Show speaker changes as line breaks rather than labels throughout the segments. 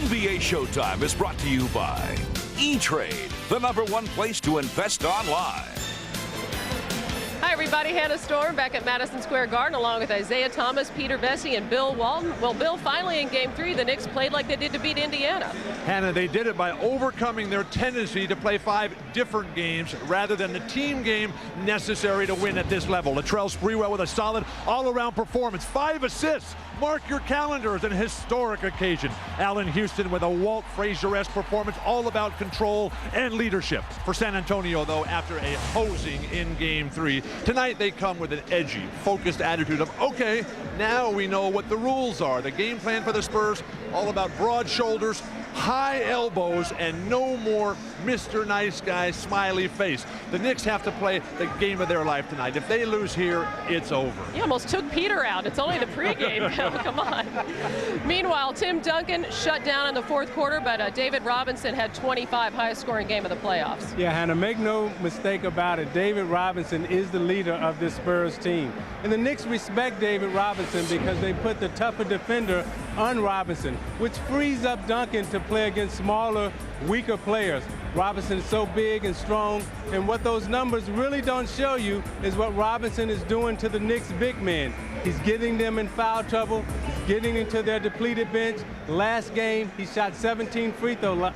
NBA Showtime is brought to you by E-Trade, the #1 place to invest online.
Hi, everybody. Hannah Storm back at Madison Square Garden along with Isaiah Thomas, Peter Vesey, and Bill Walton. Well, Bill, finally in Game 3, the Knicks played like they did to beat Indiana.
Hannah, they did it by overcoming their tendency to play 5 different games rather than the team game necessary to win at this level. Latrell Sprewell with a solid all-around performance. 5 assists. Mark your calendars, an historic occasion. Allan Houston with a Walt Frazier-esque performance, all about control and leadership. For San Antonio, though, after a hosing in Game 3, tonight they come with an edgy, focused attitude of, okay, now we know what the rules are. The game plan for the Spurs, all about broad shoulders, high elbows, and no more Mr. Nice Guy smiley face. The Knicks have to play the game of their life tonight. If they lose here, it's over.
You almost took Peter out. It's only the pregame, Bill. Come on. Meanwhile, Tim Duncan shut down in the 4th quarter, but David Robinson had 25, highest scoring game of the playoffs.
Yeah, Hannah, make no mistake about it. David Robinson is the leader of this Spurs team. And the Knicks respect David Robinson because they put the tougher defender on Robinson, which frees up Duncan to play against smaller, weaker players. Robinson is so big and strong, and what those numbers really don't show you is what Robinson is doing to the Knicks big men. He's getting them in foul trouble, getting into their depleted bench. Last game, he shot 17 free throws.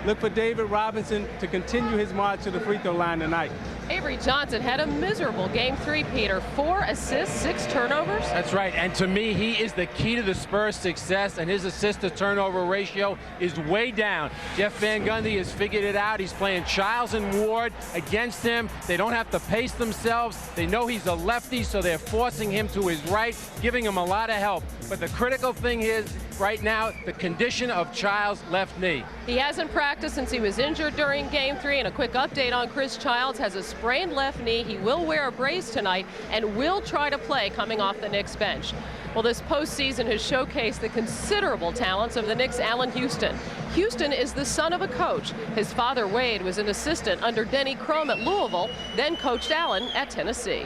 Look for David Robinson to continue his march to the free throw line tonight.
Avery Johnson had a miserable Game 3, Peter. 4 assists, 6 turnovers.
That's right, and to me, he is the key to the Spurs' success, and his assist-to-turnover ratio is way down. Jeff Van Gundy has figured it out. He's playing Childs and Ward against him. They don't have to pace themselves. They know he's a lefty, so they're forcing him to his right, giving him a lot of help. But the critical thing is, right now, the condition of Childs' left knee.
He hasn't practiced since he was injured during Game 3, and a quick update on Chris Childs has a sprained left knee. He will wear a brace tonight and will try to play coming off the Knicks bench. Well, this postseason has showcased the considerable talents of the Knicks' Allan Houston. Houston is the son of a coach. His father, Wade, was an assistant under Denny Crum at Louisville, then coached Allan at Tennessee.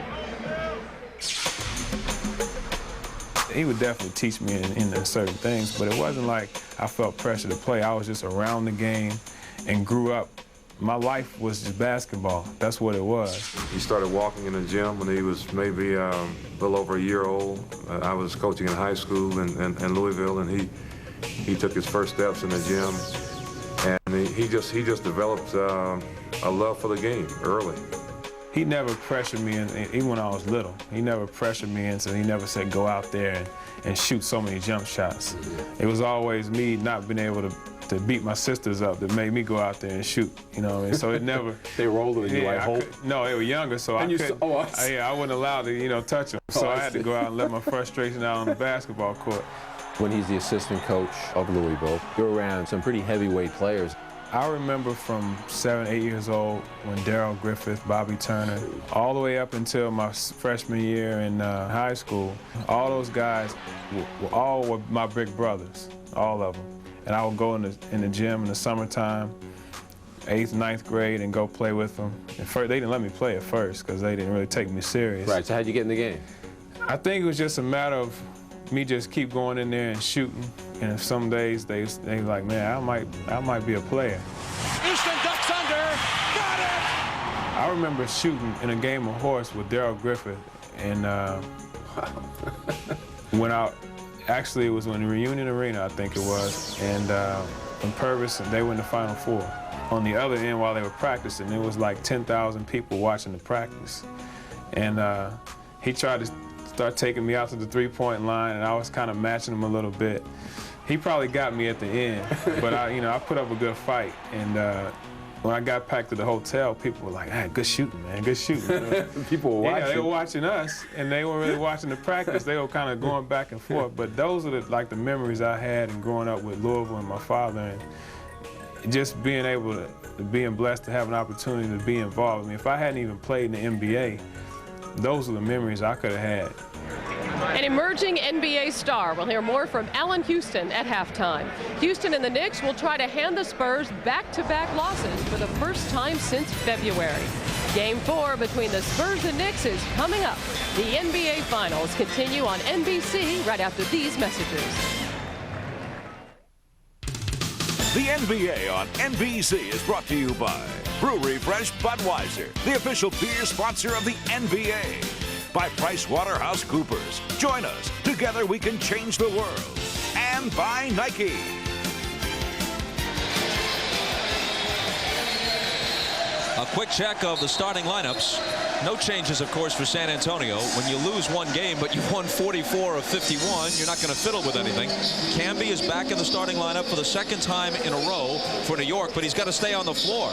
He would definitely teach me in certain things, but it wasn't like I felt pressure to play. I was just around the game and grew up. My life was just basketball. That's what it was.
He started walking in the gym when he was maybe a little over a year old. I was coaching in high school in Louisville, and he took his first steps in the gym, and he just developed a love for the game early.
He never pressured me, even when I was little. He never pressured me, and so he never said go out there and shoot so many jump shots. It was always me not being able to beat my sisters up that made me go out there and shoot, you know. And so it never.
They were older than you, I hope.
No, they were younger, so I couldn't. I wasn't allowed to, you know, touch them. So I had to go out and let my frustration out on the basketball court.
When he's the assistant coach of Louisville, you're around some pretty heavyweight players.
I remember from 7, 8 years old when Daryl Griffith, Bobby Turner, all the way up until my freshman year in high school, all those guys were my big brothers, all of them. And I would go in the gym in the summertime, 8th, 9th grade, and go play with them. At first, they didn't let me play at first because they didn't really take me serious.
Right, so how'd you get in the game?
I think it was just a matter of me just keep going in there and shooting. And if some days they like, man, I might be a player.
Houston ducks under, got it!
I remember shooting in a game of horse with Daryl Griffith, and actually it was in the Reunion Arena, I think it was, and when Purvis, they were in the Final Four. On the other end, while they were practicing, it was like 10,000 people watching the practice, and he tried to start taking me out to the three-point line, and I was kind of matching him a little bit. He probably got me at the end, but I put up a good fight. And when I got back to the hotel, people were like, "Hey, good shooting, man, good shooting."
People were watching.
Yeah, they were watching us, and they weren't really watching the practice. They were kind of going back and forth. But those are the memories I had in growing up with Louisville and my father, and just being able to being blessed to have an opportunity to be involved. I mean, if I hadn't even played in the NBA, those are the memories I could have had.
An emerging NBA star. We'll hear more from Allan Houston at halftime. Houston and the Knicks will try to hand the Spurs back-to-back losses for the first time since February. Game 4 between the Spurs and Knicks is coming up. The NBA Finals continue on NBC right after these messages.
The NBA on NBC is brought to you by Brewery Fresh Budweiser, the official beer sponsor of the NBA. By PricewaterhouseCoopers. Join us. Together we can change the world. And by Nike.
A quick check of the starting lineups. No changes, of course, for San Antonio. When you lose one game, but you've won 44 of 51, you're not going to fiddle with anything. Camby is back in the starting lineup for the second time in a row for New York, but he's got to stay on the floor.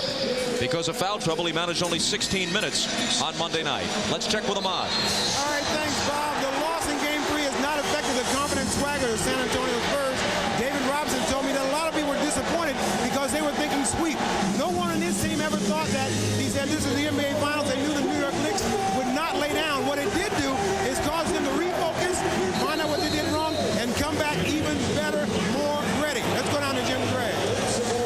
Because of foul trouble, he managed only 16 minutes on Monday night. Let's check with Ahmad.
All right, thanks, Bob. The loss in Game 3 has not affected the confident swagger of San Antonio Spurs. David Robinson told me that a lot of people were disappointed because they were thinking sweep. No one on this team ever thought that. He said this is the NBA Finals. They knew the New York Knicks would not lay down. What it did do is cause them to refocus, find out what they did wrong, and come back even better, more ready. Let's go down to Jim Gray.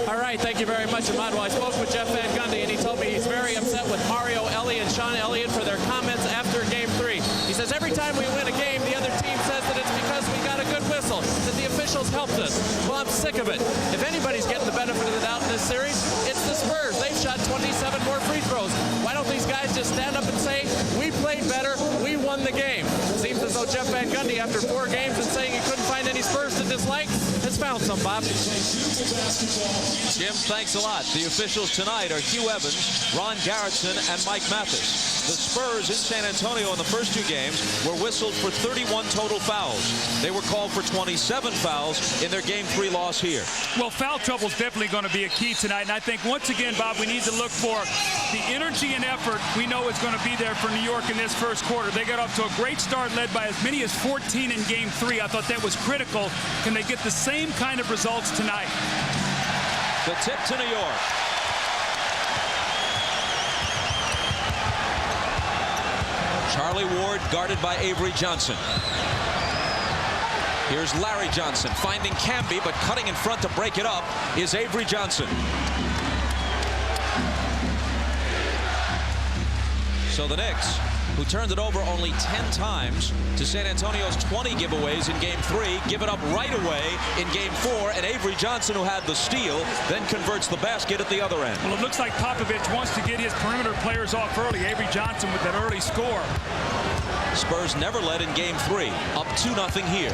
All right, thank you very much, Ahmad. Well, I spoke with Jeff Van Gundy, and he told me he's very upset with Mario, Elie, and Sean Elliott for their comments after Game 3. He says every time we win a game, the other team says that it's because we got a good whistle, that the officials helped us. Well, I'm sick of it. If anybody's getting the benefit of the doubt in this series, it's the Spurs. They've shot 27 more free throws. Why don't these guys just stand up and say, we played better, we won the game? Seems as though Jeff Van Gundy, after 4 games and saying he couldn't find any Spurs to dislike, has found some, Bob.
Jim, thanks a lot. The officials tonight are Hugh Evans, Ron Garrettson, and Mike Mathis. The Spurs in San Antonio in the first 2 games were whistled for 31 total fouls. They were called for 27 fouls in their Game 3 loss here.
Well, foul trouble is definitely going to be a key tonight. And I think, once again, Bob, we need to look for the energy and effort we know is going to be there for New York in this first quarter. They got off to a great start, led by as many as 14 in Game 3. I thought that was critical. Can they get the same kind of results tonight?
The tip to New York. Charlie Ward guarded by Avery Johnson. Here's Larry Johnson finding Camby, but cutting in front to break it up is Avery Johnson. So the Knicks, who turned it over only 10 times to San Antonio's 20 giveaways in Game 3, give it up right away in Game 4, and Avery Johnson, who had the steal, then converts the basket at the other end.
Well, it looks like Popovich wants to get his perimeter players off early. Avery Johnson with that early score.
Spurs never led in Game 3, up 2-0 here.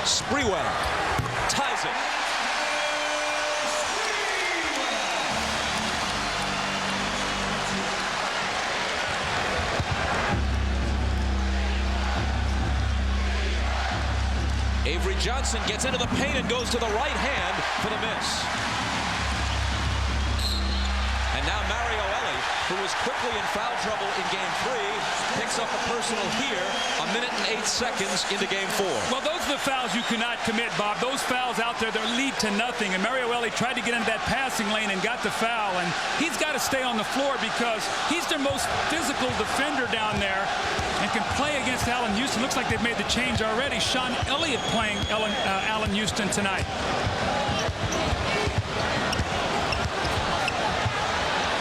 Sprewell ties it. Avery Johnson gets into the paint and goes to the right hand for the miss. And now Mario Elie, who was quickly in foul trouble in Game 3, picks up a personal here, 1 minute and 8 seconds into Game 4.
Well, those are the fouls you cannot commit, Bob. Those fouls out there that lead to nothing. And Mario Elie tried to get into that passing lane and got the foul. And he's got to stay on the floor because he's their most physical defender down there and can play against Allan Houston. Looks like they've made the change already. Sean Elliott playing Allan Houston tonight.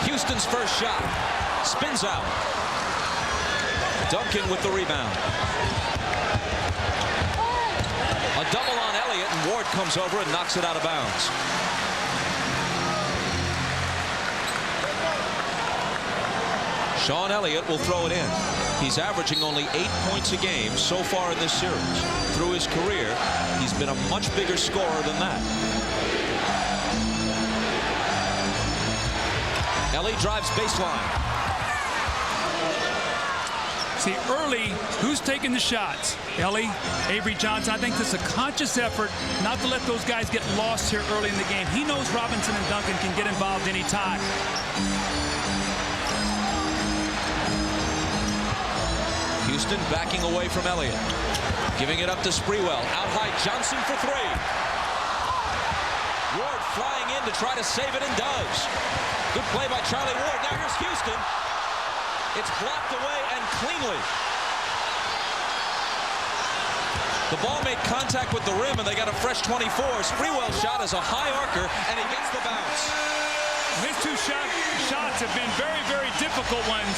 Houston's first shot spins out. Duncan with the rebound. A double on Elliott, and Ward comes over and knocks it out of bounds. Sean Elliott will throw it in. He's averaging only 8 points a game so far in this series. Through his career, he's been a much bigger scorer than that. Elie drives baseline.
See, early, who's taking the shots? Elie, Avery Johnson. I think this is a conscious effort not to let those guys get lost here early in the game. He knows Robinson and Duncan can get involved anytime.
Houston backing away from Elliott. Giving it up to Sprewell. Out high, Johnson for 3. Ward flying in to try to save it, and does. Good play by Charlie Ward. Now here's Houston. It's blocked away and cleanly. The ball made contact with the rim, and they got a fresh 24. Sprewell's shot is a high arcer, and he gets the bounce.
His 2 shots have been very, very difficult ones.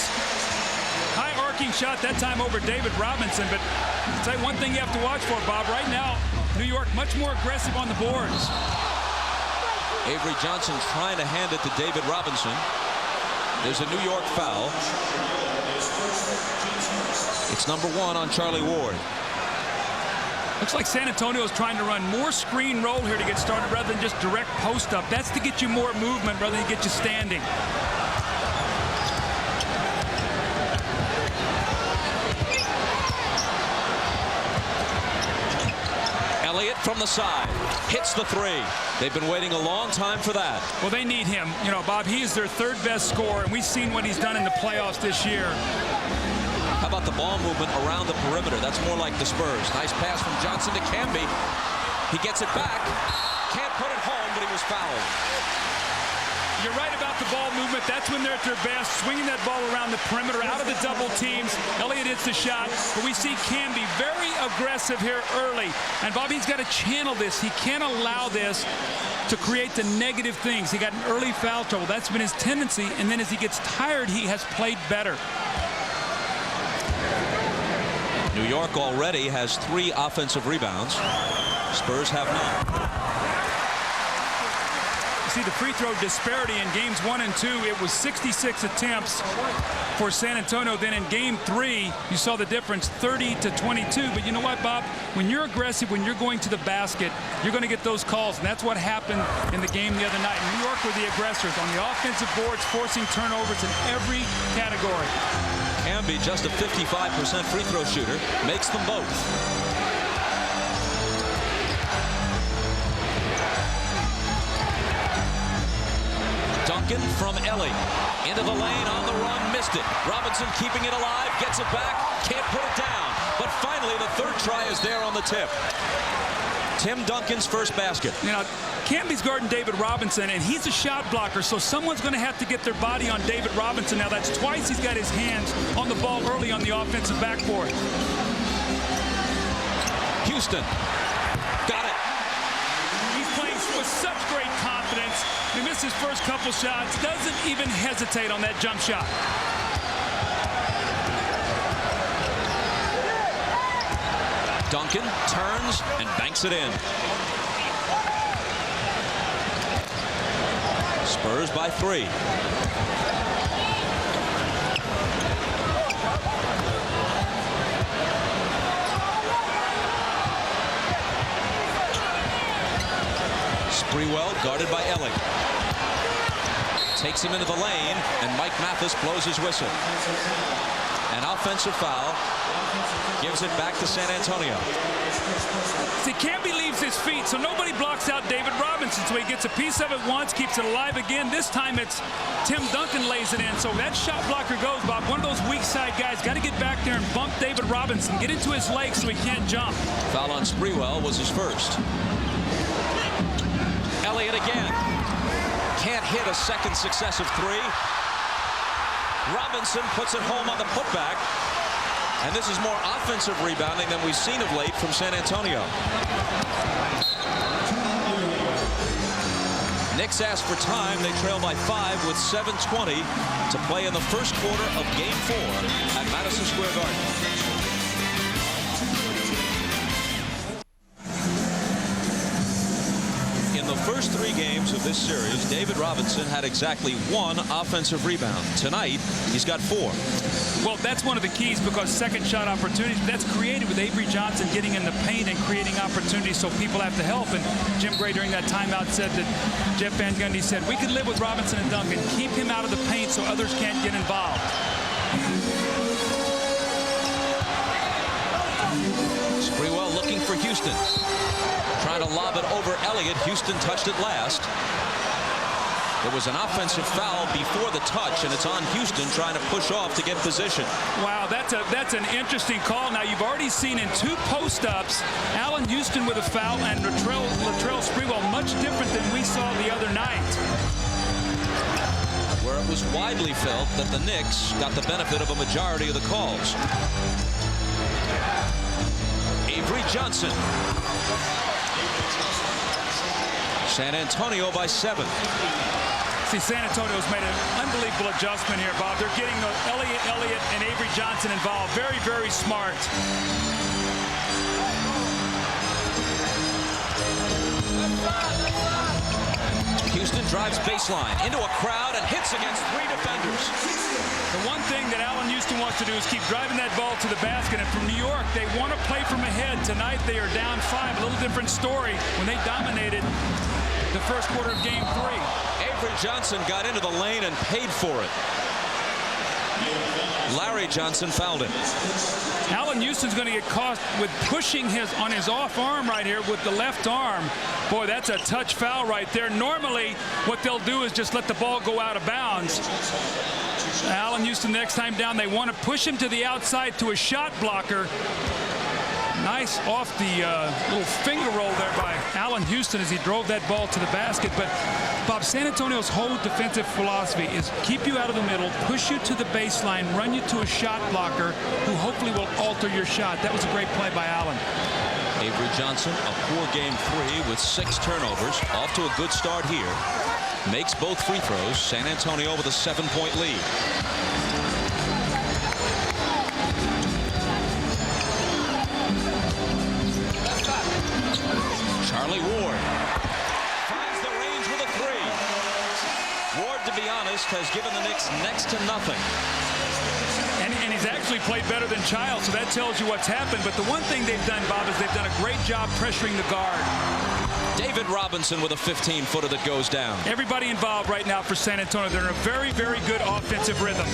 High arc working shot that time over David Robinson. But I'll tell you one thing you have to watch for, Bob. Right now, New York much more aggressive on the boards.
Avery Johnson's trying to hand it to David Robinson. There's a New York foul. It's number 1 on Charlie Ward.
Looks like San Antonio is trying to run more screen roll here to get started rather than just direct post up. That's to get you more movement rather than get you standing.
Elliott from the side hits the 3. They've been waiting a long time for that.
Well, they need him. You know, Bob, he is their 3rd best scorer, and we've seen what he's done in the playoffs this year.
How about the ball movement around the perimeter? That's more like the Spurs. Nice pass from Johnson to Camby. He gets it back. Can't put it home, but he was fouled.
You're right about the ball movement. That's when they're at their best, swinging that ball around the perimeter, out of the double teams. Elliott hits the shot, but we see Camby very aggressive here early. And Bobby's got to channel this. He can't allow this to create the negative things. He got an early foul trouble. That's been his tendency. And then as he gets tired, he has played better.
New York already has 3 offensive rebounds. Spurs have none.
See the free throw disparity in games 1 and 2. It was 66 attempts for San Antonio. Then in game 3, you saw the difference, 30-22. But you know what, Bob? When you're aggressive, when you're going to the basket, you're going to get those calls. And that's what happened in the game the other night. New York were the aggressors on the offensive boards, forcing turnovers in every category.
Camby, just a 55% free throw shooter, makes them both. Duncan from Elie. Into the lane, on the run, missed it. Robinson keeping it alive, gets it back, can't put it down. But finally, the 3rd try is there on the tip. Tim Duncan's first basket.
You know, Camby's guarding David Robinson, and he's a shot blocker, so someone's going to have to get their body on David Robinson. Now, that's twice he's got his hands on the ball early on the offensive backboard.
Houston. Got it.
He's playing with such great confidence. He missed his first couple shots. Doesn't even hesitate on that jump shot.
Duncan turns and banks it in. Spurs by 3. Sprewell guarded by Elie. Takes him into the lane, and Mike Mathis blows his whistle. An offensive foul gives it back to San Antonio.
See, Camby leaves his feet, so nobody blocks out David Robinson. So he gets a piece of it once, keeps it alive again. This time it's Tim Duncan lays it in. So that shot blocker goes, Bob. One of those weak side guys got to get back there and bump David Robinson, get into his legs so he can't jump.
Foul on Sprewell was his first. Elliott again. Can't hit a second successive 3. Robinson puts it home on the putback. And this is more offensive rebounding than we've seen of late from San Antonio. Knicks ask for time. They trail by 5 with 7:20 to play in the first quarter of Game 4 at Madison Square Garden. In the first 3 games of this series, David Robinson had exactly 1 offensive rebound. Tonight, he's got 4.
Well, that's one of the keys because second shot opportunities, that's created with Avery Johnson getting in the paint and creating opportunities so people have to help. And Jim Gray during that timeout said that Jeff Van Gundy said, we can live with Robinson and Duncan. Keep him out of the paint so others can't get involved.
Sprewell looking for Houston. Trying to lob it over Elliott. Houston touched it last. There was an offensive foul before the touch, and it's on Houston trying to push off to get position.
Wow, that's an interesting call. Now, you've already seen in 2 post-ups, Allan Houston with a foul and Latrell Sprewell, much different than we saw the other night.
Where it was widely felt that the Knicks got the benefit of a majority of the calls. Avery Johnson. San Antonio by 7.
See, San Antonio's made an unbelievable adjustment here, Bob. They're getting Elliott and Avery Johnson involved. Very, very smart.
Houston drives baseline into a crowd and hits against 3 defenders.
The one thing that Allan Houston wants to do is keep driving that ball to the basket. And from New York, they want to play from ahead. Tonight, they are down 5. A little different story when they dominated the first quarter of Game 3.
Avery Johnson got into the lane and paid for it. Larry Johnson fouled him.
Allan Houston's going to get caught with pushing on his off arm right here with the left arm. Boy, that's a touch foul right there. Normally, what they'll do is just let the ball go out of bounds. Allan Houston, next time down, they want to push him to the outside to a shot blocker. Nice off the little finger roll there by Allan Houston as he drove that ball to the basket. But, Bob, San Antonio's whole defensive philosophy is keep you out of the middle, push you to the baseline, run you to a shot blocker who hopefully will alter your shot. That was a great play by Allan.
Avery Johnson, a poor Game 3 with 6 turnovers. Off to a good start here. Makes both free throws. San Antonio with a 7-point lead. Charlie Ward finds the range with a 3. Ward, to be honest, has given the Knicks next to nothing.
And he's actually played better than Childs, so that tells you what's happened. But the one thing they've done, Bob, is they've done a great job pressuring the guard.
David Robinson with a 15-footer that goes down.
Everybody involved right now for San Antonio. They're in a very, very good offensive rhythm.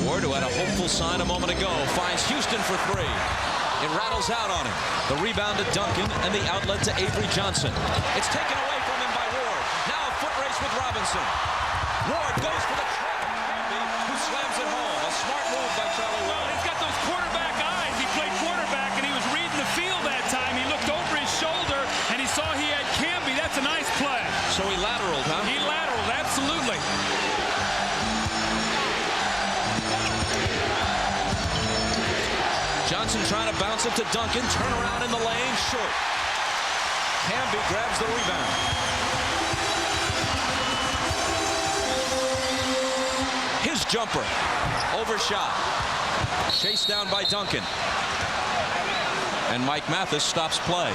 Ward, who had a hopeful sign a moment ago, finds Houston for 3. It rattles out on him. The rebound to Duncan and the outlet to Avery Johnson. It's taken away from him by Ward. Now a foot race with Robinson. Ward goes for the trap. Camby, who slams it home. A smart move by Charlie Ward.
He's got those quarterback eyes. He played quarterback and he was reading the field that time. He looked over his shoulder and he saw he had Camby. That's a nice play.
So he lateraled, huh?
He lateraled, absolutely.
Johnson trying to bounce it to Duncan. Turn around in the lane. Short. Camby grabs the rebound. His jumper. Overshot. Chased down by Duncan. And Mike Mathis stops play.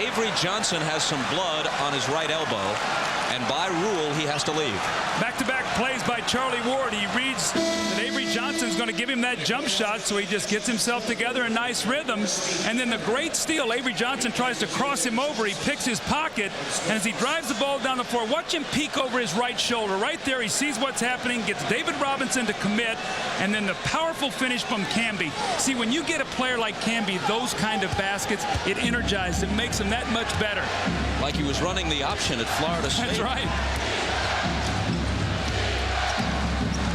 Avery Johnson has some blood on his right elbow. And by rule, he has to leave.
Back-to-back plays by Charlie Ward. He reads that Avery Johnson's going to give him that jump shot, so he just gets himself together in nice rhythm. And then the great steal, Avery Johnson tries to cross him over. He picks his pocket, and as he drives the ball down the floor, watch him peek over his right shoulder. Right there, he sees what's happening, gets David Robinson to commit, and then the powerful finish from Camby. See, when you get a player like Camby, those kind of baskets, it energizes, it makes him that much better.
Like he was running the option at Florida State.
That's right.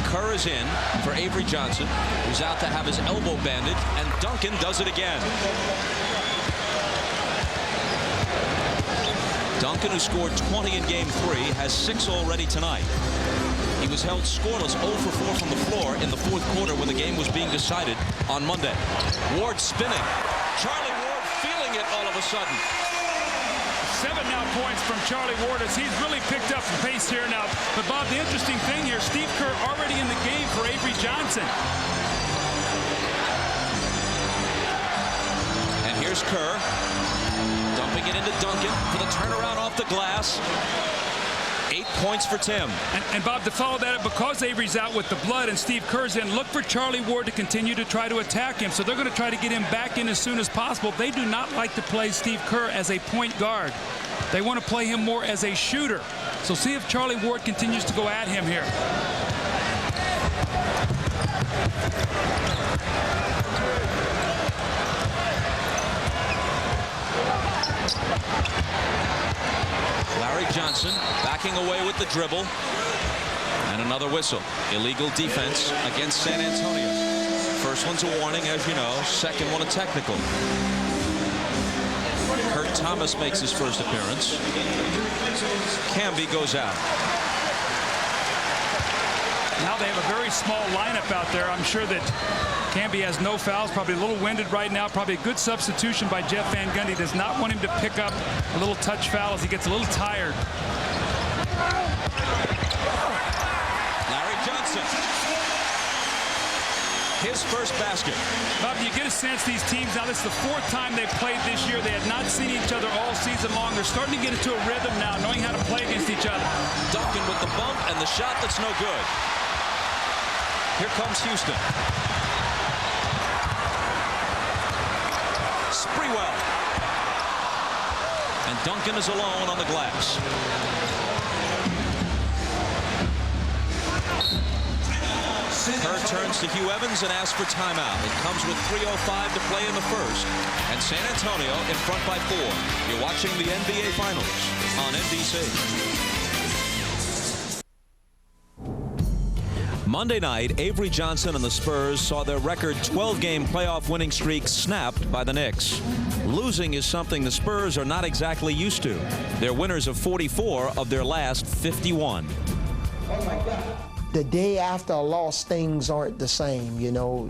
Kerr is in for Avery Johnson, who's out to have his elbow bandaged, and Duncan does it again. Duncan, who scored 20 in Game 3, has 6 already tonight. He was held scoreless 0 for 4 from the floor in the fourth quarter when the game was being decided on Monday. Ward spinning. Charlie Ward feeling it all of a sudden.
7 now points from Charlie Ward as he's really picked up pace here now. But, Bob, the interesting thing here, Steve Kerr already in the game for Avery Johnson.
And here's Kerr dumping it into Duncan for the turnaround off the glass. 8 points for Tim.
And Bob, to follow that up, because Avery's out with the blood and Steve Kerr's in, look for Charlie Ward to continue to try to attack him. So they're going to try to get him back in as soon as possible. They do not like to play Steve Kerr as a point guard. They want to play him more as a shooter. So see if Charlie Ward continues to go at him here.
Larry Johnson backing away with the dribble. And another whistle. Illegal defense against San Antonio. First one's a warning, as you know. Second one a technical. Kurt Thomas makes his first appearance. Camby goes out.
Now they have a very small lineup out there. I'm sure that Camby has no fouls, probably a little winded right now. Probably a good substitution by Jeff Van Gundy. Does not want him to pick up a little touch foul as he gets a little tired.
Larry Johnson. His first basket.
Bob, you get a sense these teams, now this is the 4th time they've played this year. They had not seen each other all season long. They're starting to get into a rhythm now, knowing how to play against each other.
Duncan with the bump and the shot that's no good. Here comes Houston. Sprewell. And Duncan is alone on the glass. Kerr turns to Hugh Evans and asks for timeout. It comes with 3:05 to play in the first. And San Antonio in front by 4. You're watching the NBA Finals on NBC. Monday night, Avery Johnson and the Spurs saw their record 12-game playoff winning streak snapped by the Knicks. Losing is something the Spurs are not exactly used to. They're winners of 44 of their last 51.
Oh my God. The day after a loss, things aren't the same, you know.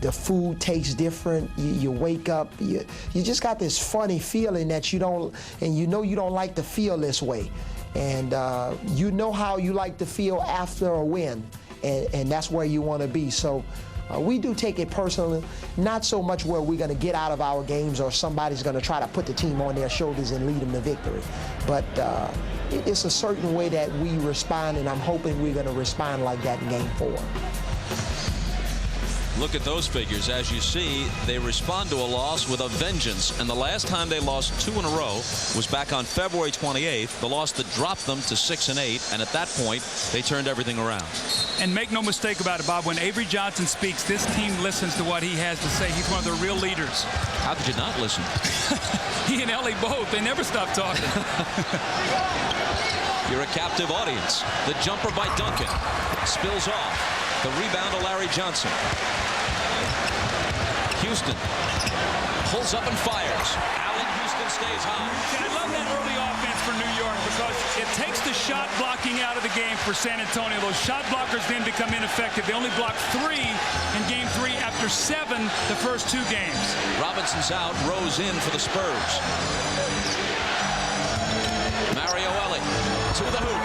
The food tastes different. You wake up, you just got this funny feeling that you don't, and you know you don't like to feel this way. And you know how you like to feel after a win, and that's where you want to be. So we do take it personally, not so much where we're going to get out of our games or somebody's going to try to put the team on their shoulders and lead them to victory. But it's a certain way that we respond, and I'm hoping we're going to respond like that in Game 4.
Look at those figures. As you see, they respond to a loss with a vengeance. And the last time they lost 2 in a row was back on February 28th, the loss that dropped them to 6-8. And at that point, they turned everything around.
And make no mistake about it, Bob, when Avery Johnson speaks, this team listens to what he has to say. He's one of the real leaders.
How could you not listen?
He and Elie both. They never stop talking.
You're a captive audience. The jumper by Duncan spills off. The rebound to Larry Johnson. Houston pulls up and fires. Allan Houston stays high.
I love that early offense for New York because it takes the shot blocking out of the game for San Antonio. Those shot blockers then become ineffective. They only blocked 3 in Game 3 after 7 the first 2 games.
Robinson's out. Rose in for the Spurs. Mario Elie to the hoop.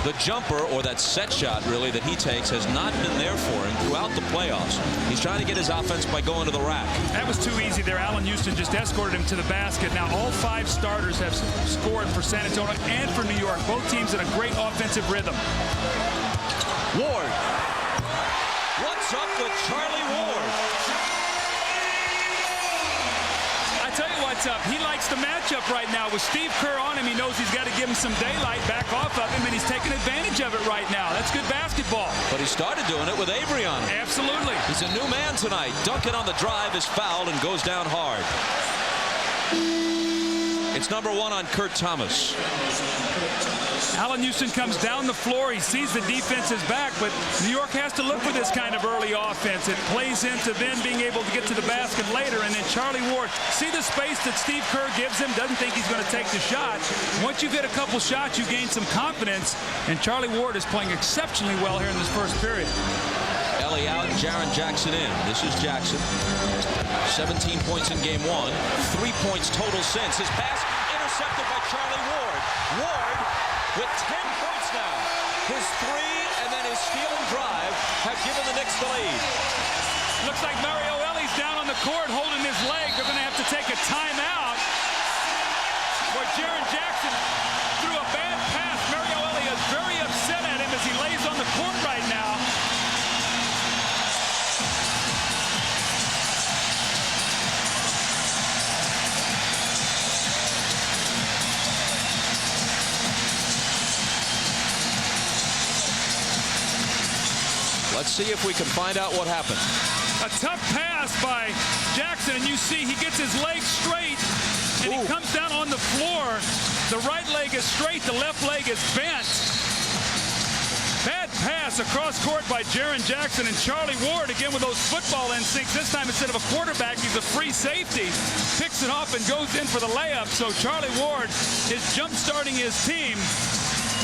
The jumper, or that set shot, really, that he takes has not been there for him throughout the playoffs. He's trying to get his offense by going to the rack.
That was too easy there. Allan Houston just escorted him to the basket. Now all 5 starters have scored for San Antonio and for New York. Both teams in a great offensive rhythm.
Ward. What's up with Charlie Ward?
Tell you what's up. He likes the matchup right now. With Steve Kerr on him, he knows he's got to give him some daylight, back off of him, and he's taking advantage of it right now. That's good basketball.
But he started doing it with Avery on him.
Absolutely.
He's a new man tonight. Duncan on the drive is fouled and goes down hard. It's number 1 on Kurt Thomas.
Allan Houston comes down the floor. He sees the defense is back, but New York has to look for this kind of early offense. It plays into then being able to get to the basket later, and then Charlie Ward, see the space that Steve Kerr gives him, doesn't think he's going to take the shot. Once you get a couple shots, you gain some confidence, and Charlie Ward is playing exceptionally well here in this first period.
Elie out, Jaren Jackson in. This is Jackson. 17 points in Game 1, 3 points total since. His pass intercepted by Charlie Ward. Ward with 10 points now. His 3 and then his steal and drive have given the Knicks the lead.
Looks like Mario Ellie's down on the court holding his leg. They're going to have to take a timeout. Where Jaren Jackson threw a bad pass. Mario Elie is very upset at him as he lays on the court right now.
Let's see if we can find out what happened.
A tough pass by Jackson, and you see he gets his leg straight, and he comes down on the floor. The right leg is straight, the left leg is bent. Bad pass pass across court by Jaren Jackson, and Charlie Ward again with those football instincts. This time instead of a quarterback, he's a free safety. Picks it off and goes in for the layup. So Charlie Ward is jump-starting his team.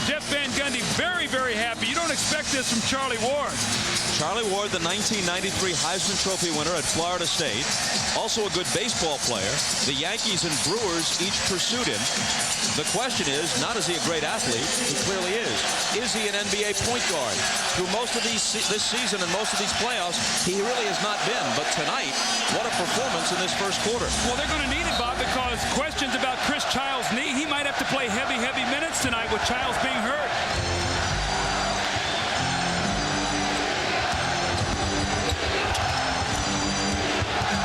Jeff Van Gundy very, very happy. You don't expect this from Charlie Ward.
Charlie Ward, the 1993 Heisman Trophy winner at Florida State. Also a good baseball player. The Yankees and Brewers each pursued him. The question is, not is he a great athlete? He clearly is. Is he an NBA point guard? Through most of this season and most of these playoffs, he really has not been. But tonight, what a performance in this first quarter.
Well, they're going to need it, Bob, because questions about Chris Childs' knee. He might have to play heavy minutes tonight with Childs being hurt.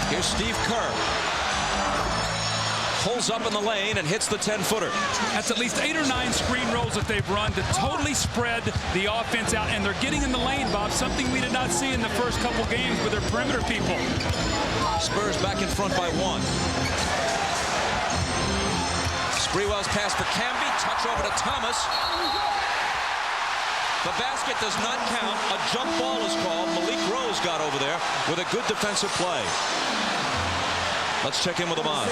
Here's Steve Kerr. Pulls up in the lane and hits the 10-footer.
That's at least 8 or 9 screen rolls that they've run to totally spread the offense out, and they're getting in the lane, Bob, something we did not see in the first couple games with their perimeter people.
Spurs back in front by 1. Sprewell's pass for Camby, touch over to Thomas. The basket does not count. A jump ball is called. Malik Rose got over there with a good defensive play. Let's check in with Ahmad.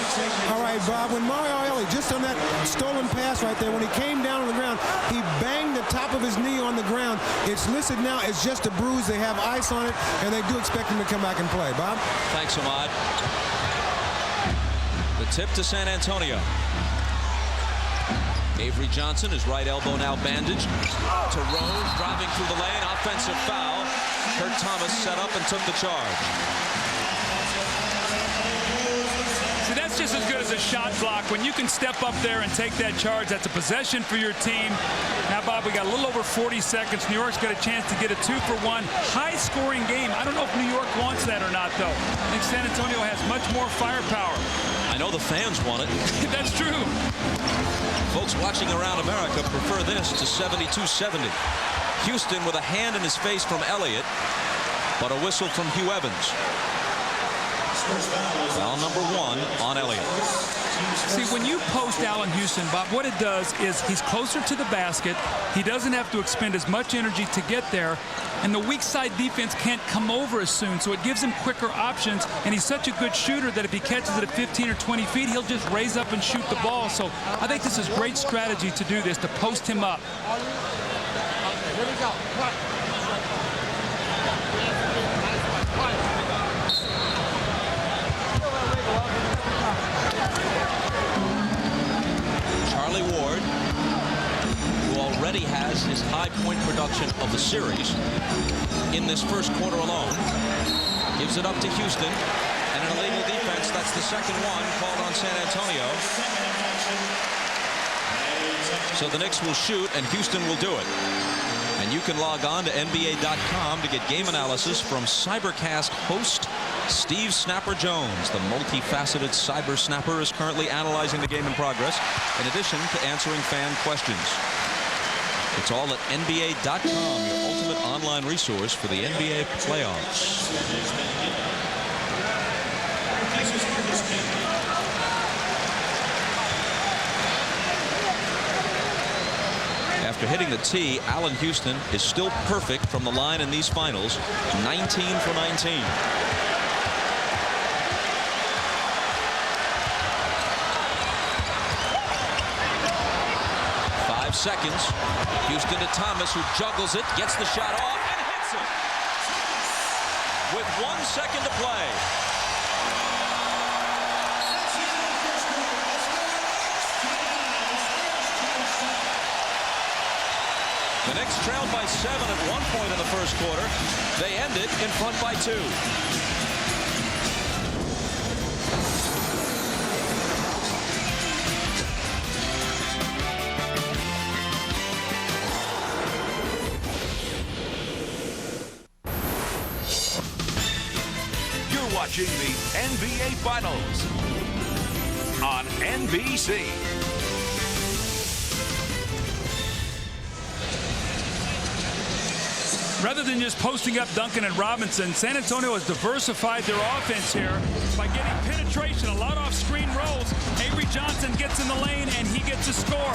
All right, Bob, when Elie, just on that stolen pass right there, when he came down on the ground, he banged the top of his knee on the ground. It's listed now as just a bruise. They have ice on it, and they do expect him to come back and play. Bob?
Thanks, Ahmad. The tip to San Antonio. Avery Johnson, his right elbow now bandaged. To Rose, driving through the lane, offensive foul. Kurt Thomas set up and took the charge.
See, that's just as good as a shot block. When you can step up there and take that charge, that's a possession for your team. Now, Bob, we got a little over 40 seconds. New York's got a chance to get a 2-for-1 high-scoring game. I don't know if New York wants that or not, though. I think San Antonio has much more firepower.
I know the fans want it.
That's true.
Folks watching around America prefer this to 72-70. Houston with a hand in his face from Elliott, but a whistle from Hugh Evans. Foul number 1 on Elliott.
See, when you post Allan Houston, Bob, what it does is he's closer to the basket. He doesn't have to expend as much energy to get there, and the weak side defense can't come over as soon, so it gives him quicker options, and he's such a good shooter that if he catches it at 15 or 20 feet, he'll just raise up and shoot the ball. So I think this is great strategy to do this, to post him up.
Here we go.
Charlie Ward, who already has his high point production of the series in this first quarter alone, gives it up to Houston, and an illegal defense. That's the second one called on San Antonio. So the Knicks will shoot, and Houston will do it. And you can log on to NBA.com to get game analysis from Cybercast host Steve Snapper Jones. The multifaceted cyber snapper is currently analyzing the game in progress, in addition to answering fan questions. It's all at NBA.com, your ultimate online resource for the NBA playoffs. After hitting the tee, Allan Houston is still perfect from the line in these finals, 19 for 19. Seconds. Houston to Thomas, who juggles it, gets the shot off, and hits it. With 1 second to play. The Knicks trailed by 7 at one point in the first quarter. They ended in front by 2.
Watching the NBA Finals on NBC.
Rather than just posting up Duncan and Robinson, San Antonio has diversified their offense here by getting penetration, a lot off screen rolls. Avery Johnson gets in the lane and he gets a score.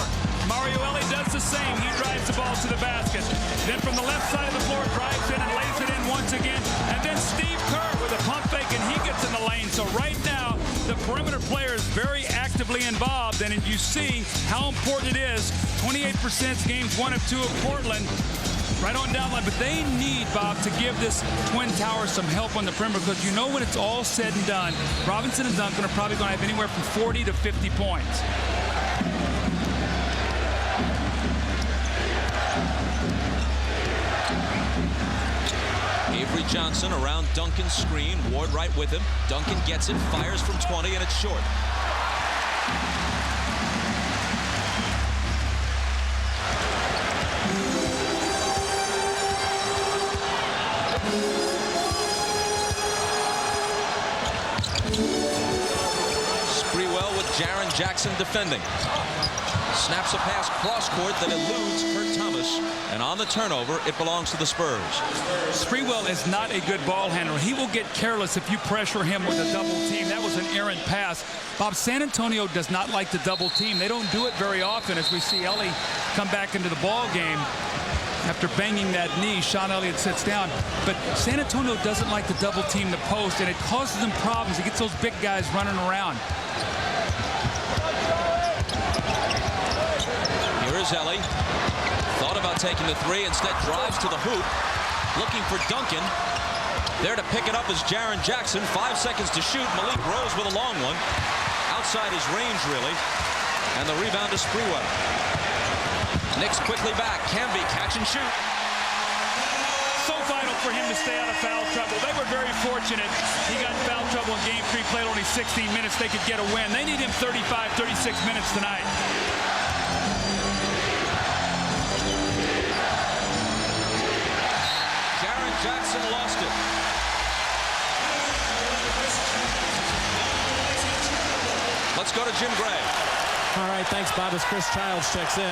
Mario Elie does the same. He drives the ball to the basket. Then from the left side of the floor, drives in and lays it in once again. And then Steve Kerr with a pump fake, and he gets in the lane. So right now, the perimeter player is very actively involved, and you see how important it is. 28% games 1 of 2 of Portland. Right on down line, but they need, Bob, to give this Twin Towers some help on the perimeter, because you know when it's all said and done, Robinson and Duncan are probably going to have anywhere from 40 to 50 points.
Avery Johnson around Duncan's screen. Ward right with him. Duncan gets it, fires from 20, and it's short. Sprewell with Jaren Jackson defending. Snaps a pass cross court that eludes Kurt Thomas, and on the turnover, it belongs to the Spurs.
Sprewell is not a good ball handler. He will get careless if you pressure him with a double team. That was an errant pass. Bob, San Antonio does not like the double team. They don't do it very often, as we see Elie come back into the ball game after banging that knee. Sean Elliott sits down, but San Antonio doesn't like to double team the post, and it causes them problems. It gets those big guys running around.
Here's Elie. Thought about taking the three, instead drives to the hoop, looking for Duncan. There to pick it up is Jaren Jackson. 5 seconds to shoot. Malik Rose with a long one. Outside his range, really. And the rebound to Sprewell. Knicks quickly back. Camby catch and shoot.
So vital for him to stay out of foul trouble. They were very fortunate. He got in foul trouble in game 3, played only 16 minutes. They could get a win. They need him 35, 36 minutes tonight.
Jackson lost it. Let's go to Jim Gray.
All right, thanks, Bob, as Chris Childs checks in.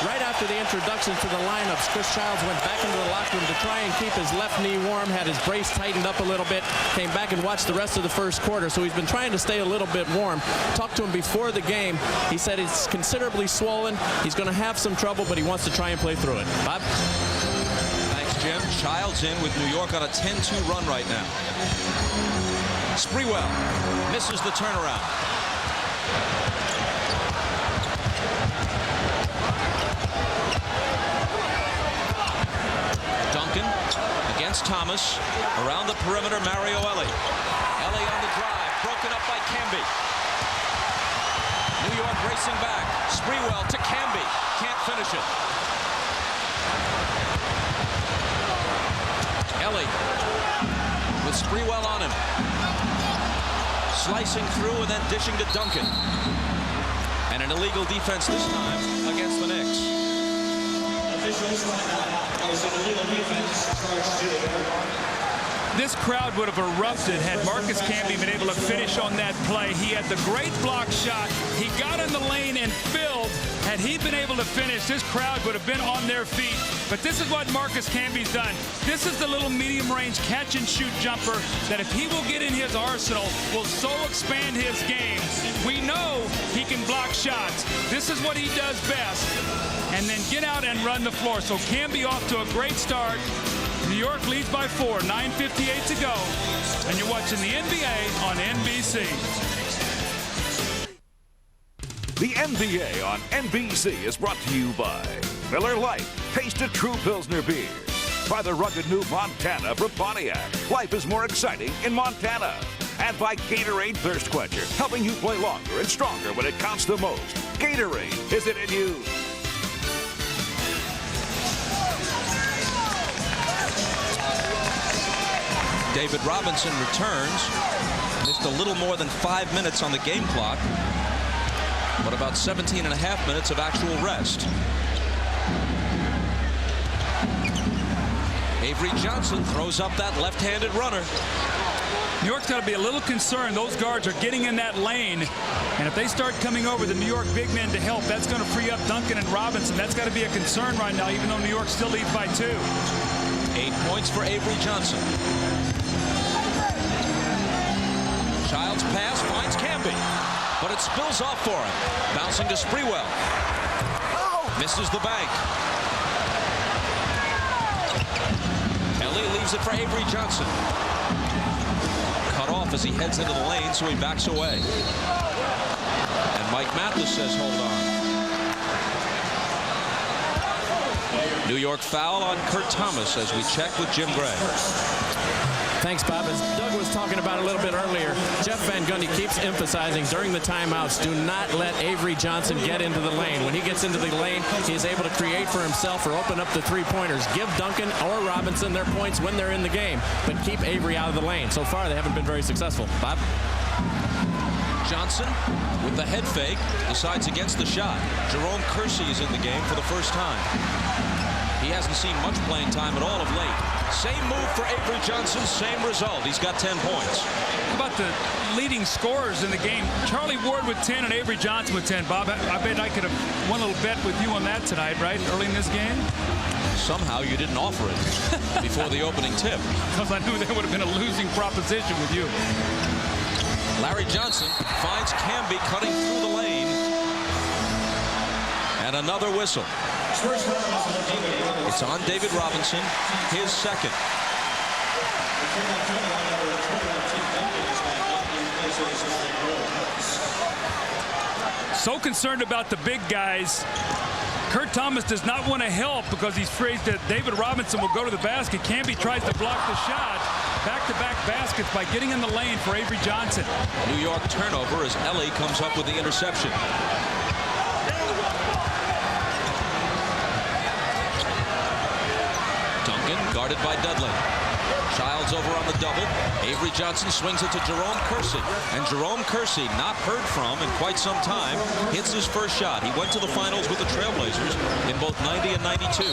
Right after the introduction to the lineups, Chris Childs went back into the locker room to try and keep his left knee warm, had his brace tightened up a little bit, came back and watched the rest of the first quarter, so he's been trying to stay a little bit warm. Talked to him before the game. He said it's considerably swollen. He's going to have some trouble, but he wants to try and play through it. Bob?
Jim. Childs in with New York on a 10-2 run right now. Sprewell misses the turnaround. Duncan against Thomas. Around the perimeter, Mario Elie. Elie on the drive, broken up by Camby. New York racing back. Sprewell to Camby. Can't finish it. Elie with Sprewell on him. Slicing through and then dishing to Duncan. And an illegal defense this time against the Knicks.
This crowd would have erupted had Marcus Camby been able to finish on that play. He had the great block shot. He got in the lane and filled. Had he been able to finish, this crowd would have been on their feet. But this is what Marcus Camby's done. This is the little medium-range catch-and-shoot jumper that, if he will get in his arsenal, will so expand his game. We know he can block shots. This is what he does best. And then get out and run the floor. So Camby off to a great start. New York leads by 4, 9:58 to go. And you're watching the NBA on NBC.
The NBA on NBC is brought to you by Miller Lite. Taste a true Pilsner beer. By the rugged new Montana from Pontiac. Life is more exciting in Montana. And by Gatorade Thirst Quencher, helping you play longer and stronger when it counts the most. Gatorade, is it in you?
David Robinson returns. Missed a little more than 5 minutes on the game clock, but about 17 and a half minutes of actual rest. Avery Johnson throws up that left-handed runner.
New York's got to be a little concerned. Those guards are getting in that lane. And if they start coming over the New York big men to help, that's going to free up Duncan and Robinson. That's got to be a concern right now, even though New York still leads by 2.
8 points for Avery Johnson. Childs pass finds Camby, but it spills off for him. Bouncing to Sprewell. Misses the bank. Elie leaves it for Avery Johnson. Cut off as he heads into the lane, so he backs away. And Mike Mathis says hold on. New York foul on Kurt Thomas as we check with Jim Gray.
Thanks, Bob. As Doug was talking about a little bit earlier, Jeff Van Gundy keeps emphasizing during the timeouts, do not let Avery Johnson get into the lane. When he gets into the lane, he is able to create for himself or open up the three-pointers. Give Duncan or Robinson their points when they're in the game, but keep Avery out of the lane. So far, they haven't been very successful. Bob?
Johnson with the head fake decides against the shot. Jerome Kersey is in the game for the first time. He hasn't seen much playing time at all of late. Same move for Avery Johnson, same result. He's got 10 points.
How about the leading scorers in the game? Charlie Ward with 10 and Avery Johnson with 10. Bob, I bet I could have won a little bet with you on that tonight, right? Early in this game?
Somehow you didn't offer it before the opening tip.
Because I knew that would have been a losing proposition with you.
Larry Johnson finds Camby cutting through the lane. And another whistle. It's on David Robinson, his second.
So concerned about the big guys. Kurt Thomas does not want to help because he's afraid that David Robinson will go to the basket. Camby tries to block the shot. Back-to-back baskets by getting in the lane for Avery Johnson.
New York turnover as Elie comes up with the interception. Duncan guarded by Dudley. Childs over on the double. Avery Johnson swings it to Jerome Kersey. And Jerome Kersey, not heard from in quite some time, hits his first shot. He went to the finals with the Trailblazers in both 90 and 92.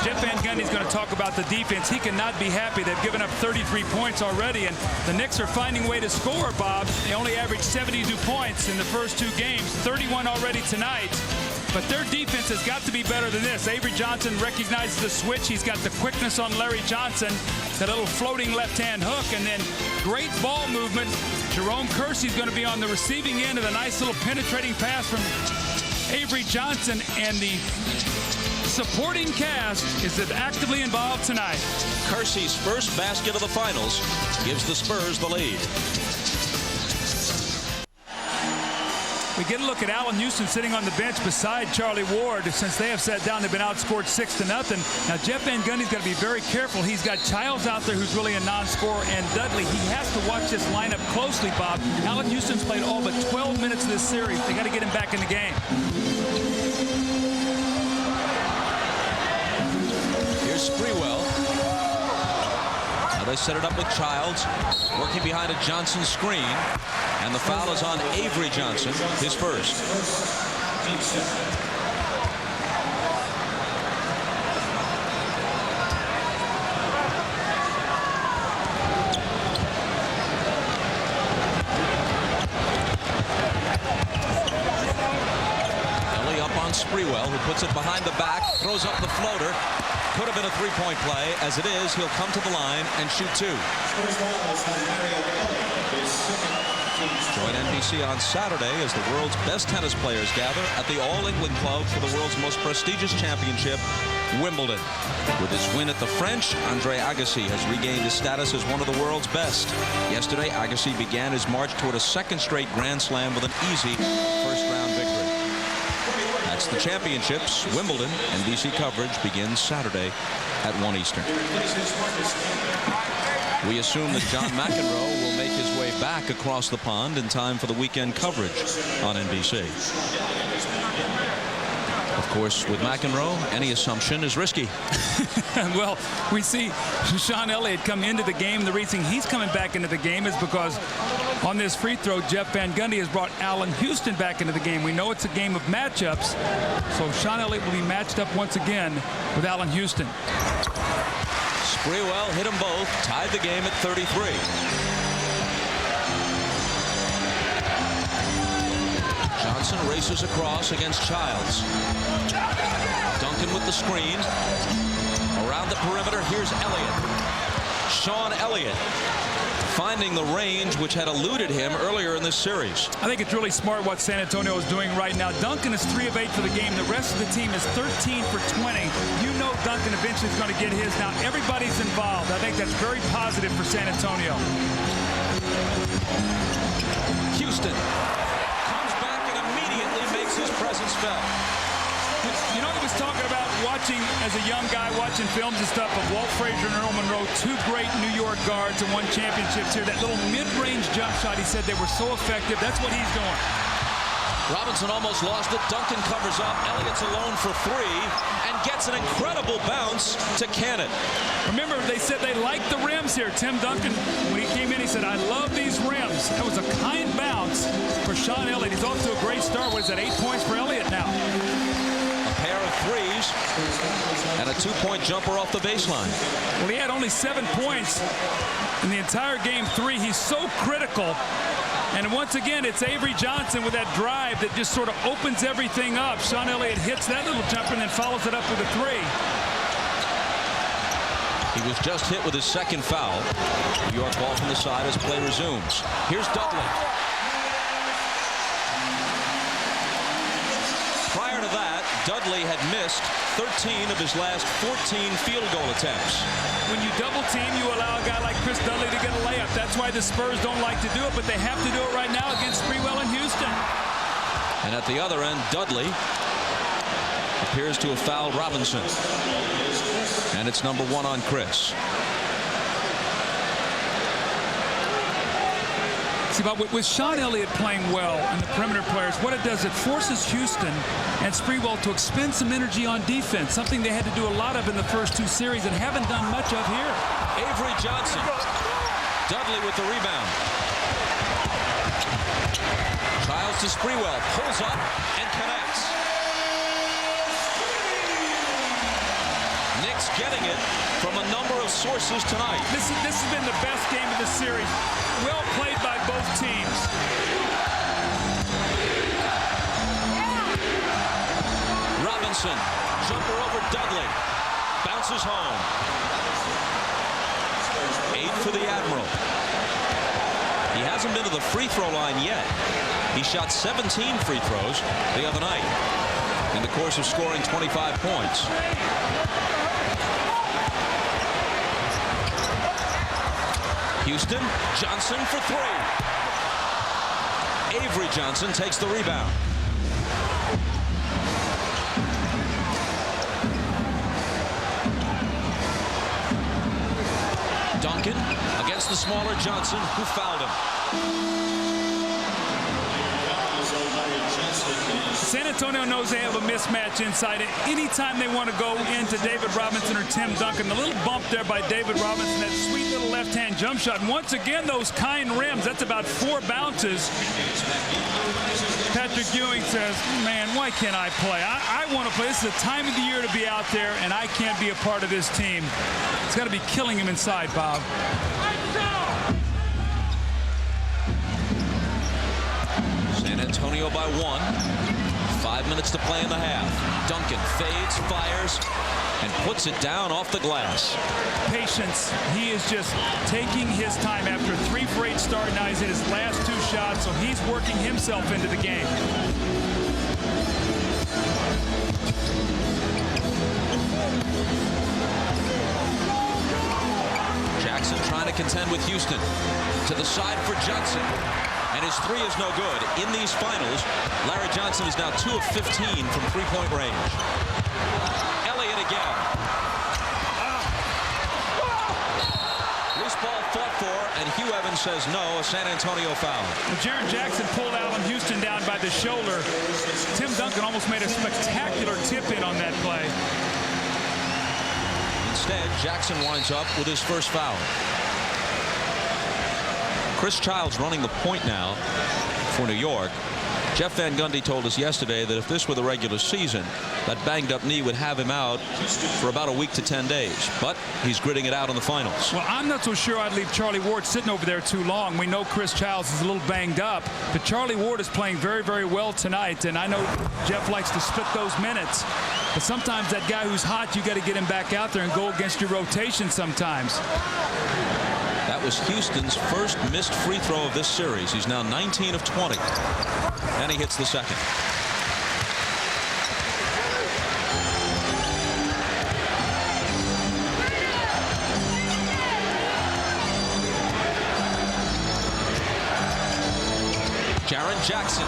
Jeff Van Gundy's going to talk about the defense. He cannot be happy. They've given up 33 points already, and the Knicks are finding a way to score, Bob. They only averaged 72 points in the first two games, 31 already tonight. But their defense has got to be better than this. Avery Johnson recognizes the switch. He's got the quickness on Larry Johnson, that little floating left-hand hook, and then great ball movement. Jerome Kersey's going to be on the receiving end of a nice little penetrating pass from Avery Johnson, and the supporting cast is actively involved tonight.
Kersey's first basket of the finals gives the Spurs the lead.
We get a look at Allan Houston sitting on the bench beside Charlie Ward. Since they have sat down, they've been outscored 6-0. Now, Jeff Van Gundy's got to be very careful. He's got Childs out there who's really a non-scorer, and Dudley. He has to watch this lineup closely, Bob. Allan Houston's played all but 12 minutes of this series. They got to get him back in the game.
Here's Sprewell. Now they set it up with Childs, working behind a Johnson screen. And the foul is on Avery Johnson, his first. Elie up on Sprewell, who puts it behind the back, throws up the floater. Could have been a three-point play. As it is, he'll come to the line and shoot two. Join NBC on Saturday as the world's best tennis players gather at the All England Club for the world's most prestigious championship, Wimbledon. With his win at the French, Andre Agassi has regained his status as one of the world's best. Yesterday, Agassi began his march toward a second straight Grand Slam with an easy first-round victory. That's the championships. Wimbledon. NBC coverage begins Saturday at 1 Eastern. We assume that John McEnroe will make his way back across the pond in time for the weekend coverage on NBC. Of course, with McEnroe, any assumption is risky.
Well, we see Sean Elliott come into the game. The reason he's coming back into the game is because on this free throw, Jeff Van Gundy has brought Allan Houston back into the game. We know it's a game of matchups, so Sean Elliott will be matched up once again with Allan Houston.
Sprewell hit them both, tied the game at 33. Johnson races across against Childs. Duncan with the screen. Around the perimeter, here's Elliott. Sean Elliott finding the range which had eluded him earlier in this series.
I think it's really smart what San Antonio is doing right now. Duncan is 3 of 8 for the game. The rest of the team is 13 for 20. You know Duncan eventually is going to get his. Now everybody's involved. I think that's very positive for San Antonio.
Houston comes back and immediately makes his presence felt.
You know, he was talking about watching, as a young guy, watching films and stuff of Walt Frazier and Earl Monroe, 2 great New York guards and won championships here. That little mid-range jump shot, he said they were so effective. That's what he's doing.
Robinson almost lost it. Duncan covers up. Elliott's alone for 3 and gets an incredible bounce to Cannon.
Remember, they said they liked the rims here. Tim Duncan, when he came in, he said, I love these rims. That was a kind bounce for Sean Elliott. He's off to a great start. What is that, 8 points for Elliott now?
A pair of threes and a 2-point jumper off the baseline.
Well, he had only 7 points in the entire game 3. He's so critical. And once again, it's Avery Johnson with that drive that just sort of opens everything up. Sean Elliott hits that little jumper and then follows it up with a 3.
He was just hit with his 2nd foul. New York ball from the side as play resumes. Here's Dudley. Prior to that, Dudley had missed 13 of his last 14 field goal attempts.
When you double team, you allow a guy like Chris Dudley to get a layup. That's why the Spurs don't like to do it, but they have to do it right now against Sprewell in Houston.
And at the other end, Dudley appears to have fouled Robinson. And it's number 1 on Chris.
See, but with Sean Elliott playing well and the perimeter players, what it does, it forces Houston and Sprewell to expend some energy on defense, something they had to do a lot of in the first 2 series and haven't done much of here.
Avery Johnson. Dudley with the rebound. Childs to Sprewell. Pulls up and connects. Knicks getting it from a number of sources tonight.
This has been the best game of the series. Well played by both teams.
Robinson, jumper over Dudley. Bounces home. 8 for the Admiral. He hasn't been to the free throw line yet. He shot 17 free throws the other night in the course of scoring 25 points. Houston, Johnson for 3. Avery Johnson takes the rebound. Duncan against the smaller Johnson, who fouled him.
San Antonio knows they have a mismatch inside it. Anytime they want to go into David Robinson or Tim Duncan, the little bump there by David Robinson, that sweet little left-hand jump shot. And once again, those kind rims, that's about 4 bounces. Patrick Ewing says, man, why can't I play? I want to play. This is the time of the year to be out there, and I can't be a part of this team. It's got to be killing him inside, Bob.
San Antonio by 1. 5 minutes to play in the half. Duncan fades, fires, and puts it down off the glass.
Patience. He is just taking his time after a 3 for 8 start. Now he's hit his last 2 shots, so he's working himself into the game.
Jackson trying to contend with Houston. To the side for Johnson. And his 3 is no good. In these finals, Larry Johnson is now 2 of 15 from 3-point range. Elliott again. Loose ball fought for, and Hugh Evans says no, a San Antonio foul.
Well, Jaren Jackson pulled Allan Houston down by the shoulder. Tim Duncan almost made a spectacular tip-in on that play.
Instead, Jackson winds up with his first foul. Chris Childs running the point now for New York. Jeff Van Gundy told us yesterday that if this were the regular season, that banged up knee would have him out for about a week to 10 days. But he's gritting it out in the finals.
Well, I'm not so sure I'd leave Charlie Ward sitting over there too long. We know Chris Childs is a little banged up, but Charlie Ward is playing very, very well tonight. And I know Jeff likes to split those minutes. But sometimes that guy who's hot, you got to get him back out there and go against your rotation sometimes.
That was Houston's first missed free throw of this series. He's now 19 of 20. And he hits the second. Jaren Jackson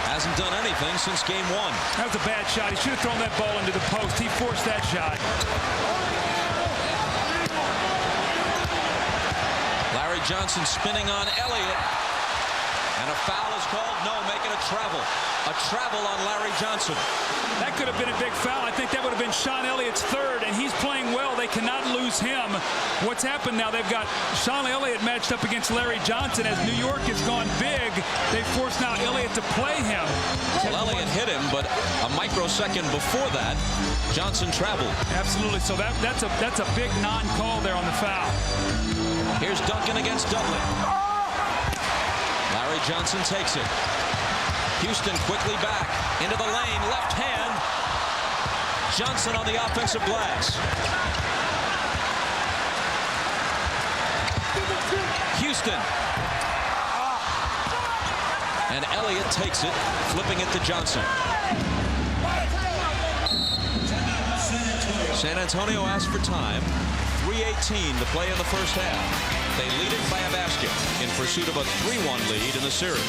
hasn't done anything since game 1.
That was a bad shot. He should have thrown that ball into the post. He forced that shot.
Larry Johnson spinning on Elliott. And a foul is called. No, making a travel. A travel on Larry Johnson.
That could have been a big foul. I think that would have been Sean Elliott's third, and he's playing well. They cannot lose him. What's happened now, they've got Sean Elliott matched up against Larry Johnson. As New York has gone big, they forced now Elliott to play him.
Well, Elliott hit him, but a microsecond before that, Johnson traveled.
Absolutely. So that's a big non-call there on the foul.
Here's Duncan against Dudley. Larry Johnson takes it. Houston quickly back into the lane, left hand. Johnson on the offensive glass. Houston. And Elliott takes it, flipping it to Johnson. San Antonio asked for time. 3:18 to play in the first half. They lead it by a basket in pursuit of a 3-1 lead in the series.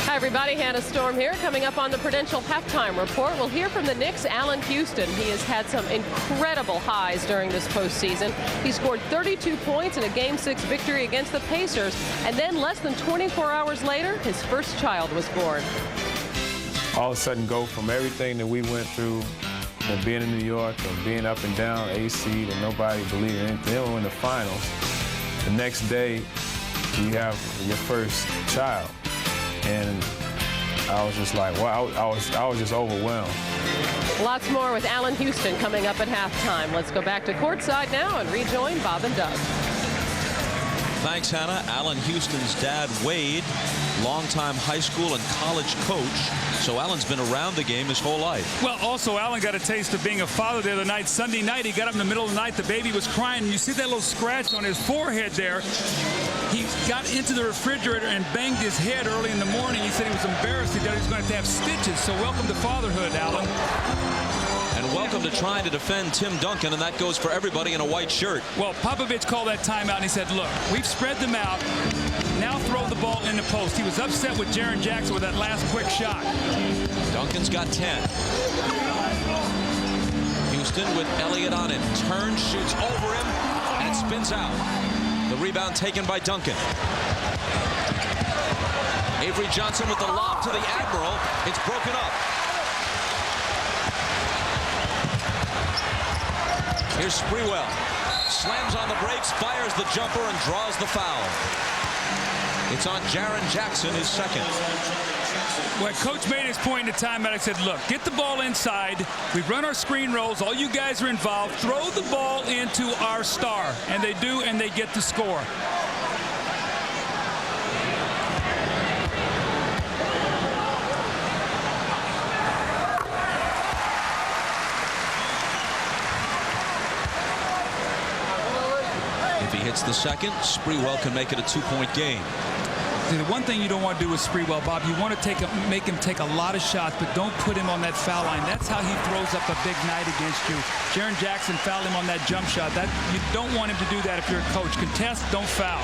Hi, everybody. Hannah Storm here. Coming up on the Prudential Halftime Report, we'll hear from the Knicks' Allan Houston. He has had some incredible highs during this postseason. He scored 32 points in a Game 6 victory against the Pacers, and then less than 24 hours later, his first child was born.
All of a sudden go from everything that we went through, and being in New York and being up and down, AC, and nobody believed in anything. Then we're in the finals. The next day, you have your first child. And I was just like, wow, I was just overwhelmed.
Lots more with Allan Houston coming up at halftime. Let's go back to courtside now and rejoin Bob and Doug.
Thanks, Hannah. Allan Houston's dad, Wade, longtime high school and college coach. So Allan's been around the game his whole life.
Well, also, Allan got a taste of being a father the other night. Sunday night, he got up in the middle of the night. The baby was crying. You see that little scratch on his forehead there. He got into the refrigerator and banged his head early in the morning. He said he was embarrassed. He thought he was going to have stitches. So welcome to fatherhood, Allan.
And welcome to trying to defend Tim Duncan, and that goes for everybody in a white shirt.
Well, Popovich called that timeout, and he said, look, we've spread them out. Now throw the ball in the post. He was upset with Jaren Jackson with that last quick shot.
Duncan's got 10. Houston with Elliott on him. Turns, shoots over him, and spins out. The rebound taken by Duncan. Avery Johnson with the lob to the Admiral. It's broken up. Here's Sprewell. Slams on the brakes, fires the jumper, and draws the foul. It's on Jaren Jackson, his second.
When Coach made his point in the timeout, I said, look, get the ball inside. We've run our screen rolls. All you guys are involved. Throw the ball into our star. And they do, and they get the score.
If he hits the second, Sprewell can make it a 2-point game.
The one thing you don't want to do with Sprewell, Bob, you want to make him take a lot of shots, but don't put him on that foul line. That's how he throws up a big night against you. Jaren Jackson fouled him on that jump shot. You don't want him to do that if you're a coach. Contest, don't foul.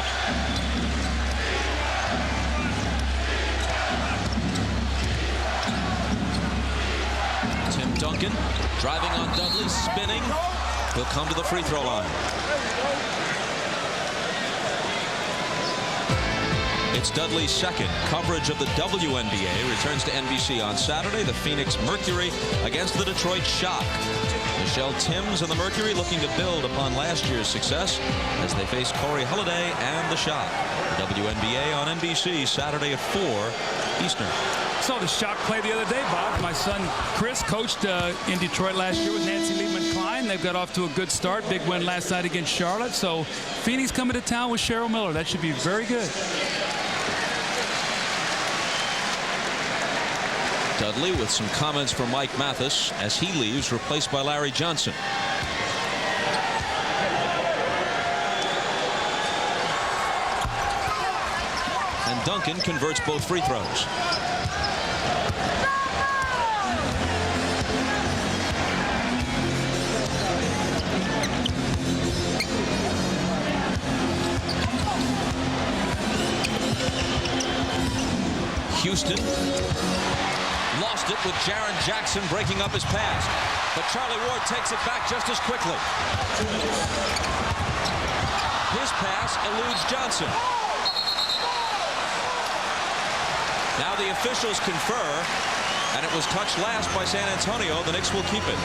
Tim Duncan driving on Dudley, spinning. He'll come to the free throw line. It's Dudley's second. Coverage of the WNBA returns to NBC on Saturday. The Phoenix Mercury against the Detroit Shock. Michelle Timms and the Mercury looking to build upon last year's success as they face Corey Holiday and the Shock. WNBA on NBC Saturday at 4 Eastern.
Saw the Shock play the other day, Bob. My son Chris coached in Detroit last year with Nancy Liebman-Klein. They've got off to a good start. Big win last night against Charlotte. So Phoenix coming to town with Cheryl Miller. That should be very good.
Dudley with some comments from Mike Mathis as he leaves, replaced by Larry Johnson. Duncan converts both free throws. Houston lost it with Jaren Jackson breaking up his pass, but Charlie Ward takes it back just as quickly. His pass eludes Johnson. Now the officials confer, and it was touched last by San Antonio. The Knicks will keep it.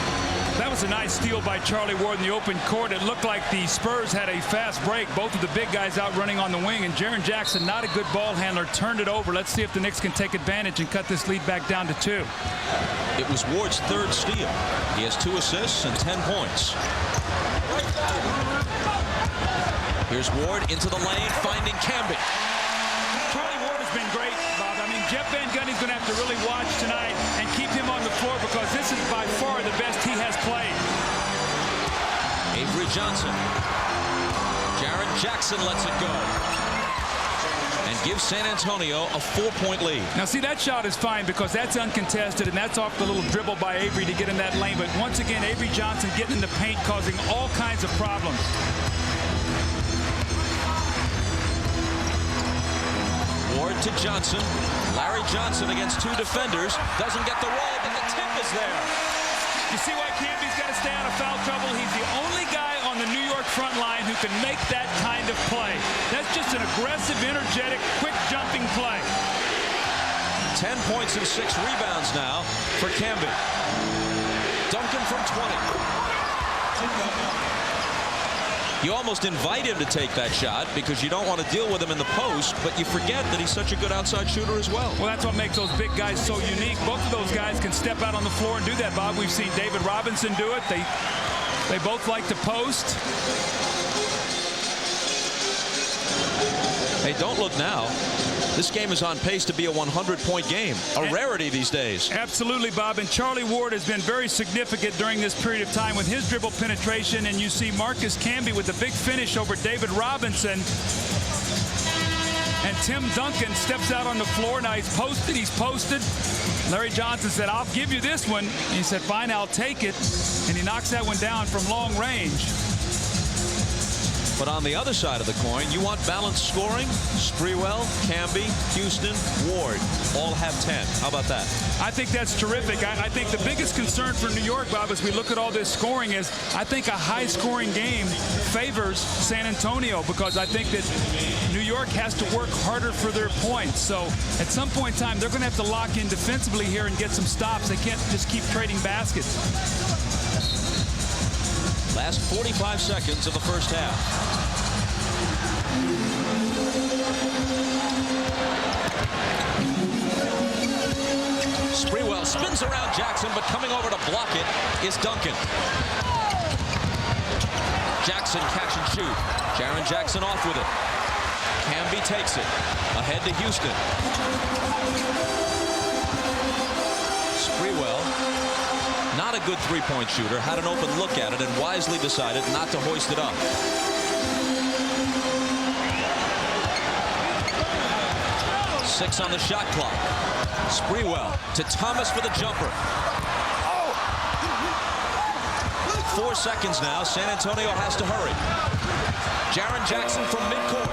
That was a nice steal by Charlie Ward in the open court. It looked like the Spurs had a fast break. Both of the big guys out running on the wing, and Jaren Jackson, not a good ball handler, turned it over. Let's see if the Knicks can take advantage and cut this lead back down to 2.
It was Ward's 3rd steal. He has 2 assists and 10 points. Here's Ward into the lane, finding Camby.
Charlie Ward has been great, Bob. I mean, Jeff Van Gundy's going to have to really watch tonight and keep him on the floor, because this is by far the best he has played.
Avery Johnson. Jaren Jackson lets it go and gives San Antonio a 4-point lead.
Now, see, that shot is fine because that's uncontested, and that's off the little dribble by Avery to get in that lane. But once again, Avery Johnson getting in the paint, causing all kinds of problems.
Ward to Johnson. Larry Johnson against 2 defenders. Doesn't get the roll, but the tip is there.
You see why Camby's got to stay out of foul trouble? He's the only guy on the New York front line who can make that kind of play. That's just an aggressive, energetic, quick jumping play.
10 points and 6 rebounds now for Camby. Duncan from 20. You almost invite him to take that shot because you don't want to deal with him in the post, but you forget that he's such a good outside shooter as well.
Well, that's what makes those big guys so unique. Both of those guys can step out on the floor and do that, Bob. We've seen David Robinson do it. They both like to post.
Hey, don't look now. This game is on pace to be a 100-point game, a rarity these days.
Absolutely, Bob. And Charlie Ward has been very significant during this period of time with his dribble penetration. And you see Marcus Camby with the big finish over David Robinson. And Tim Duncan steps out on the floor. Now he's posted. He's posted. Larry Johnson said, "I'll give you this one." And he said, "Fine, I'll take it." And he knocks that one down from long range.
But on the other side of the coin, you want balanced scoring. Sprewell, Camby, Houston, Ward all have 10. How about that?
I think that's terrific. I think the biggest concern for New York, Bob, as we look at all this scoring is I think a high-scoring game favors San Antonio, because I think that New York has to work harder for their points. So at some point in time, they're going to have to lock in defensively here and get some stops. They can't just keep trading baskets.
Last 45 seconds of the first half. Sprewell spins around Jackson, but coming over to block it is Duncan. Jackson catch and shoot. Jaren Jackson off with it. Camby takes it. Ahead to Houston. Sprewell, not a good three-point shooter, had an open look at it and wisely decided not to hoist it up. Six on the shot clock. Sprewell to Thomas for the jumper. 4 seconds now. San Antonio has to hurry. Jaren Jackson from midcourt.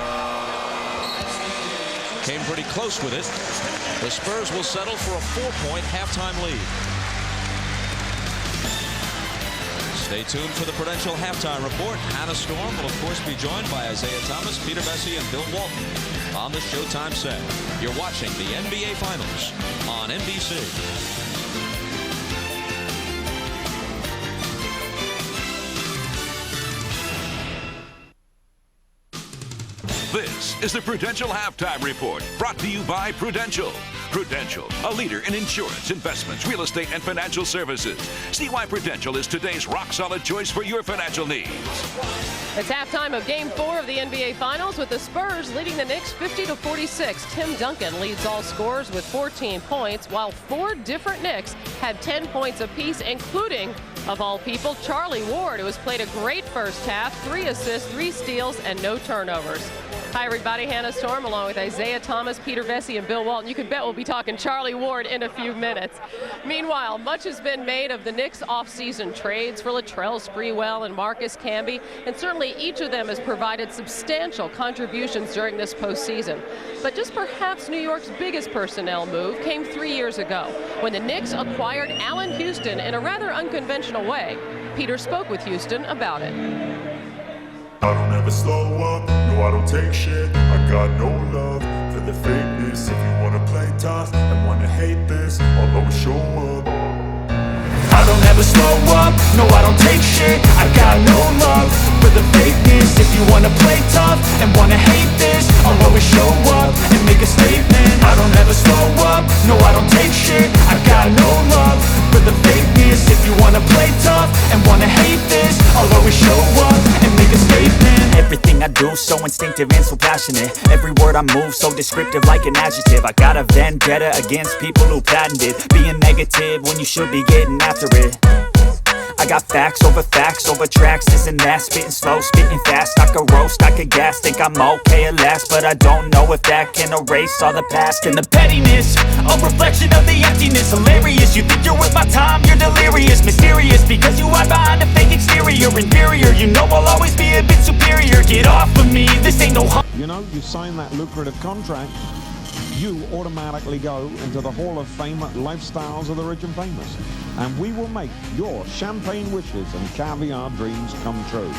Came pretty close with it. The Spurs will settle for a 4-point halftime lead. Stay tuned for the Prudential halftime report. Hannah Storm will, of course, be joined by Isaiah Thomas, Peter Bessie, and Bill Walton on the Showtime set. You're watching the NBA Finals on NBC.
This is the Prudential Halftime Report, brought to you by Prudential. Prudential, a leader in insurance, investments, real estate, and financial services. See why Prudential is today's rock-solid choice for your financial needs.
It's halftime of Game 4 of the NBA Finals, with the Spurs leading the Knicks 50-46. Tim Duncan leads all scorers with 14 points, while 4 different Knicks had 10 points apiece, including, of all people, Charlie Ward, who has played a great first half, 3 assists, 3 steals, and no turnovers. Hi, everybody. Hannah Storm along with Isaiah Thomas, Peter Vesey, and Bill Walton. You can bet we'll be talking Charlie Ward in a few minutes. Meanwhile, much has been made of the Knicks' offseason trades for Latrell, Sprewell, and Marcus Camby, and certainly each of them has provided substantial contributions during this postseason. But just perhaps New York's biggest personnel move came 3 years ago when the Knicks acquired Allan Houston in a rather unconventional way. Peter spoke with Houston about it.
I don't ever slow up, no I don't take shit. I got no love for the fakeness. If you wanna play tough and wanna hate this, I'll always show up. I don't ever slow up, no I don't take shit. I got no love for the fakeness. If you wanna play tough and wanna hate this, I'll always show up and make a statement. I don't ever slow up, no I don't take shit. I got no love for the fakeness. If you wanna play tough and wanna hate this, I'll always show up and make a statement.
Everything I do so instinctive and so passionate. Every word I move so descriptive like an adjective. I got a vendetta against people who patented being negative when you should be getting after it. I got facts over tracks, this and that. Spitting slow, spitting fast. I could roast, I could gas. Think I'm okay at last, but I don't know if that can erase all the past. And the pettiness, a reflection of the emptiness. Hilarious, you think you're worth my time, you're delirious. Mysterious, because you hide behind a fake exterior. Inferior, you know I'll always be a bit superior. Get off of me, this ain't no
You know, you sign that lucrative contract, you automatically go into the Hall of Fame Lifestyles of the Rich and Famous. And we will make your champagne wishes and caviar dreams come true.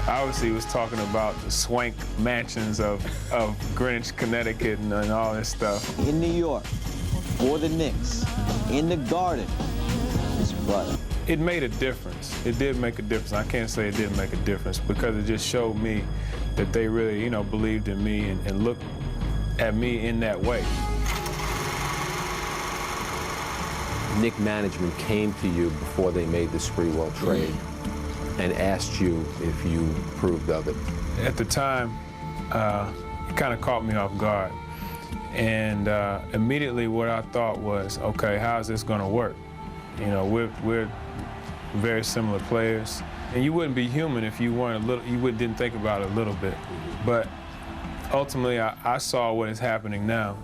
Obviously, he was talking about the swank mansions of Greenwich, Connecticut, and all this stuff.
In New York, for the Knicks, in the Garden, his brother.
It made a difference. It did make a difference. I can't say it didn't make a difference because it just showed me that they really, believed in me and looked at me in that way.
Knick management came to you before they made the Sprewell trade and asked you if you approved of it.
At the time, it kind of caught me off guard. And immediately what I thought was, okay, how's this gonna work? We're very similar players. And you wouldn't be human if you weren't didn't think about it a little bit. But ultimately, I saw what is happening now.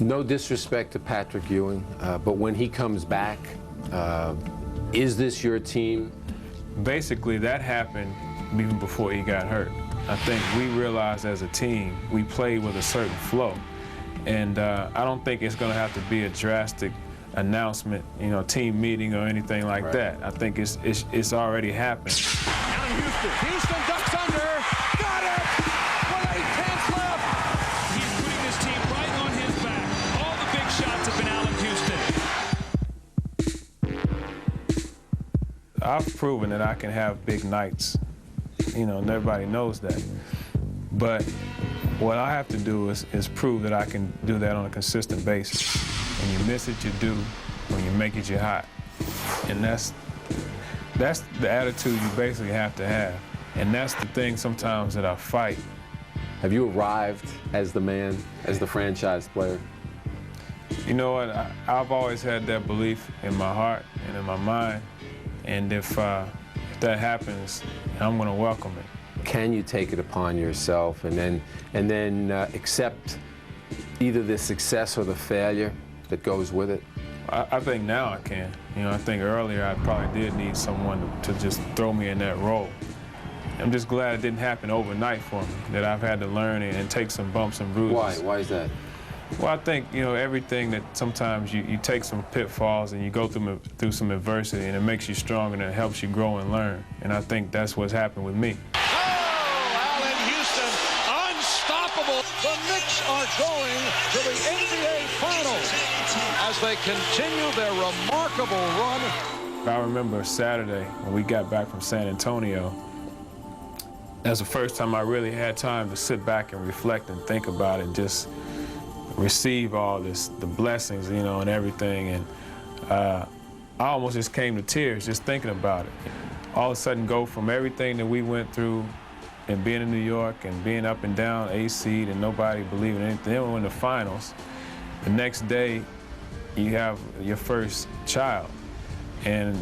No disrespect to Patrick Ewing, but when he comes back, is this your team?
Basically, that happened even before he got hurt. I think we realized as a team, we played with a certain flow. And I don't think it's going to have to be a drastic announcement, team meeting or anything like that. I think it's already happened.
Houston ducks under. Got it! With 8-10 left.
He's putting this team right on his back. All the big shots have been Allan Houston.
I've proven that I can have big nights, and everybody knows that. But what I have to do is prove that I can do that on a consistent basis. When you miss it, you do. When you make it, you're hot. And that's the attitude you basically have to have. And that's the thing sometimes that I fight.
Have you arrived as the man, as the franchise player?
You know what? I've always had that belief in my heart and in my mind. And if that happens, I'm going to welcome it.
Can you take it upon yourself and then accept either the success or the failure that goes with it?
I think now I can. I think earlier I probably did need someone to just throw me in that role. I'm just glad it didn't happen overnight for me, that I've had to learn and take some bumps and bruises.
Why? Why is that?
Well, I think, everything that sometimes you take some pitfalls and you go through some adversity and it makes you stronger and it helps you grow and learn. And I think that's what's happened with me.
The Knicks are going to the NBA Finals as they continue their remarkable run.
I remember Saturday when we got back from San Antonio. That's the first time I really had time to sit back and reflect and think about it and just receive all this, the blessings, and everything. And I almost just came to tears just thinking about it. All of a sudden go from everything that we went through and being in New York and being up and down, A-seed, and nobody believing anything. Then we went to the finals. The next day, you have your first child. And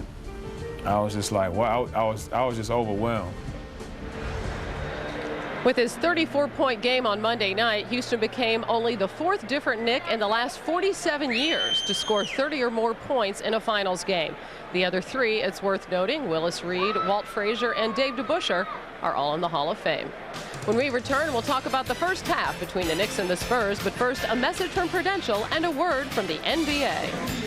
I was just like, wow, I was just overwhelmed.
With his 34-point game on Monday night, Houston became only the 4th different Knick in the last 47 years to score 30 or more points in a finals game. The other 3, it's worth noting, Willis Reed, Walt Frazier, and Dave DeBusschere are all in the Hall of Fame. When we return, we'll talk about the first half between the Knicks and the Spurs, but first, a message from Prudential and a word from the NBA.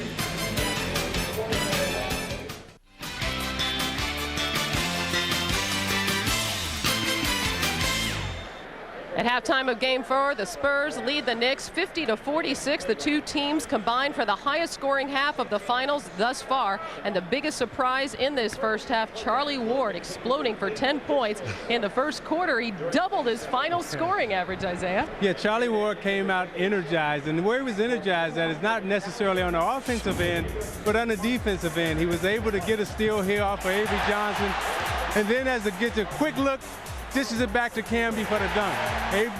At halftime of Game 4, the Spurs lead the Knicks 50-46. The two teams combined for the highest scoring half of the finals thus far. And the biggest surprise in this first half, Charlie Ward exploding for 10 points in the first quarter. He doubled his final scoring average, Isaiah.
Yeah, Charlie Ward came out energized. And where he was energized at is not necessarily on the offensive end, but on the defensive end. He was able to get a steal here off of Avery Johnson. And then as it gets a quick look, dishes it back to Camby for the dunk.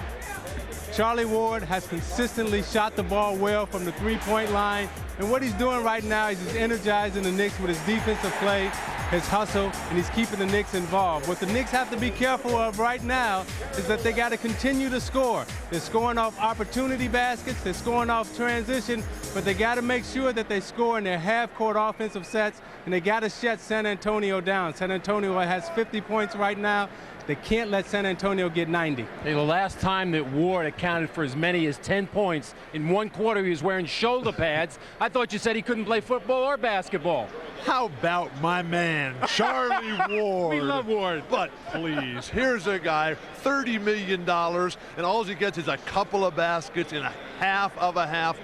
Charlie Ward has consistently shot the ball well from the three-point line. And what he's doing right now is he's energizing the Knicks with his defensive play, his hustle, and he's keeping the Knicks involved. What the Knicks have to be careful of right now is that they got to continue to score. They're scoring off opportunity baskets, they're scoring off transition, but they got to make sure that they score in their half-court offensive sets, and they got to shut San Antonio down. San Antonio has 50 points right now. They can't let San Antonio get 90.
Hey, the last time that Ward accounted for as many as 10 points in one quarter, he was wearing shoulder pads. I thought you said he couldn't play football or basketball.
How about my man, Charlie Ward?
We love Ward.
But please, here's a guy, $30 million, and all he gets is a couple of baskets in a half of a half.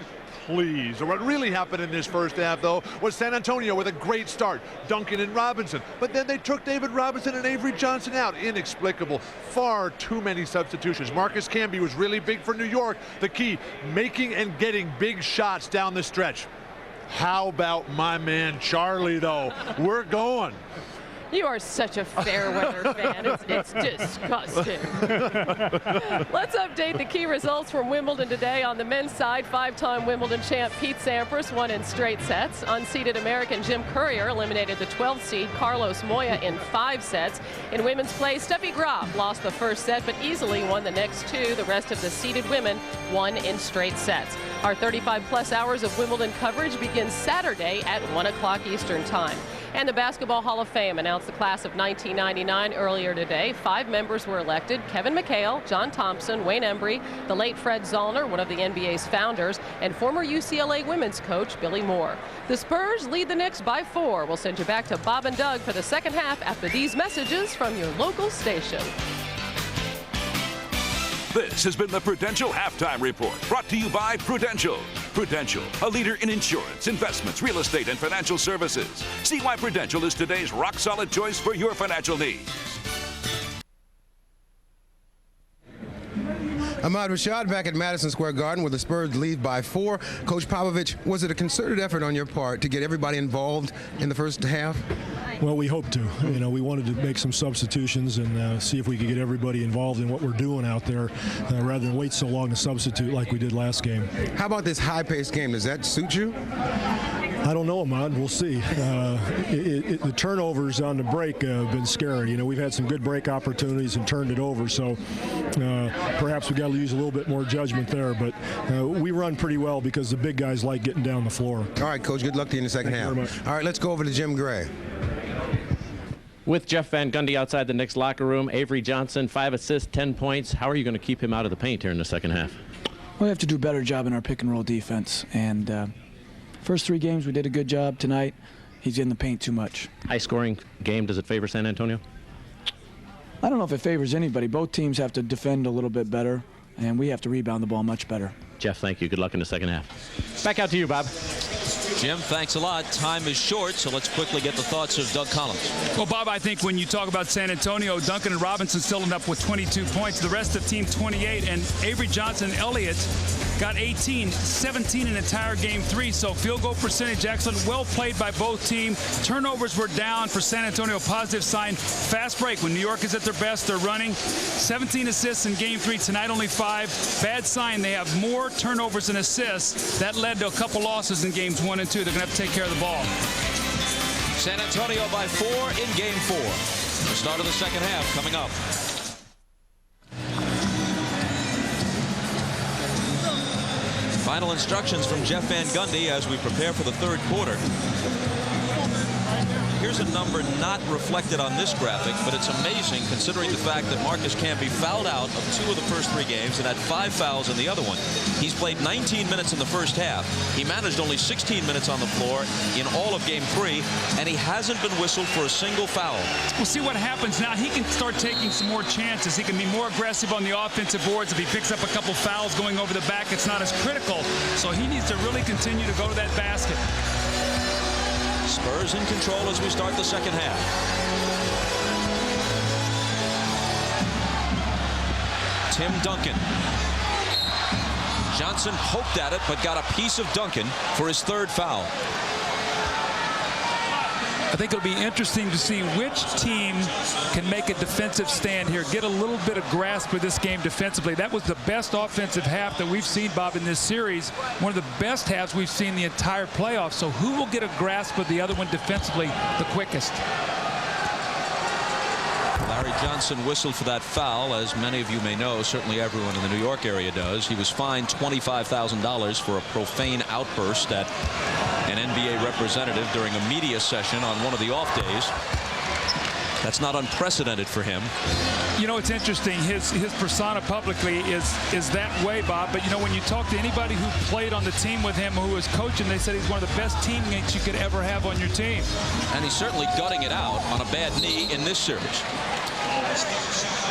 Please. What really happened in this first half, though, was San Antonio with a great start, Duncan and Robinson. But then they took David Robinson and Avery Johnson out. Inexplicable. Far too many substitutions. Marcus Camby was really big for New York. The key, making and getting big shots down the stretch. How about my man Charlie, though? We're going.
You are such a fair weather fan. It's disgusting. Let's update the key results from Wimbledon today. On the men's side, 5-time Wimbledon champ Pete Sampras won in straight sets. Unseeded American Jim Courier eliminated the 12th seed Carlos Moya in 5 sets. In women's play, Steffi Graf lost the first set but easily won the next 2. The rest of the seeded women won in straight sets. Our 35-plus hours of Wimbledon coverage begins Saturday at 1 o'clock Eastern Time. And the Basketball Hall of Fame announced the class of 1999 earlier today. 5 members were elected: Kevin McHale, John Thompson, Wayne Embry, the late Fred Zollner, one of the NBA's founders, and former UCLA women's coach Billy Moore. The Spurs lead the Knicks by 4. We'll send you back to Bob and Doug for the second half after these messages from your local station.
This has been the Prudential Halftime Report, brought to you by Prudential. Prudential, a leader in insurance, investments, real estate, and financial services. See why Prudential is today's rock-solid choice for your financial needs.
Ahmad Rashad back at Madison Square Garden where the Spurs lead by 4. Coach Popovich, was it a concerted effort on your part to get everybody involved in the first half?
Well, we hope to. You know, we wanted to make some substitutions and see if we could get everybody involved in what we're doing out there rather than wait so long to substitute like we did last game.
How about this high-paced game? Does that suit you?
I don't know, Ahmad. We'll see. The turnovers on the break have been scary. You know, we've had some good break opportunities and turned it over, so perhaps we got to use a little bit more judgment there. But we run pretty well because the big guys like getting down the floor.
All right, Coach. Good luck to you in the second half.
Thank you very much.
All right, let's go over to Jim Gray.
With Jeff Van Gundy outside the Knicks locker room, Avery Johnson, 5 assists, 10 points. How are you going to keep him out of the paint here in the second half?
We have to do a better job in our pick-and-roll defense. And first 3 games, we did a good job. Tonight, he's in the paint too much.
High-scoring game. Does it favor San Antonio?
I don't know if it favors anybody. Both teams have to defend a little bit better, and we have to rebound the ball much better.
Jeff, thank you. Good luck in the second half. Back out to you, Bob.
Jim, thanks a lot. Time is short, so let's quickly get the thoughts of Doug Collins.
Well, Bob, I think when you talk about San Antonio, Duncan and Robinson still end up with 22 points. The rest of the team 28, and Avery Johnson and Elliott got 18, 17 in entire game 3. So field goal percentage excellent. Well played by both teams. Turnovers were down for San Antonio. Positive sign. Fast break. When New York is at their best, they're running. 17 assists in game 3. Tonight only 5. Bad sign. They have more turnovers than assists. That led to a couple losses in games 1 and 2. They're going to have to take care of the ball.
San Antonio by 4 in game 4. The start of the second half coming up. Final instructions from Jeff Van Gundy as we prepare for the third quarter. Here's a number not reflected on this graphic, but it's amazing considering the fact that Marcus Camby fouled out of 2 of the first 3 games and had 5 fouls in the other one. He's played 19 minutes in the first half. He managed only 16 minutes on the floor in all of game 3, and he hasn't been whistled for a single foul.
We'll see what happens now. He can start taking some more chances. He can be more aggressive on the offensive boards. If he picks up a couple fouls going over the back, it's not as critical. So he needs to really continue to go to that basket.
Spurs in control as we start the second half. Tim Duncan. Johnson poked at it, but got a piece of Duncan for his 3rd foul.
I think it'll be interesting to see which team can make a defensive stand here, get a little bit of grasp of this game defensively. That was the best offensive half that we've seen, Bob, in this series. One of the best halves we've seen the entire playoffs. So who will get a grasp of the other one defensively the quickest?
Larry Johnson whistled for that foul, as many of you may know. Certainly everyone in the New York area does. He was fined $25,000 for a profane outburst at an NBA representative during a media session on one of the off days. That's not unprecedented for him.
You know, it's interesting. His persona publicly is that way, Bob. But, you know, when you talk to anybody who played on the team with him, who was coaching, they said he's one of the best teammates you could ever have on your team.
And he's certainly gutting it out on a bad knee in this series.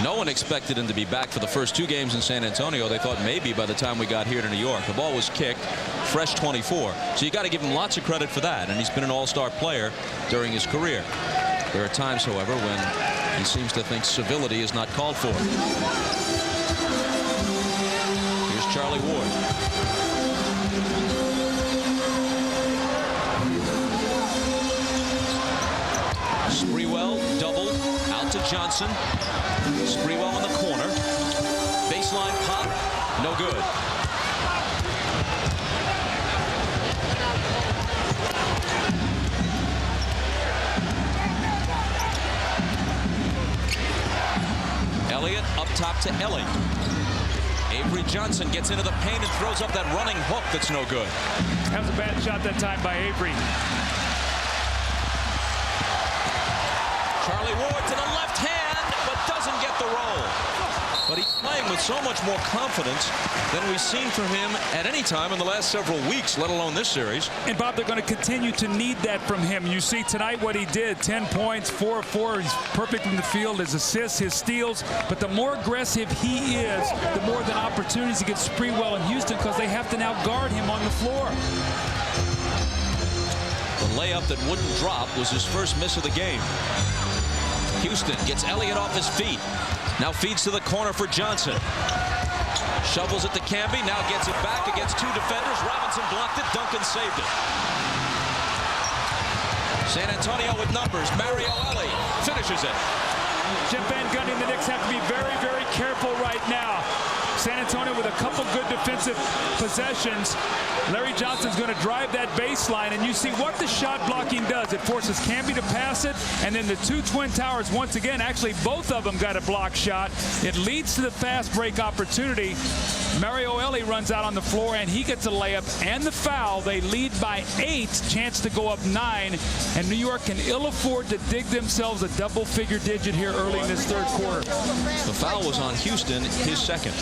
No one expected him to be back for the first 2 games in San Antonio. They thought maybe by the time we got here to New York. The ball was kicked, fresh 24. So you got to give him lots of credit for that. And he's been an all-star player during his career. There are times, however, when he seems to think civility is not called for. Here's Charlie Ward. Sprewell double out to Johnson. Sprewell in the corner. Baseline pop. No good. Elliott up top to Elie. Avery Johnson gets into the paint and throws up that running hook that's no good.
That was a bad shot that time by Avery.
Charlie Ward to the left hand, but doesn't get the roll. But he's playing with so much more confidence than we've seen from him at any time in the last several weeks, let alone this series.
And, Bob, they're going to continue to need that from him. You see tonight what he did, 10 points, 4 of 4. He's perfect in the field, his assists, his steals. But the more aggressive he is, the more the opportunities to get Sprewell in Houston, because they have to now guard him on the floor.
The layup that wouldn't drop was his first miss of the game. Houston gets Elliott off his feet. Now feeds to the corner for Johnson. Shovels it to Camby. Now gets it back against 2 defenders. Robinson blocked it. Duncan saved it. San Antonio with numbers. Mario Elie finishes it.
Jeff Van Gundy and the Knicks have to be very, very careful right now. San Antonio with a couple good defensive possessions. Larry Johnson's going to drive that baseline, and you see what the shot blocking does. It forces Camby to pass it, and then the 2 Twin Towers, once again, actually both of them got a block shot. It leads to the fast break opportunity. Mario Elie runs out on the floor, and he gets a layup and the foul. They lead by 8, chance to go up 9, and New York can ill afford to dig themselves a double-figure digit here early in this third quarter.
The foul was on Houston, his second.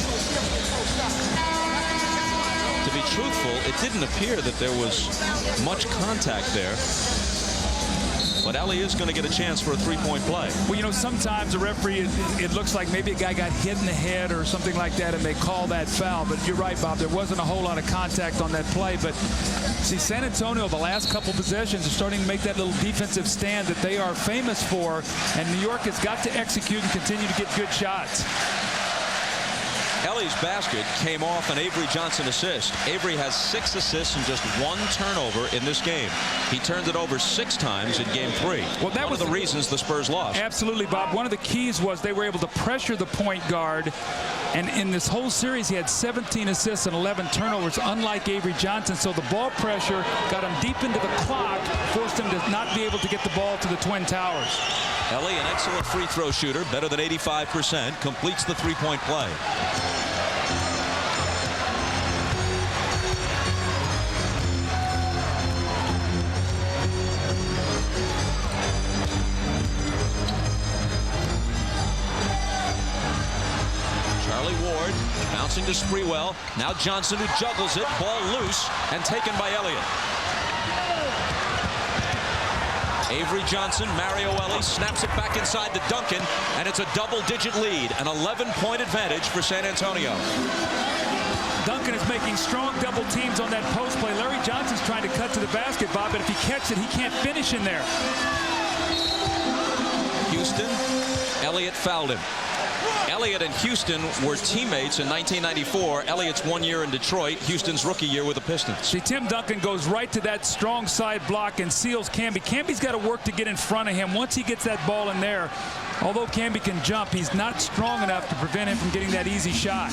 To be truthful, it didn't appear that there was much contact there. But Elie is going to get a chance for a 3-point play.
Well, you know, sometimes a referee, it looks like maybe a guy got hit in the head or something like that, and they call that foul. But you're right, Bob. There wasn't a whole lot of contact on that play. But see, San Antonio, the last couple possessions, are starting to make that little defensive stand that they are famous for. And New York has got to execute and continue to get good shots.
Ellie's basket came off an Avery Johnson assist. Avery has 6 assists and just 1 turnover in this game. He turned it over 6 times in game 3. Well, that was one of the reasons the Spurs lost.
Absolutely, Bob. One of the keys was they were able to pressure the point guard. And in this whole series, he had 17 assists and 11 turnovers, unlike Avery Johnson. So the ball pressure got him deep into the clock, forced him to not be able to get the ball to the Twin Towers.
Elie, an excellent free throw shooter, better than 85%, completes the 3-point play. passing to Sprewell. Now Johnson, who juggles it. Ball loose and taken by Elliott. Avery Johnson, Mario Elie snaps it back inside to Duncan, and it's a double-digit lead, an 11-point advantage for San Antonio.
Duncan is making strong double teams on that post play. Larry Johnson's trying to cut to the basket, Bob, but if he catches it, he can't finish in there.
Houston, Elliott fouled him. Elliott and Houston were teammates in 1994. Elliott's 1 year in Detroit, Houston's rookie year with the Pistons.
See, Tim Duncan goes right to that strong side block and seals Camby. Camby's got to work to get in front of him. Once he gets that ball in there, although Camby can jump, he's not strong enough to prevent him from getting that easy shot.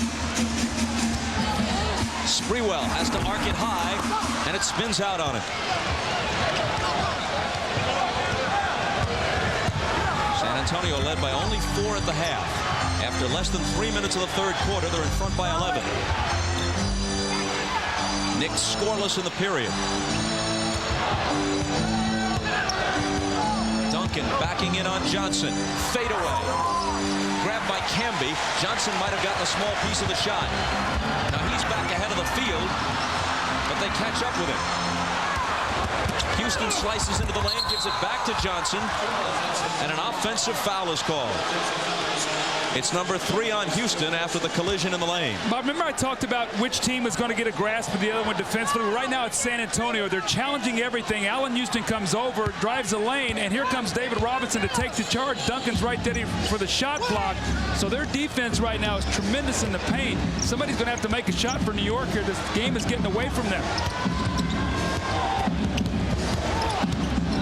Sprewell has to arc it high, and it spins out on him. San Antonio led by only 4 at the half. After less than 3 minutes of the third quarter, they're in front by 11. Knicks scoreless in the period. Duncan backing in on Johnson. Fade away. Grabbed by Camby. Johnson might have gotten a small piece of the shot. Now he's back ahead of the field, but they catch up with him. Houston slices into the lane, gives it back to Johnson, and an offensive foul is called. It's number 3 on Houston after the collision in the lane.
Bob, remember I talked about which team is going to get a grasp of the other one defensively? Right now it's San Antonio. They're challenging everything. Allan Houston comes over, drives the lane, and here comes David Robinson to take the charge. Duncan's right there for the shot block. So their defense right now is tremendous in the paint. Somebody's going to have to make a shot for New York here. This game is getting away from them.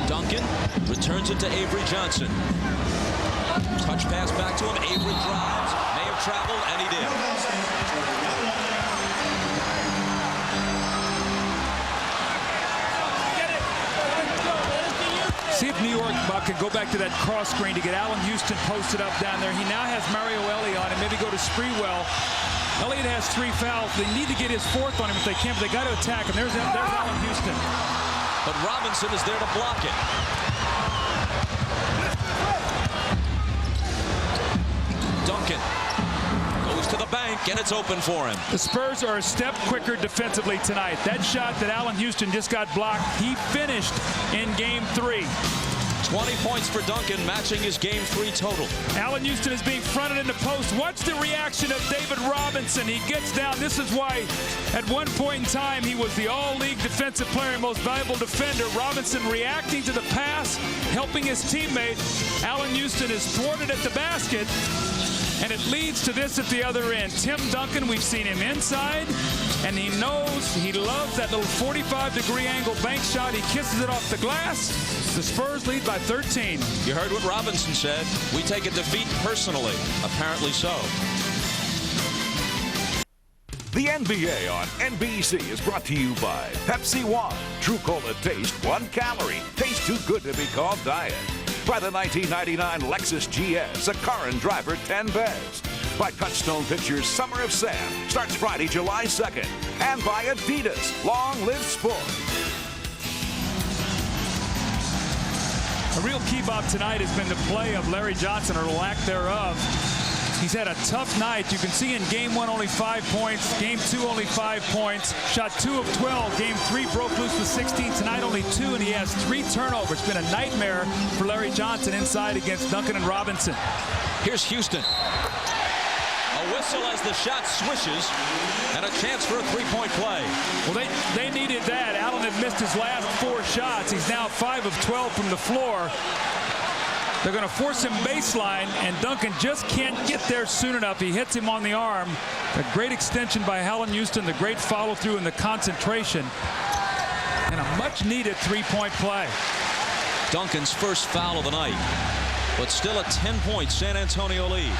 Duncan returns it to Avery Johnson. Touch pass back to him. Avery drives. May have traveled, and he did.
See if New York, Bob, can go back to that cross screen to get Allan Houston posted up down there. He now has Mario Elie on him. Maybe go to Sprewell. Elliott has 3 fouls. They need to get his 4th on him if they can, but they got to attack him. There's Allan Houston.
But Robinson is there to block it. Duncan goes to the bank, and it's open for him.
The Spurs are a step quicker defensively tonight. That shot that Allan Houston just got blocked, he finished in Game 3.
20 points for Duncan, matching his Game 3 total.
Allan Houston is being fronted in the post. Watch the reaction of David Robinson. He gets down. This is why at one point in time he was the all-league defensive player and most valuable defender. Robinson reacting to the pass, helping his teammate. Allan Houston is thwarted at the basket, and it leads to this at the other end. Tim Duncan, we've seen him inside, and he knows, he loves that little 45-degree angle bank shot. He kisses it off the glass. The Spurs lead by 13.
You heard what Robinson said. We take a defeat personally. Apparently so.
The NBA on NBC is brought to you by Pepsi One. True Cola taste 1 calorie. Tastes too good to be called diet. By the 1999 Lexus GS, a car and driver 10 best. By Touchstone Pictures Summer of Sam, starts Friday, July 2nd. And by Adidas, Long Live Sport.
A real key, Bob, tonight has been the play of Larry Johnson, or lack thereof. He's had a tough night. You can see in Game 1 only 5 points. Game 2 only 5 points. Shot 2 of 12. Game 3 broke loose with 16. Tonight only 2, and he has 3 turnovers. It's been a nightmare for Larry Johnson inside against Duncan and Robinson.
Here's Houston. A whistle as the shot swishes, and a chance for a 3-point play.
Well, they needed that. Allan had missed his last 4 shots. He's now 5 of 12 from the floor. They're going to force him baseline, and Duncan just can't get there soon enough. He hits him on the arm. A great extension by Allan Houston, the great follow-through and the concentration, and a much-needed 3-point play.
Duncan's first foul of the night, but still a 10-point San Antonio lead.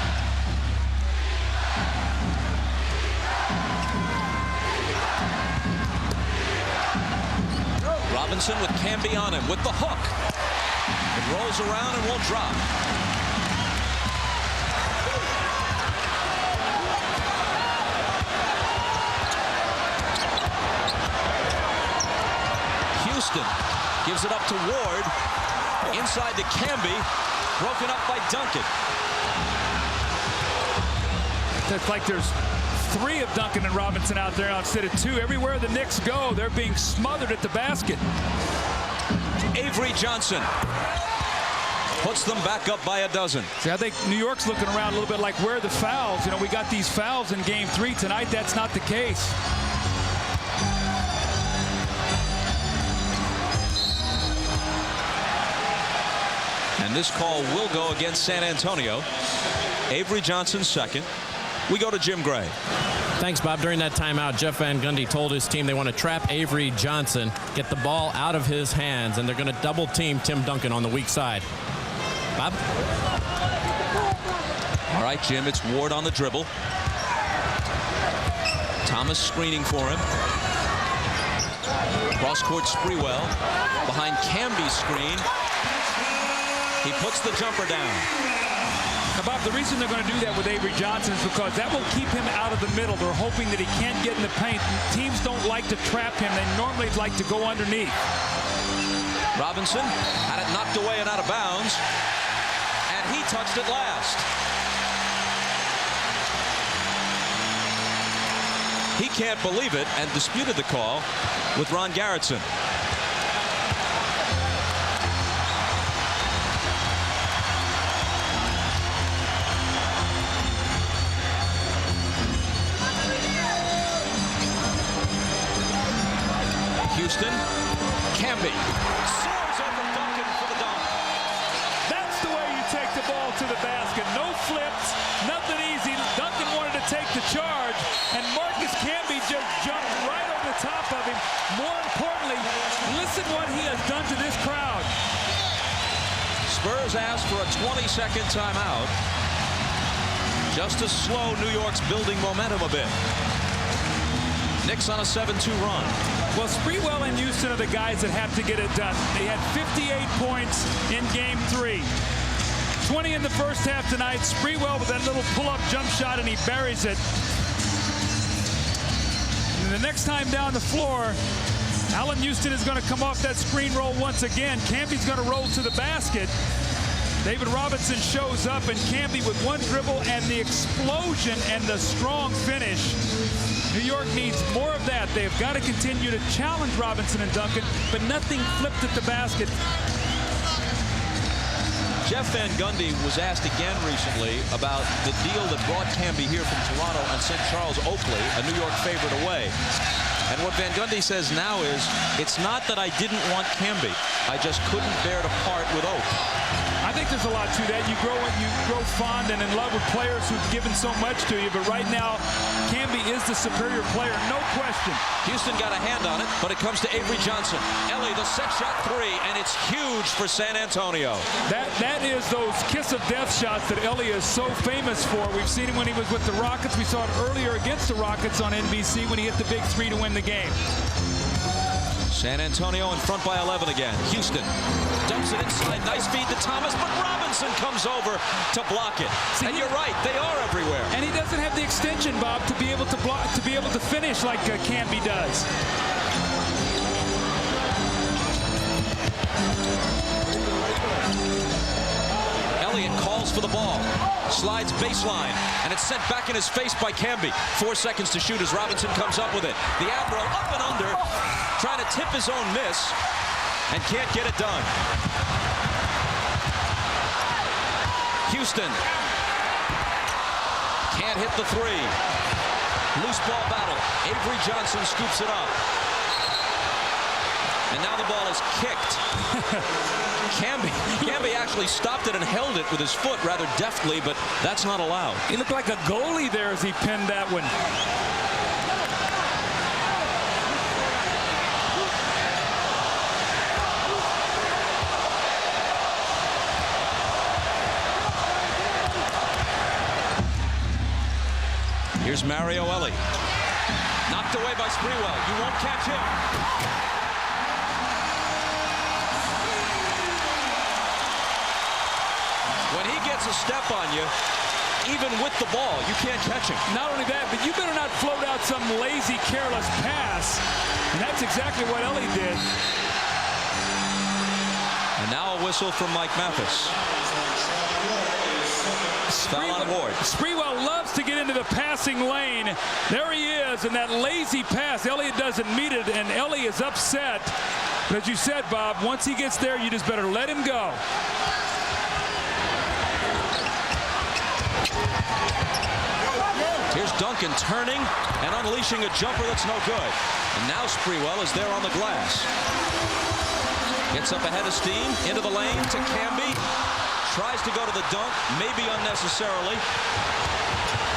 Robinson with Camby on him with the hook. It rolls around and won't drop. Houston gives it up to Ward. Inside to Camby. Broken up by Duncan.
It's like there's 3 of Duncan and Robinson out there instead of 2. Everywhere the Knicks go, they're being smothered at the basket.
Avery Johnson puts them back up by a dozen.
See, I think New York's looking around a little bit like, where are the fouls? You know, we got these fouls in game 3 tonight. That's not the case.
And this call will go against San Antonio. Avery Johnson second. We go to Jim Gray.
Thanks, Bob. During that timeout, Jeff Van Gundy told his team they want to trap Avery Johnson, get the ball out of his hands, and they're going to double team Tim Duncan on the weak side. Bob?
All right, Jim, it's Ward on the dribble. Thomas screening for him. Cross-court Sprewell behind Camby's screen. He puts the jumper down.
Now, Bob, the reason they're going to do that with Avery Johnson is because that will keep him out of the middle. They're hoping that he can't get in the paint. Teams don't like to trap him. They normally like to go underneath.
Robinson had it knocked away and out of bounds. And he touched it last. He can't believe it and disputed the call with Ron Garretson. Houston, Camby soars over Duncan for the dunk.
That's the way you take the ball to the basket. No flips, nothing easy. Duncan wanted to take the charge, and Marcus Camby just jumped right over the top of him. More importantly, listen what he has done to this crowd.
Spurs asked for a 20-second timeout, just to slow New York's building momentum a bit. Knicks on a 7-2 run.
Well, Sprewell and Houston are the guys that have to get it done. They had 58 points in game 3. 20 in the first half tonight. Sprewell with that little pull-up jump shot, and he buries it. And the next time down the floor, Allan Houston is going to come off that screen roll once again. Camby's going to roll to the basket. David Robinson shows up, and Camby with one dribble and the explosion and the strong finish. New York needs more of that. They've got to continue to challenge Robinson and Duncan, but nothing flipped at the basket.
Jeff Van Gundy was asked again recently about the deal that brought Camby here from Toronto and sent Charles Oakley, a New York favorite, away. And what Van Gundy says now is, it's not that I didn't want Camby. I just couldn't bear to part with Oak.
I think there's a lot to that. You grow fond and in love with players who've given so much to you, but right now, Camby is the superior player, no question.
Houston got a hand on it, but it comes to Avery Johnson. Elie, the set shot 3, and it's huge for San Antonio.
That is those kiss of death shots that Elie is so famous for. We've seen him when he was with the Rockets. We saw it earlier against the Rockets on NBC when he hit the big 3 to win the game.
San Antonio in front by 11 again. Houston dumps it inside. Nice feed to Thomas, but Robinson comes over to block it. And you're right, they are everywhere.
And he doesn't have the extension, Bob, to be able to block, to be able to finish like Camby does.
Elliott calls for the ball, slides baseline, and it's sent back in his face by Camby. 4 seconds to shoot as Robinson comes up with it. The Admiral up and under, trying to tip his own miss, and can't get it done. Houston can't hit the 3. Loose ball battle. Avery Johnson scoops it up. And now the ball is kicked. Camby actually stopped it and held it with his foot rather deftly, but that's not allowed.
He looked like a goalie there as he pinned that one.
Here's Mario Elie. Knocked away by Sprewell. You won't catch him. When he gets a step on you, even with the ball, you can't catch him.
Not only that, but you better not float out some lazy, careless pass. And that's exactly what Elie did.
And now a whistle from Mike Mathis. Foul on Ward.
Sprewell loves to get into the passing lane. There he is, and that lazy pass. Elliott doesn't meet it, and Elie is upset. But as you said, Bob, once he gets there, you just better let him go.
Here's Duncan turning and unleashing a jumper that's no good. And now Sprewell is there on the glass. Gets up ahead of steam, into the lane to Camby. Tries to go to the dunk, maybe unnecessarily.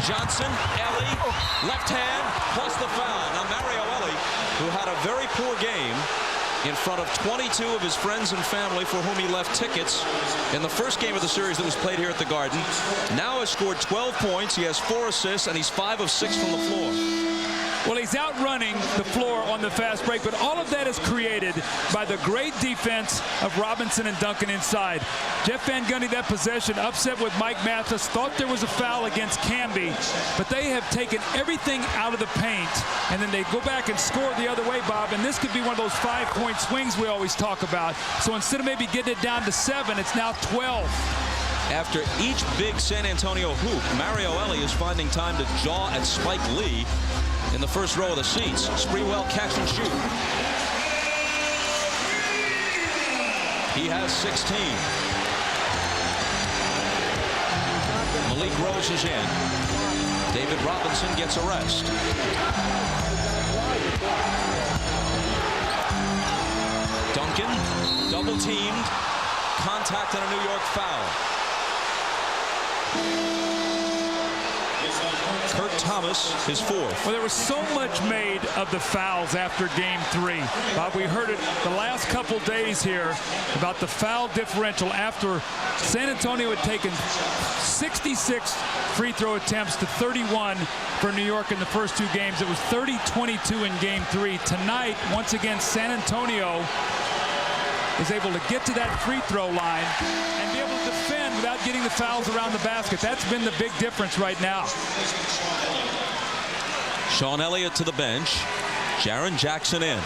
Johnson, Elie, left hand, plus the foul. Now Mario Elie, who had a very poor game in front of 22 of his friends and family for whom he left tickets in the first game of the series that was played here at the Garden, now has scored 12 points. He has 4 assists, and he's 5 of 6 from the floor.
Well, he's outrunning the floor on the fast break, but all of that is created by the great defense of Robinson and Duncan inside. Jeff Van Gundy, that possession, upset with Mike Mathis, thought there was a foul against Camby, but they have taken everything out of the paint, and then they go back and score the other way, Bob, and this could be one of those 5-point swings we always talk about. So instead of maybe getting it down to 7, it's now 12.
After each big San Antonio hoop, Mario Elie is finding time to jaw at Spike Lee in the first row of the seats. Sprewell catch and shoot. He has 16. Malik Rose is in. David Robinson gets a rest. Duncan, double teamed, contact and a New York foul. Kurt Thomas, his 4th.
Well, there was so much made of the fouls after game 3. Bob, we heard it the last couple days here about the foul differential after San Antonio had taken 66 free throw attempts to 31 for New York in the first 2 games. It was 30-22 in game 3. Tonight, once again, San Antonio is able to get to that free throw line and be able to defend without getting the fouls around the basket. That's been the big difference right now.
Sean Elliott to the bench. Jaren Jackson in.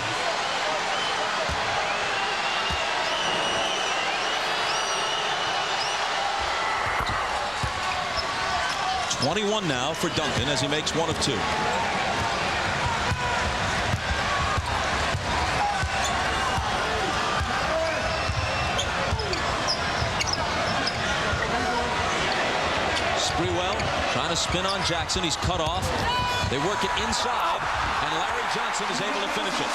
.21 now for Duncan as he makes 1 of 2. Sprewell trying to spin on Jackson. He's cut off. They work it inside, and Larry Johnson is able to finish it.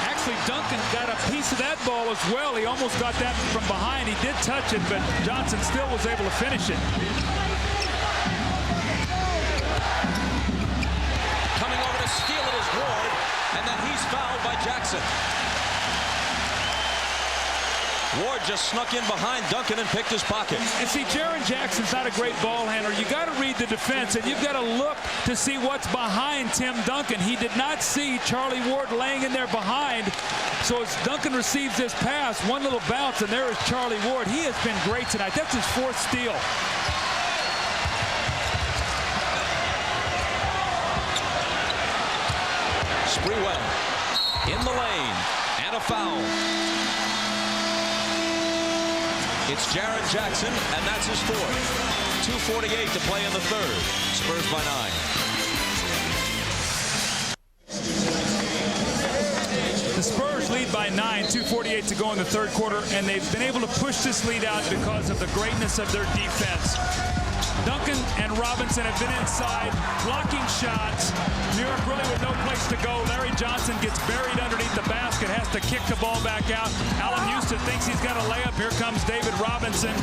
Actually, Duncan got a piece of that ball as well. He almost got that from behind. He did touch it, but Johnson still was able to finish it.
Coming over to steal it is Ward, and then he's fouled by Jackson. Ward just snuck in behind Duncan and picked his pocket.
And see, Jaren Jackson's not a great ball handler. You got to read the defense, and you've got to look to see what's behind Tim Duncan. He did not see Charlie Ward laying in there behind. So as Duncan receives this pass, one little bounce, and there is Charlie Ward. He has been great tonight. That's his 4th steal.
Sprewell in the lane, and a foul. It's Jaren Jackson, and that's his 4th. 2:48 to play in the 3rd. Spurs by 9.
The Spurs lead by 9, 2:48 to go in the 3rd quarter, and they've been able to push this lead out because of the greatness of their defense. Duncan and Robinson have been inside, blocking shots. New York really with no place to go. Larry Johnson gets buried underneath the basket, has to kick the ball back out. Allan Houston thinks he's got a layup. Here comes David Robinson.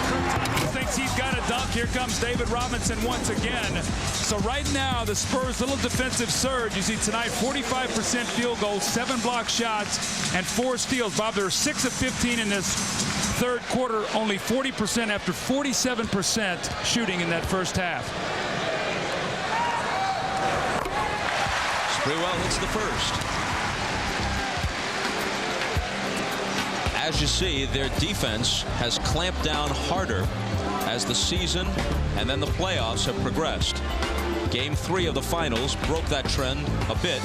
Kurt Thomas thinks he's got a dunk. Here comes David Robinson once again. So right now, the Spurs' little defensive surge. You see tonight, 45% field goals, 7 block shots, and 4 steals. Bob, they're 6 of 15 in this 3rd quarter, only 40% after 47% shooting in that first half.
Sprewell hits the first. As you see, their defense has clamped down harder as the season and then the playoffs have progressed. Game 3 of the finals broke that trend a bit.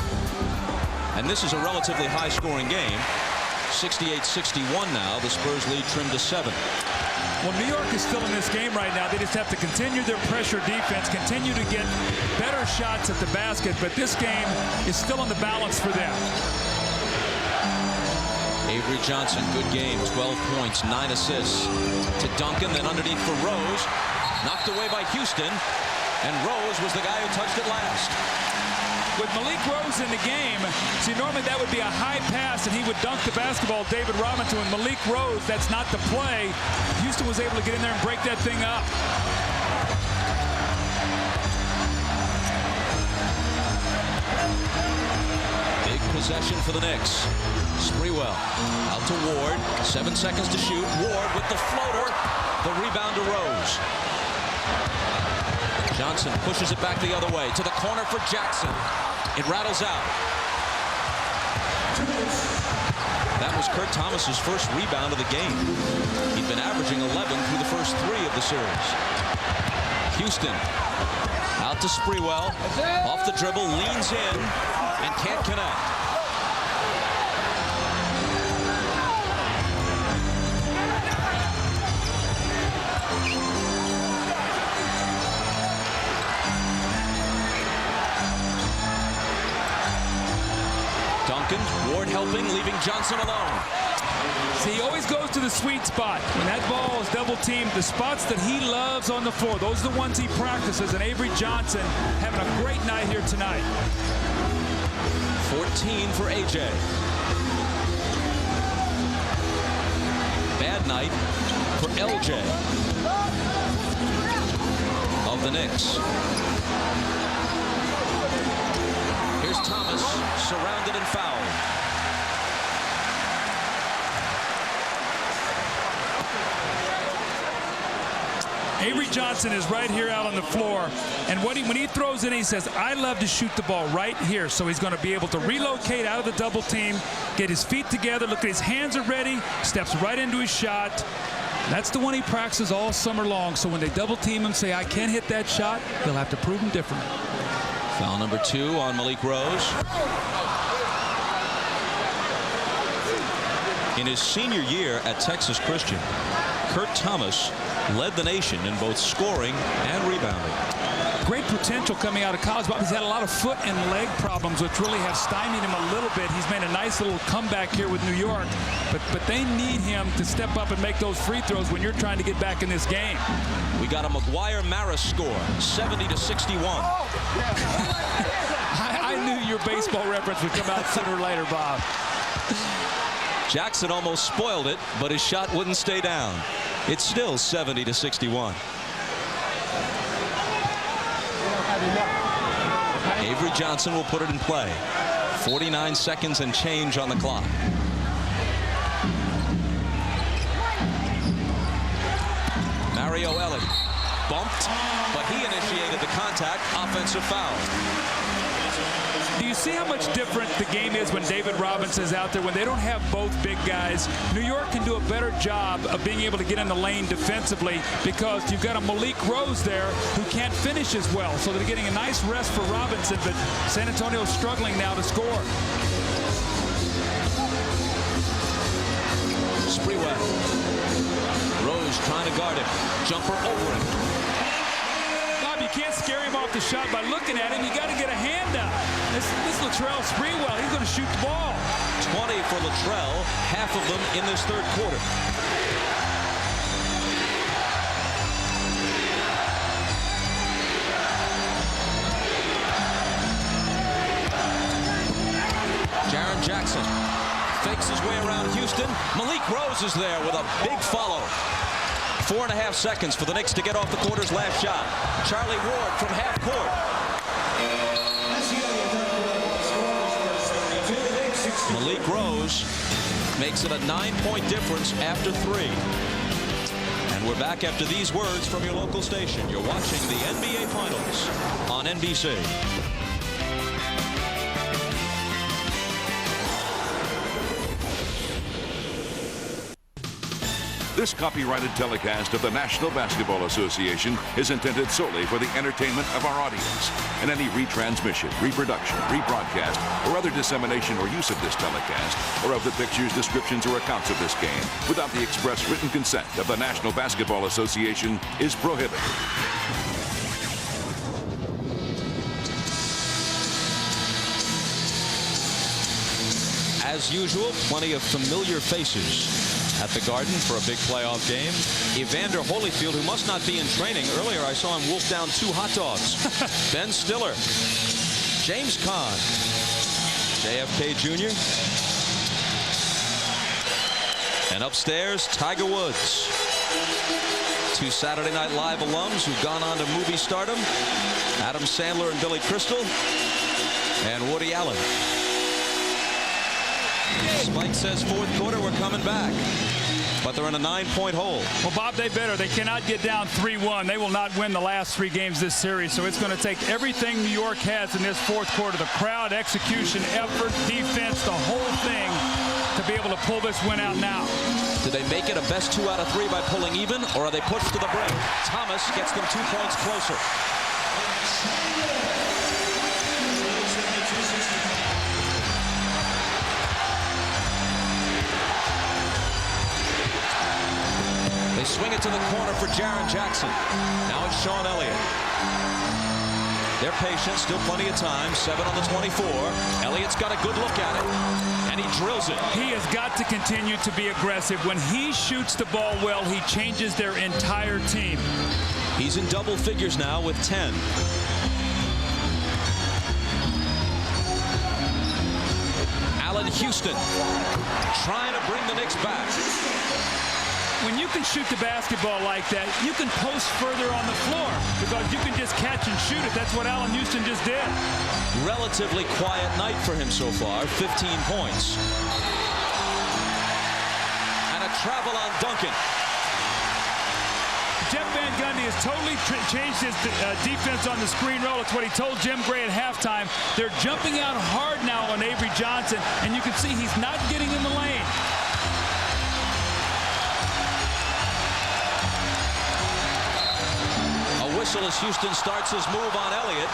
And this is a relatively high-scoring game. 68-61 now. The Spurs lead trimmed to 7.
Well, New York is still in this game right now. They just have to continue their pressure defense, continue to get better shots at the basket, but this game is still in the balance for them.
Avery Johnson, good game, 12 points, 9 assists to Duncan, then underneath for Rose, knocked away by Houston, and Rose was the guy who touched it last.
With Malik Rose in the game, see, normally that would be a high pass and he would dunk the basketball, David Robinson. With Malik Rose, that's not the play. Houston was able to get in there and break that thing up.
Big possession for the Knicks. Sprewell out to Ward, 7 seconds to shoot. Ward with the floater, the rebound to Rose. Johnson pushes it back the other way to the corner for Jackson. It rattles out. That was Kurt Thomas's first rebound of the game. He'd been averaging 11 through the first 3 of the series. Houston out to Sprewell, off the dribble, leans in, and can't connect. Duncan, Ward helping, leaving Johnson alone.
See, he always goes to the sweet spot. When that ball is double-teamed, the spots that he loves on the floor, those are the ones he practices, and Avery Johnson having a great night here tonight.
14 for AJ. Bad night for LJ of the Knicks. Here's Thomas, surrounded and fouled.
Avery Johnson is right here out on the floor, and when he throws it, he says, I love to shoot the ball right here. So he's going to be able to relocate out of the double team, get his feet together, look at his hands are ready, steps right into his shot. That's the one he practices all summer long. So when they double team him, say, I can't hit that shot, he'll have to prove him different.
Foul number 2 on Malik Rose. In his senior year at Texas Christian, Kurt Thomas led the nation in both scoring and rebounding.
Great potential coming out of college, but he's had a lot of foot and leg problems, which really have stymied him a little bit. He's made a nice little comeback here with New York, but they need him to step up and make those free throws when you're trying to get back in this game.
We got a McGuire-Maris score, 70-61.
I knew your baseball reference would come out sooner or later, Bob.
Jackson almost spoiled it, but his shot wouldn't stay down. It's still 70-61. Avery Johnson will put it in play. 49 seconds and change on the clock. Mario Elie bumped, but he initiated the contact. Offensive foul.
Do you see how much different the game is when David Robinson is out there, when they don't have both big guys? New York can do a better job of being able to get in the lane defensively because you've got a Malik Rose there who can't finish as well. So they're getting a nice rest for Robinson, but San Antonio's struggling now to score.
Sprewell. Rose trying to guard him. Jumper over him.
Bob, you can't scare him off the shot by looking at him. You got to get a hand up. This Latrell Sprewell, he's going to shoot the ball.
20 for Latrell, half of them in this third quarter. Jaren Jackson fakes his way around Houston. Malik Rose is there with a big follow. 4.5 seconds for the Knicks to get off the quarter's last shot. Charlie Ward from half court. Malik Rose makes it a 9-point difference after 3. And we're back after these words from your local station. You're watching the NBA Finals on NBC.
This copyrighted telecast of the National Basketball Association is intended solely for the entertainment of our audience, and any retransmission, reproduction, rebroadcast, or other dissemination or use of this telecast, or of the pictures, descriptions, or accounts of this game, without the express written consent of the National Basketball Association, is prohibited.
As usual, plenty of familiar faces at the Garden for a big playoff game. Evander Holyfield, who must not be in training. Earlier, I saw him wolf down 2 hot dogs. Ben Stiller. James Conn. JFK Jr. And upstairs, Tiger Woods. 2 Saturday Night Live alums who've gone on to movie stardom. Adam Sandler and Billy Crystal. And Woody Allen. Spike says fourth quarter, we're coming back. But they're in a 9-point hole.
Well, Bob, they better. They cannot get down 3-1. They will not win the last 3 games this series. So it's going to take everything New York has in this fourth quarter. The crowd, execution, effort, defense, the whole thing to be able to pull this win out now.
Do they make it a best 2 out of 3 by pulling even, or are they pushed to the brink? Thomas gets them 2 points closer. They swing it to the corner for Jaren Jackson. Now it's Sean Elliott. They're patient, still plenty of time. 7 on the 24. Elliott's got a good look at it, and he drills it.
He has got to continue to be aggressive. When he shoots the ball well, he changes their entire team.
He's in double figures now with 10. Allan Houston trying to bring the Knicks back.
When you can shoot the basketball like that, you can post further on the floor because you can just catch and shoot it. That's what Allan Houston just did.
Relatively quiet night for him so far. 15 points. And a travel on Duncan.
Jeff Van Gundy has totally changed his defense on the screen roll. It's what he told Jim Gray at halftime. They're jumping out hard now on Avery Johnson, and you can see he's not getting in the lane.
Whistle as Houston starts his move on Elliott,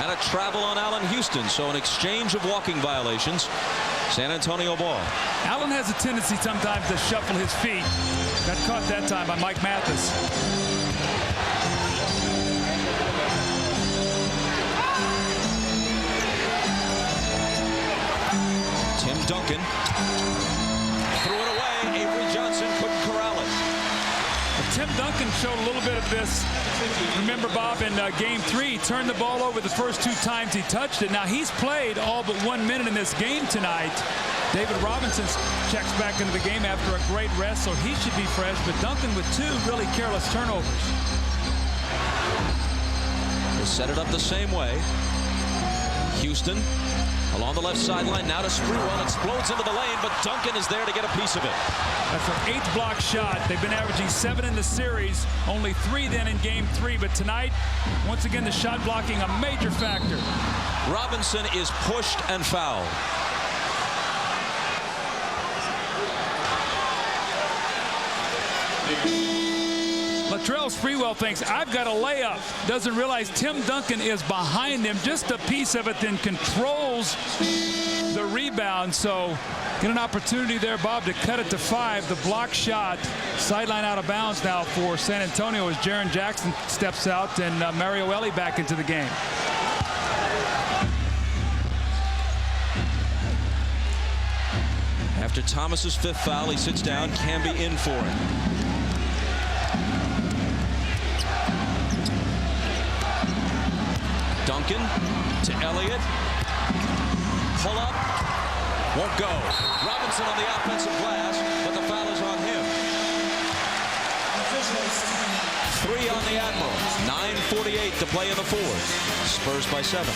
and a travel on Allan Houston. So an exchange of walking violations. San Antonio ball.
Allan has a tendency sometimes to shuffle his feet. Got caught that time by Mike Mathis.
Tim Duncan threw it away. Avery Johnson couldn't corral it.
Tim Duncan showed a little bit of this. Remember, Bob, in Game 3, he turned the ball over the first 2 times he touched it. Now, he's played all but 1 minute in this game tonight. David Robinson checks back into the game after a great rest, so he should be fresh. But Duncan with 2 really careless turnovers.
They set it up the same way. Houston along the left sideline, now to Sprewell, explodes into the lane, but Duncan is there to get a piece of it.
That's an 8th block shot. They've been averaging 7 in the series, only 3 then in Game 3, but tonight, once again, the shot blocking a major factor.
Robinson is pushed and fouled.
Latrell Sprewell thinks, I've got a layup. Doesn't realize Tim Duncan is behind him. Just a piece of it, then controls the rebound. So get an opportunity there, Bob, to cut it to 5. The block shot, sideline out of bounds now for San Antonio as Jaren Jackson steps out and Mario Elie back into the game.
After Thomas's 5th foul, he sits down. Camby in for it. Duncan to Elliott. Pull up. Won't go. Robinson on the offensive glass, but the foul is on him. 3 on the Admiral. 9:48 to play in the 4th. Spurs by 7.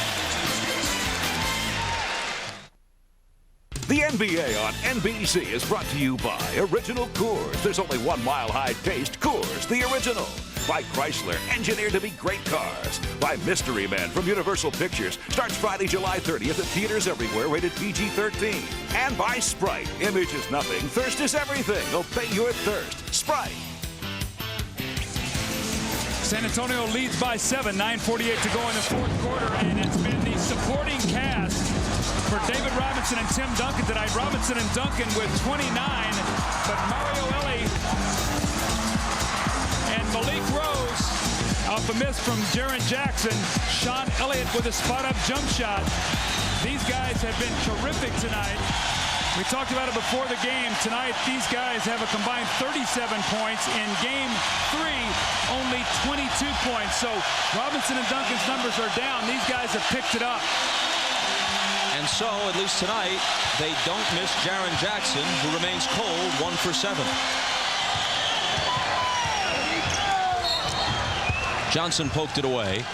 The NBA on NBC is brought to you by Original Coors. There's only 1 mile-high taste, Coors, the original. By Chrysler, engineered to be great cars. By Mystery Men from Universal Pictures. Starts Friday, July 30th at theaters everywhere, rated PG-13. And by Sprite. Image is nothing, thirst is everything. Obey your thirst. Sprite.
San Antonio leads by 7, 9:48 to go in the fourth quarter, and it's been the supporting cast for David Robinson and Tim Duncan tonight. Robinson and Duncan with 29, but Mario Elie and Malik Rose off a miss from Jaren Jackson. Sean Elliott with a spot-up jump shot. These guys have been terrific tonight. We talked about it before the game. Tonight, these guys have a combined 37 points. In Game 3, only 22 points. So Robinson and Duncan's numbers are down. These guys have picked it up.
And so, at least tonight, they don't miss Jaren Jackson, who remains cold, 1 for 7. Johnson poked it away.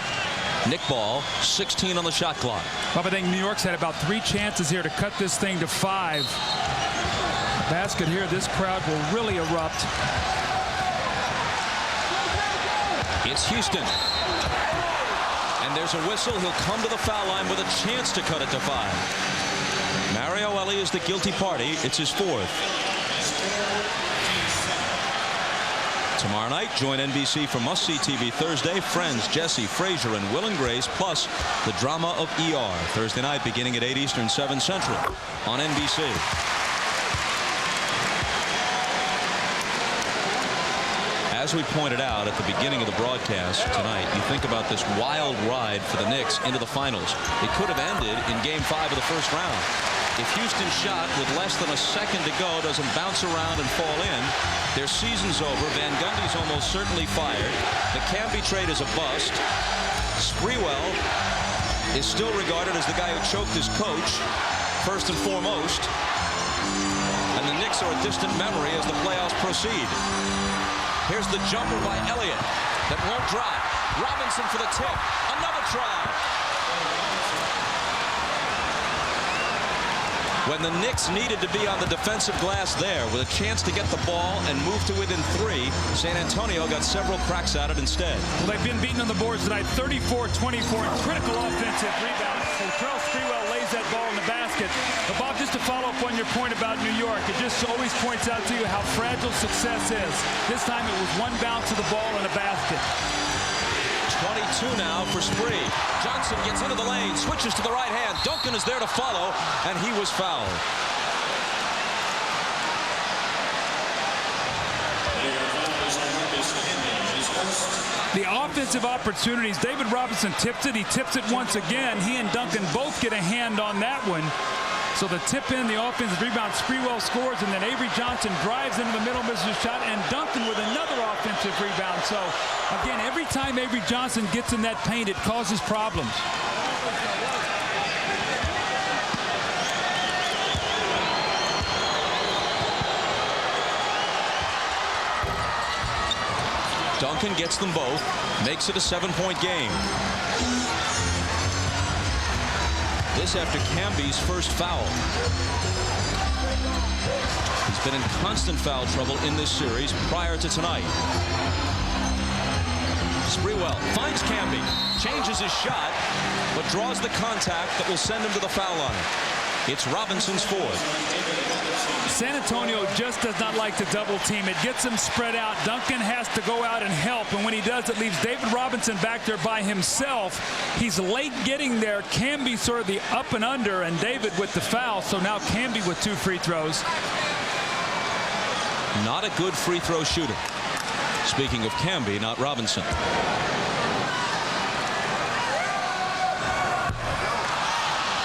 Nick ball, 16 on the shot clock.
Bob, I think New York's had about 3 chances here to cut this thing to 5. Basket here, this crowd will really erupt.
It's Houston. And there's a whistle. He'll come to the foul line with a chance to cut it to 5. Mario Elie is the guilty party. It's his 4th. Tomorrow night, join NBC for must-see TV Thursday. Friends, Jesse, Frazier, and Will and Grace, plus the drama of ER. Thursday night, beginning at 8 Eastern, 7 Central on NBC. As we pointed out at the beginning of the broadcast tonight, you think about this wild ride for the Knicks into the finals. It could have ended in Game 5 of the first round. If Houston's shot with less than a second to go doesn't bounce around and fall in, their season's over. Van Gundy's almost certainly fired. The Camby trade is a bust. Sprewell is still regarded as the guy who choked his coach, first and foremost. And the Knicks are a distant memory as the playoffs proceed. Here's the jumper by Elliott that won't drop. Robinson for the tip. Another try. When the Knicks needed to be on the defensive glass there with a chance to get the ball and move to within 3, San Antonio got several cracks at it instead.
Well, they've been beaten on the boards tonight, 34-24, and critical offensive rebounds. So Sprewell lays that ball in the basket. But Bob, just to follow up on your point about New York, it just always points out to you how fragile success is. This time it was one bounce of the ball in a basket.
22 now for Spree. Johnson gets into the lane, switches to the right hand. Duncan is there to follow, and he was fouled.
The offensive opportunities, David Robinson tipped it. He tips it once again. He and Duncan both get a hand on that one. So the tip in, the offensive rebound, Sprewell scores, and then Avery Johnson drives into the middle, misses a shot, and Duncan with another offensive rebound. So, again, every time Avery Johnson gets in that paint, it causes problems.
Duncan gets them both, makes it a 7-point game. This after Camby's first foul. He's been in constant foul trouble in this series prior to tonight. Sprewell finds Camby, changes his shot, but draws the contact that will send him to the foul line. It's Robinson's 4th.
San Antonio just does not like to double team. It gets him spread out. Duncan has to go out and help, and when he does, it leaves David Robinson back there by himself. He's late getting there. Camby sort of the up and under, and David with the foul. So now Camby with 2 free throws.
Not a good free throw shooter. Speaking of Camby, not Robinson.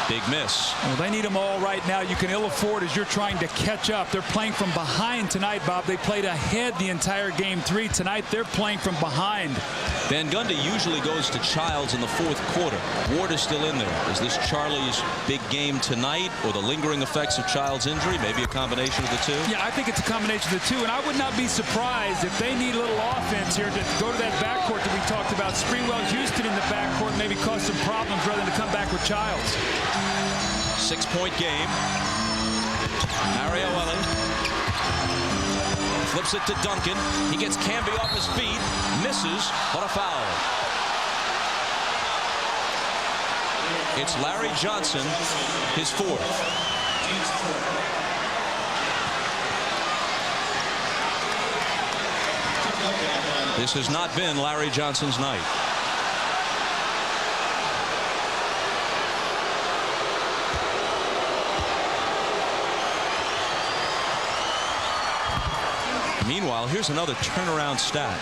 Big miss.
Well, they need them all right now. You can ill afford as you're trying to catch up. They're playing from behind tonight, Bob. They played ahead the entire Game 3. Tonight, they're playing from behind.
Van Gundy usually goes to Childs in the 4th quarter. Ward is still in there. Is this Charlie's big game tonight, or the lingering effects of Childs' injury? Maybe a combination of the two?
Yeah, I think it's a combination of the two, and I would not be surprised if they need a little offense here to go to that backcourt that we talked about. Sprewell, Houston in the backcourt maybe cause some problems rather than to come back with Childs.
6-point game. Mario Elie Gives it to Duncan. He gets Camby off his feet. Misses, but a foul. It's Larry Johnson, his fourth. This has not been Larry Johnson's night. Meanwhile, here's another turnaround stat.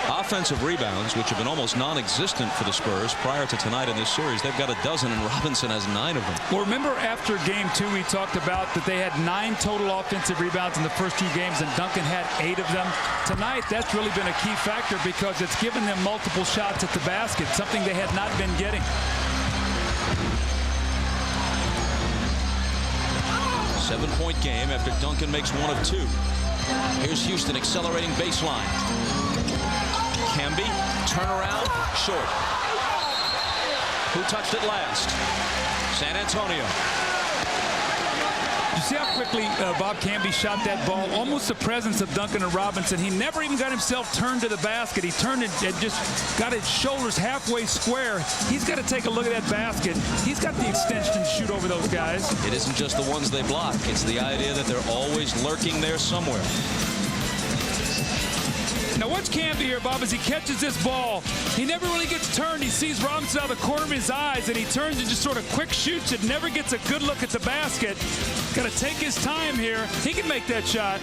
Offensive rebounds, which have been almost non-existent for the Spurs prior to tonight in this series. They've got a dozen, and Robinson has 9 of them.
Well, remember after game 2, we talked about that they had 9 total offensive rebounds in the first 2 games, and Duncan had 8 of them. Tonight, that's really been a key factor because it's given them multiple shots at the basket, something they had not been getting.
Seven-point game after Duncan makes 1 of 2. Here's Houston accelerating baseline. Camby, turnaround, short. Who touched it last? San Antonio.
You see how quickly Bob Camby shot that ball? Almost the presence of Duncan and Robinson. He never even got himself turned to the basket. He turned it and just got his shoulders halfway square. He's got to take a look at that basket. He's got the extension to shoot over those guys.
It isn't just the ones they block. It's the idea that they're always lurking there somewhere.
Now watch Camby here, Bob, as he catches this ball. He never really gets turned. He sees Robinson out of the corner of his eyes, and he turns and just sort of quick shoots it. Never gets a good look at the basket. Got to take his time here. He can make that shot.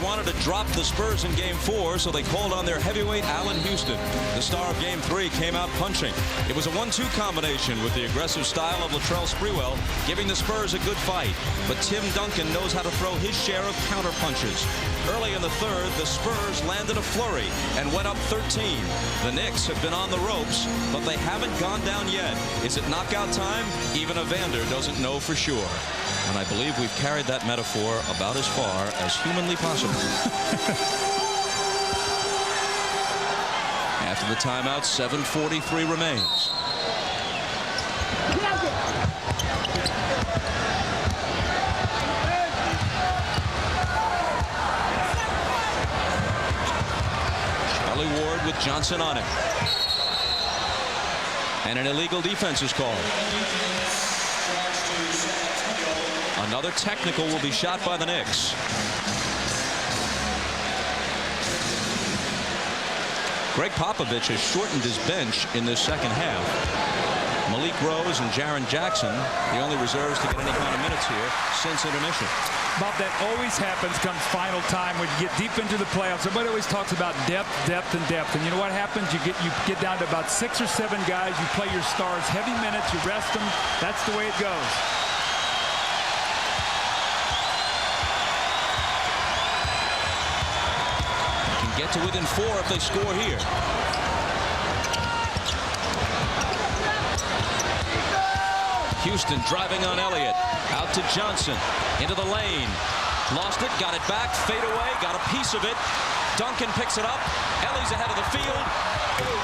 Wanted to drop the Spurs in game 4, so they called on their heavyweight Allan Houston. The star of game 3 came out punching. It was a 1-2 combination with the aggressive style of Latrell Sprewell, giving the Spurs a good fight. But Tim Duncan knows how to throw his share of counter punches. Early in the third, the Spurs landed a flurry and went up 13. The Knicks have been on the ropes, but they haven't gone down yet. Is it knockout time? Even Evander doesn't know for sure. And I believe we've carried that metaphor about as far as humanly possible. After the timeout, 7:43 remains. Charlie Ward with Johnson on him. And an illegal defense is called. Another technical will be shot by the Knicks. Greg Popovich has shortened his bench in this second half. Malik Rose and Jaren Jackson, the only reserves to get any kind of minutes here since intermission.
Bob, that always happens come final time when you get deep into the playoffs. Everybody always talks about depth, depth, and depth. And you know what happens? You get down to about 6 or 7 guys. You play your stars heavy minutes. You rest them. That's the way it goes.
Get to within 4 if they score here. Houston driving on Elliott. Out to Johnson. Into the lane. Lost it. Got it back. Fade away. Got a piece of it. Duncan picks it up. Ellie's ahead of the field.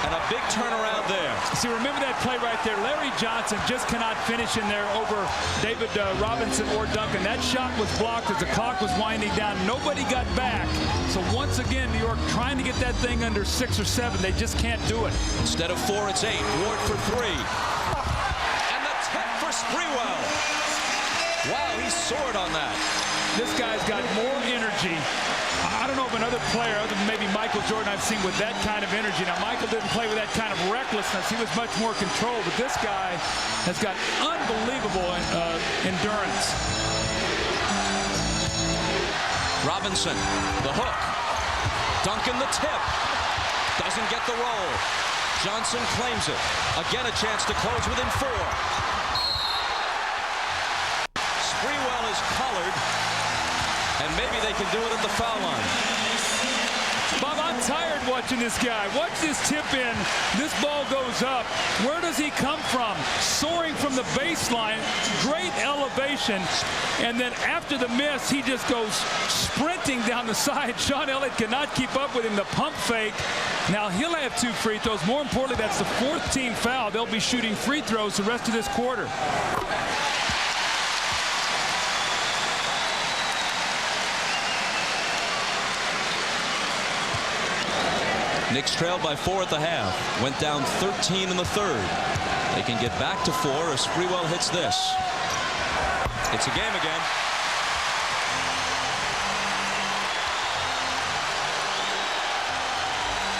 And a big turnaround there.
See, remember that play right there. Larry Johnson just cannot finish in there over David Robinson or Duncan. That shot was blocked as the clock was winding down. Nobody got back. So once again, New York trying to get that thing under 6 or 7. They just can't do it.
Instead of 4, it's 8. Ward for 3. And the tech for Sprewell. Wow, he soared on that.
This guy's got more energy. I don't know of another player other than maybe Michael Jordan I've seen with that kind of energy. Now, Michael didn't play with that kind of recklessness. He was much more controlled. But this guy has got unbelievable endurance.
Robinson, the hook. Duncan, the tip. Doesn't get the roll. Johnson claims it. Again, a chance to close within 4. Sprewell is collared. And maybe they can do it at the foul line.
Bob, I'm tired watching this guy. Watch this tip in. This ball goes goes up. Where does he come from? Soaring from the baseline, great elevation, and then after the miss, he just goes sprinting down the side. Sean Elliott cannot keep up with him. The pump fake. Now he'll have 2 free throws. More importantly, that's the 4th team foul. They'll be shooting free throws the rest of this quarter.
Knicks trailed by 4 at the half. Went down 13 in the 3rd. They can get back to 4 if Sprewell hits this. It's a game again.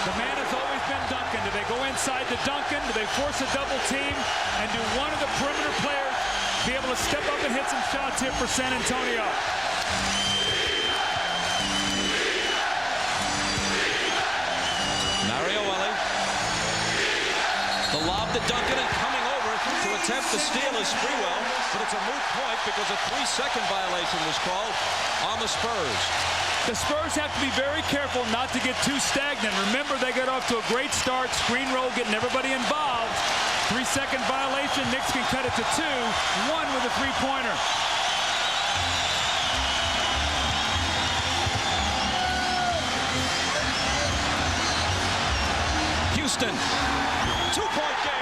The man has always been Duncan. Do they go inside to Duncan? Do they force a double team? And do one of the perimeter players be able to step up and hit some shots here for San Antonio?
The lob to Duncan, and coming over to attempt the steal is Sprewell, but it's a moot point because a 3-second violation was called on the Spurs.
The Spurs have to be very careful not to get too stagnant. Remember, they got off to a great start, screen roll, getting everybody involved. 3-second violation, Knicks can cut it to 2, 1 with a 3-pointer.
Houston. 2-point game.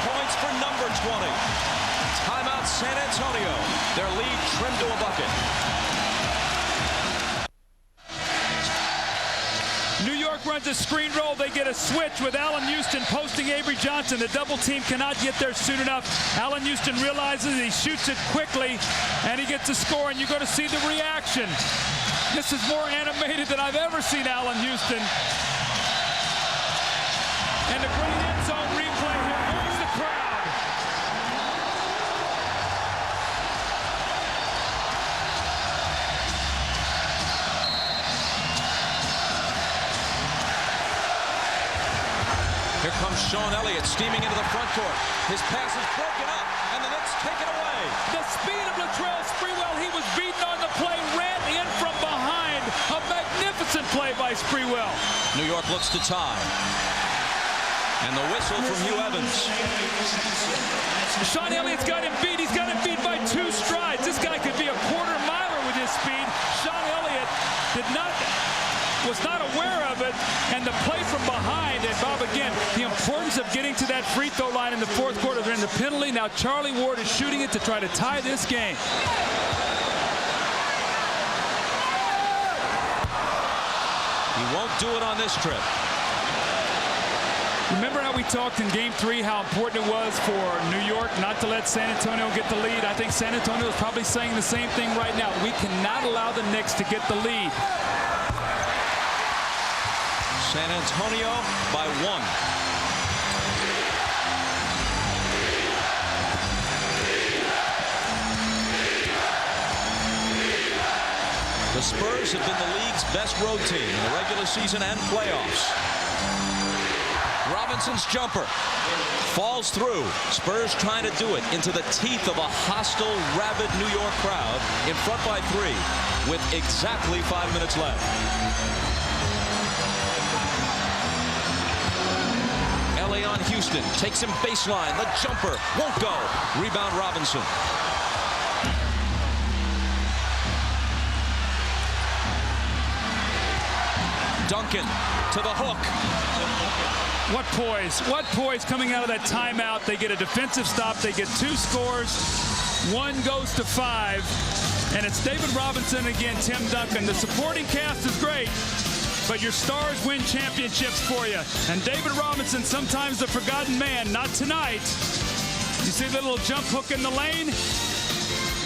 Points for number 20. Timeout San Antonio. Their lead trimmed to a bucket.
New York runs a screen roll. They get a switch with Allan Houston posting Avery Johnson. The double team cannot get there soon enough. Allan Houston realizes he shoots it quickly, and he gets a score, and you're going to see the reaction. This is more animated than I've ever seen Allan Houston. And a great end zone replay here. Where's the crowd?
Here comes Sean Elliott steaming into the front court. His pass is broken up, and the Knicks take it away.
The speed of Latrell Sprewell, he was beaten on the play, ran in from behind. A magnificent play by Sprewell.
New York looks to tie. And the whistle from Hugh Evans.
Sean Elliott's got him beat. He's got him beat by 2 strides. This guy could be a quarter miler with his speed. Sean Elliott was not aware of it, and the play from behind. And Bob, again, the importance of getting to that free throw line in the 4th quarter. They're in the penalty. Now Charlie Ward is shooting it to try to tie this game.
He won't do it on this trip.
Remember how we talked in Game 3 how important it was for New York not to let San Antonio get the lead? I think San Antonio is probably saying the same thing right now. We cannot allow the Knicks to get the lead.
San Antonio by 1. The Spurs have been the league's best road team in the regular season and playoffs. Robinson's jumper falls through. Spurs trying to do it into the teeth of a hostile, rabid New York crowd in front by 3 with exactly 5 minutes left. Elie on Houston, takes him baseline. The jumper won't go. Rebound Robinson. Duncan to the hook.
What poise coming out of that timeout. They get a defensive stop. They get 2 scores. 1 goes to 5. And it's David Robinson again, Tim Duncan. The supporting cast is great, but your stars win championships for you. And David Robinson, sometimes the forgotten man, not tonight. You see the little jump hook in the lane?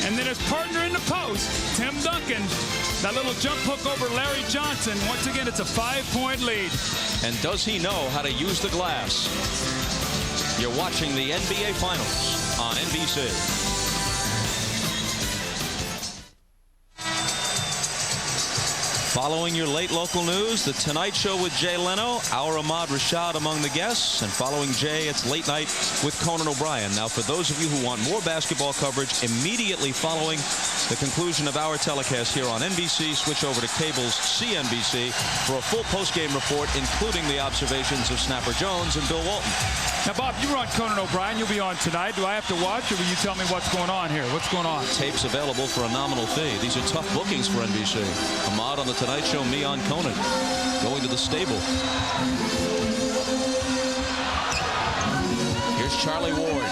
And then his partner in the post, Tim Duncan. That little jump hook over Larry Johnson. Once again, it's a 5-point lead.
And does he know how to use the glass? You're watching the NBA Finals on NBC. Following your late local news, The Tonight Show with Jay Leno, our Ahmad Rashad among the guests, and following Jay, it's Late Night with Conan O'Brien. Now, for those of you who want more basketball coverage immediately following the conclusion of our telecast here on NBC, switch over to cable's CNBC for a full post-game report, including the observations of Snapper Jones and Bill Walton.
Now, Bob, you were on Conan O'Brien. You'll be on tonight. Do I have to watch, or will you tell me what's going on here? What's going on?
Tapes available for a nominal fee. These are tough bookings for NBC. Ahmad on The Tonight Show, me on Conan. Going to the stable. Here's Charlie Ward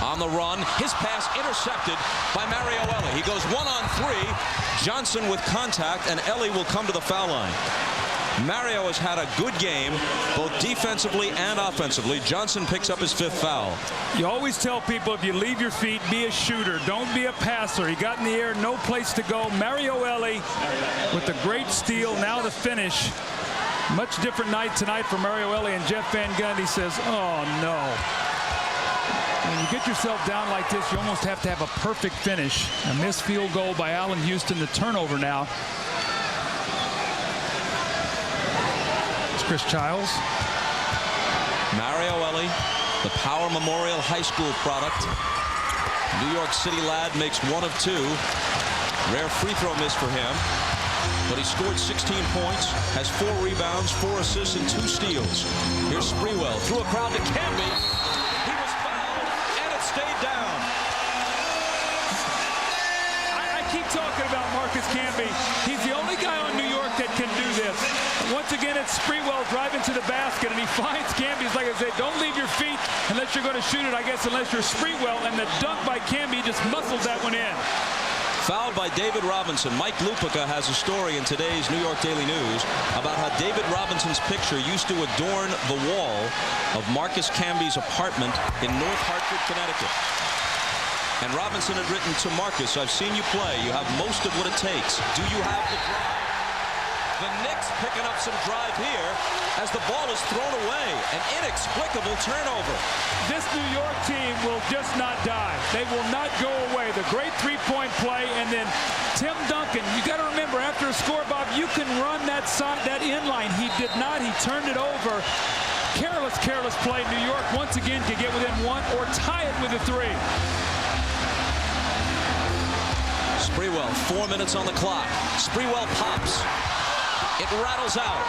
on the run. His pass intercepted by Mario Elie. He goes 1-on-3. Johnson with contact, and Elie will come to the foul line. Mario has had a good game, both defensively and offensively. Johnson picks up his 5th foul.
You always tell people, if you leave your feet, be a shooter. Don't be a passer. He got in the air, no place to go. Mario Elie with the great steal, now the finish. Much different night tonight for Mario Elie, and Jeff Van Gundy says, oh, no. When you get yourself down like this, you almost have to have a perfect finish. A missed field goal by Allan Houston, the turnover now. Chris Childs.
Mario Elie, the Power Memorial High School product. New York City lad makes 1 of 2. Rare free throw miss for him. But he scored 16 points, has 4 rebounds, 4 assists, and 2 steals. Here's Sprewell through a crowd to Camby. He was fouled, and it stayed down.
I keep talking about Marcus Camby. He's the only guy on New York that can do this. Once again, it's Sprewell driving to the basket, and he finds Camby. Like I said, don't leave your feet unless you're going to shoot it, I guess, unless you're Sprewell. And the dunk by Camby just muscled that one in.
Fouled by David Robinson. Mike Lupica has a story in today's New York Daily News about how David Robinson's picture used to adorn the wall of Marcus Camby's apartment in North Hartford, Connecticut. And Robinson had written to Marcus, I've seen you play. You have most of what it takes. Do you have the drive? The Knicks picking up some drive here as the ball is thrown away. An inexplicable turnover.
This New York team will just not die. They will not go away. The great three-point play, and then Tim Duncan. You got to remember, after a score, Bob, you can run that side, that inline. He did not. He turned it over. Careless play. New York once again can get within 1 or tie it with a 3.
Sprewell, 4 minutes on the clock. Sprewell pops. It rattles out.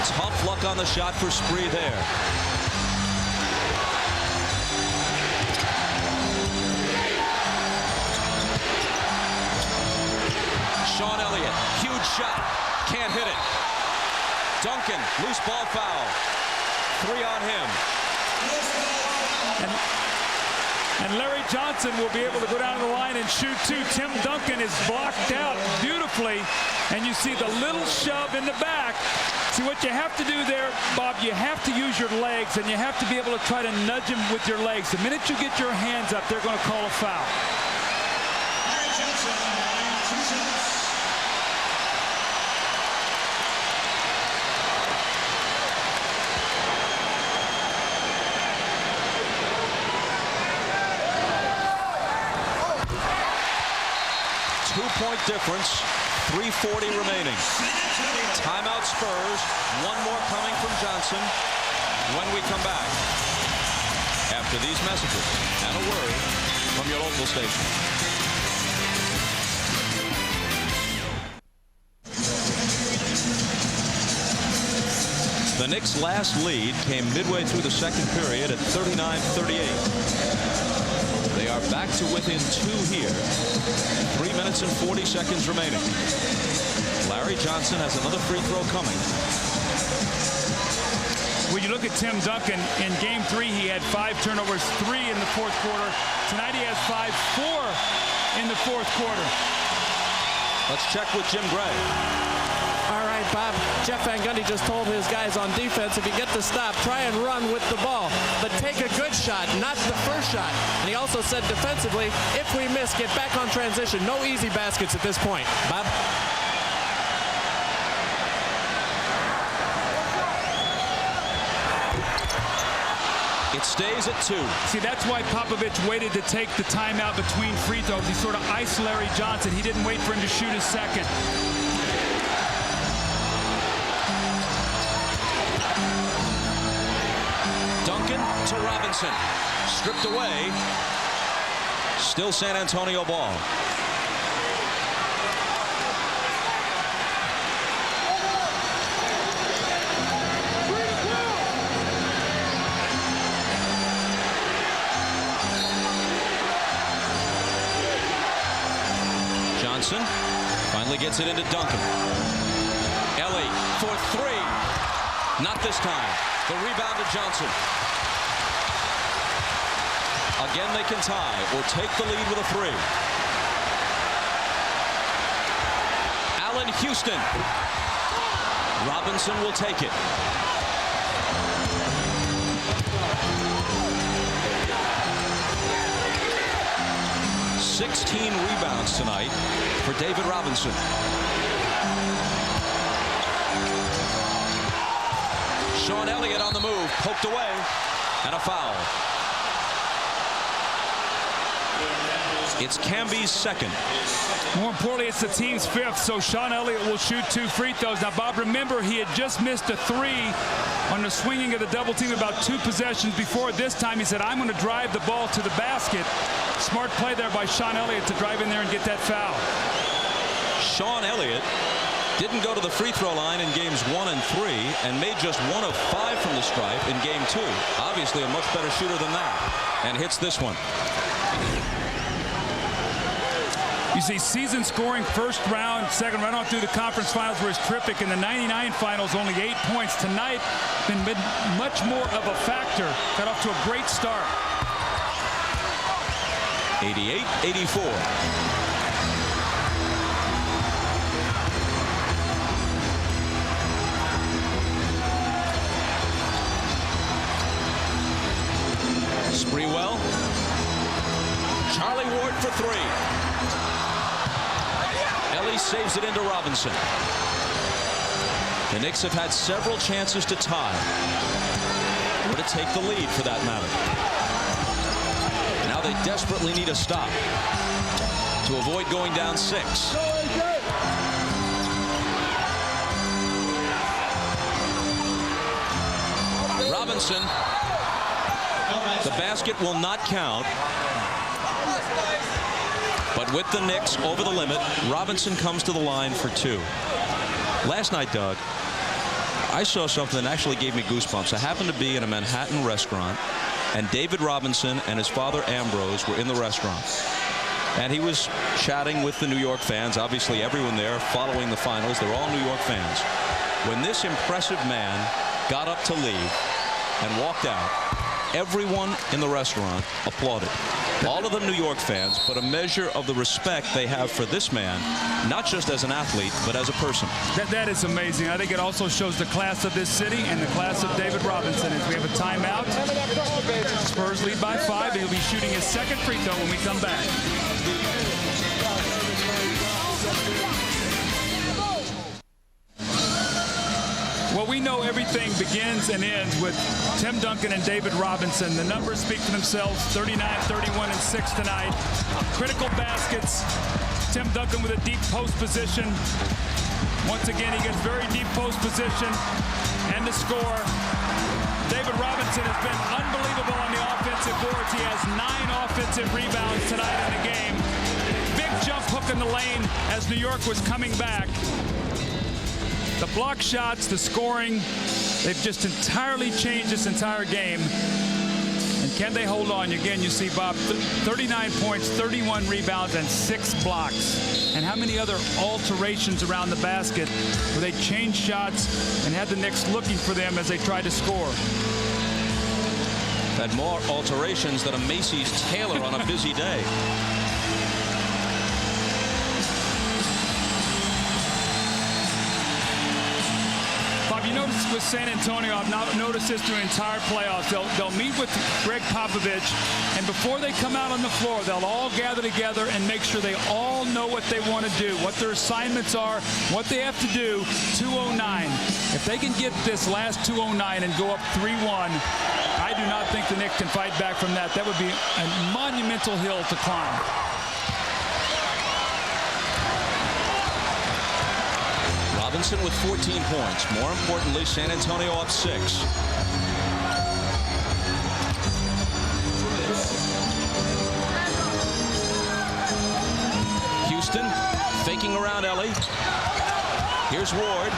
Tough luck on the shot for Spree there. Sean Elliott, huge shot. Can't hit it. Duncan, loose ball foul. 3 on him.
And Larry Johnson will be able to go down to the line and shoot 2. Tim Duncan is blocked out beautifully. And you see the little shove in the back. See, what you have to do there, Bob, you have to use your legs, and you have to be able to try to nudge him with your legs. The minute you get your hands up, they're going to call a foul.
2-point difference, 3:40 remaining. Timeout Spurs, 1 more coming from Johnson when we come back. After these messages and a word from your local station. The Knicks' last lead came midway through the second period at 39-38. They are back to within 2 here. 3 minutes and 40 seconds remaining. Larry Johnson has another free throw coming.
When you look at Tim Duncan, in Game 3, he had 5 turnovers, 3 in the fourth quarter. Tonight he has 4 in the fourth quarter.
Let's check with Jim Gray.
All right, Bob. Jeff Van Gundy just told his guys on defense, if you get to stop, try and run with the ball. But take a good shot, not the first shot. And he also said defensively, if we miss, get back on transition. No easy baskets at this point. Bob?
It stays at 2.
See, that's why Popovich waited to take the timeout between free throws. He sort of iced Larry Johnson. He didn't wait for him to shoot his second.
Duncan to Robinson. Stripped away. Still San Antonio ball. Johnson finally gets it into Duncan. Elie for 3. Not this time. The rebound to Johnson. Again, they can tie or take the lead with a 3. Allan Houston. Robinson will take it. "16 rebounds tonight for David Robinson." Sean Elliott on the move, poked away, and a foul. It's Camby's second.
More importantly, it's the team's 5th, so Sean Elliott will shoot 2 free throws. Now, Bob, remember, he had just missed a 3 on the swinging of the double team about 2 possessions before. This time, he said, I'm going to drive the ball to the basket. Smart play there by Sean Elliott to drive in there and get that foul.
Sean Elliott didn't go to the free throw line in games 1 and 3 and made just 1 of 5 from the stripe in game 2. Obviously a much better shooter than that, and hits this one.
You see season scoring first round, second round on through the conference finals was terrific. In the 99 finals, only 8 points. Tonight, been much more of a factor. Got off to a great start.
88-84. Sprewell. Charlie Ward for 3. Elie saves it into Robinson. The Knicks have had several chances to tie or to take the lead for that matter. Now they desperately need a stop to avoid going down 6. Robinson. The basket will not count. But with the Knicks over the limit, Robinson comes to the line for 2. Last night, Doug, I saw something that actually gave me goosebumps. I happened to be in a Manhattan restaurant, and David Robinson and his father Ambrose were in the restaurant. And he was chatting with the New York fans. Obviously, everyone there following the finals, they're all New York fans. When this impressive man got up to leave and walked out, everyone in the restaurant applauded. All of them New York fans, but a measure of the respect they have for this man, not just as an athlete, but as a person.
That is amazing. I think it also shows the class of this city and the class of David Robinson. As we have a timeout, Spurs lead by 5. He'll be shooting his second free throw when we come back. Well, we know everything begins and ends with Tim Duncan and David Robinson. The numbers speak for themselves, 39, 31, and 6 tonight. Critical baskets. Tim Duncan with a deep post position. Once again, he gets very deep post position and the score. David Robinson has been unbelievable on the offensive boards. He has 9 offensive rebounds tonight in the game. Big jump hook in the lane as New York was coming back. The block shots, the scoring, they've just entirely changed this entire game. And can they hold on? Again, you see, Bob, 39 points, 31 rebounds, and 6 blocks. And how many other alterations around the basket where they changed shots and had the Knicks looking for them as they tried to score.
Had more alterations than a Macy's tailor on a busy day.
You notice with San Antonio, I've not noticed this through the entire playoffs. They'll meet with Greg Popovich, and before they come out on the floor, they'll all gather together and make sure they all know what they want to do, what their assignments are, what they have to do. 209. If they can get this last 209 and go up 3-1, I do not think the Knicks can fight back from that. That would be a monumental hill to climb.
Robinson with 14 points. More importantly, San Antonio up 6. Houston faking around Elie. Here's Ward.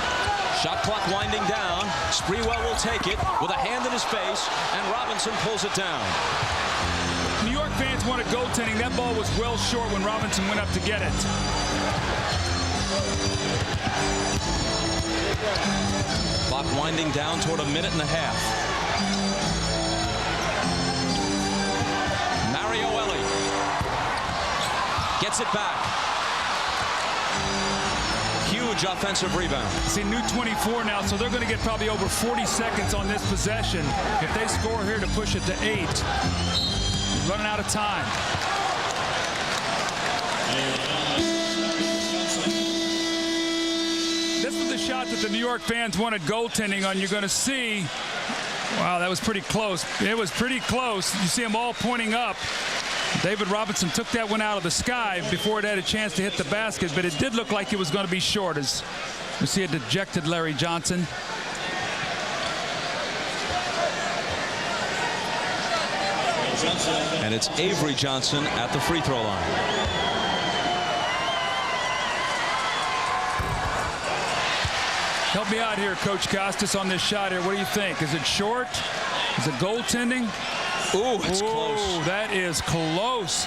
Shot clock winding down. Sprewell will take it with a hand in his face, and Robinson pulls it down.
New York fans wanted goaltending. That ball was well short when Robinson went up to get it.
Clock winding down toward a minute and a half. Elie gets it back. Huge offensive rebound.
See, new 24 now, so they're going to get probably over 40 seconds on this possession. If they score here to push it to 8, running out of time. This was the shot that the New York fans wanted goaltending on. You're going to see, wow, that was pretty close. It was pretty close. You see them all pointing up. David Robinson took that one out of the sky before it had a chance to hit the basket, but it did look like it was going to be short, as we see a dejected Larry Johnson.
And it's Avery Johnson at the free throw line.
Help me out here, Coach Costas, on this shot here. What do you think? Is it short? Is it goaltending?
Ooh, it's close.
That is close.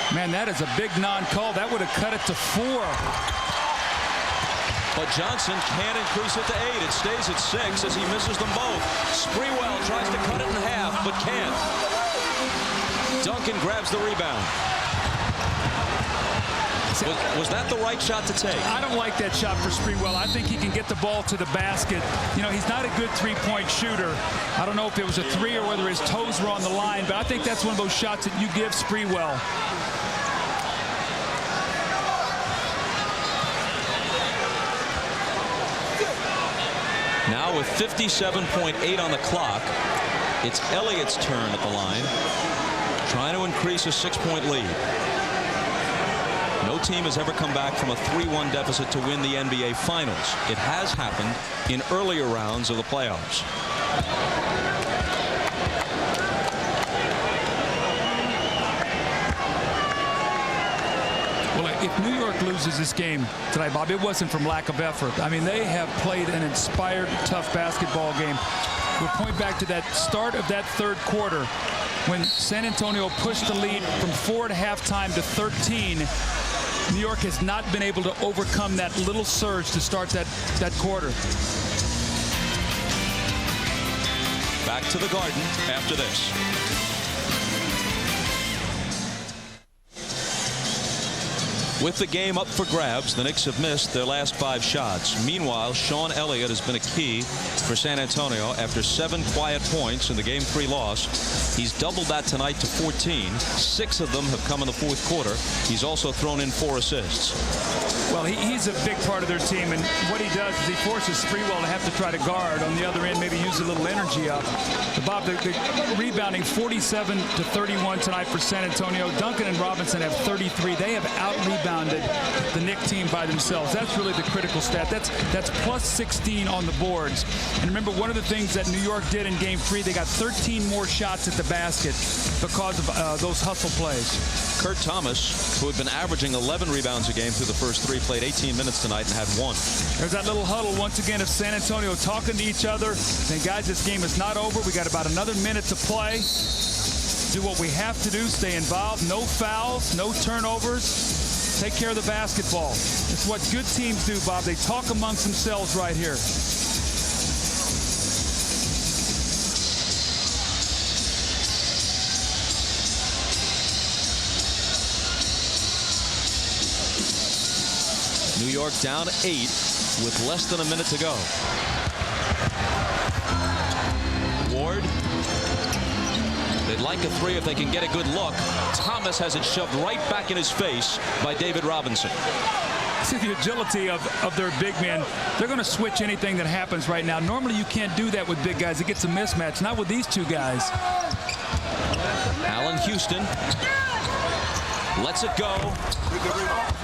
Man, that is a big non-call. That would have cut it to 4.
But Johnson can't increase it to 8. It stays at 6 as he misses them both. Sprewell tries to cut it in half, but can't. Duncan grabs the rebound. Was that the right shot to take?
I don't like that shot for Sprewell. I think he can get the ball to the basket. You know, he's not a good three-point shooter. I don't know if it was a 3 or whether his toes were on the line, but I think that's one of those shots that you give Sprewell.
Now with 57.8 on the clock, it's Elliott's turn at the line, trying to increase a 6-point lead. No team has ever come back from a 3-1 deficit to win the NBA Finals. It has happened in earlier rounds of the playoffs.
Well, if New York loses this game tonight, Bob, it wasn't from lack of effort. I mean, they have played an inspired, tough basketball game. We'll point back to that start of that third quarter when San Antonio pushed the lead from 4 at halftime to 13. New York has not been able to overcome that little surge to start that quarter.
Back to the Garden after this. With the game up for grabs, the Knicks have missed their last 5 shots. Meanwhile, Sean Elliott has been a key for San Antonio after 7 quiet points in the Game 3 loss. He's doubled that tonight to 14. 6 of them have come in the fourth quarter. He's also thrown in 4 assists.
Well, he's a big part of their team, and what he does is he forces Sprewell to have to try to guard on the other end, maybe use a little energy up. But Bob, the rebounding 47 to 31 tonight for San Antonio. Duncan and Robinson have 33. They have out-rebounded the Knicks team by themselves. That's really the critical stat. That's plus 16 on the boards. And remember, one of the things that New York did in Game 3, they got 13 more shots at the basket because of those hustle plays.
Kurt Thomas, who had been averaging 11 rebounds a game through the first 3, played 18 minutes tonight and had 1.
There's that little huddle once again of San Antonio talking to each other, saying, guys, this game is not over. We got about another minute to play. Do what we have to do, stay involved, no fouls, no turnovers, take care of the basketball. It's what good teams do, Bob. They talk amongst themselves right here.
New York down 8 with less than a minute to go. Ward. They'd like a 3 if they can get a good look. Thomas has it shoved right back in his face by David Robinson.
see the agility of their big men. They're going to switch anything that happens right now. Normally you can't do that with big guys. It gets a mismatch. Not with these two guys.
Allan Houston lets it go.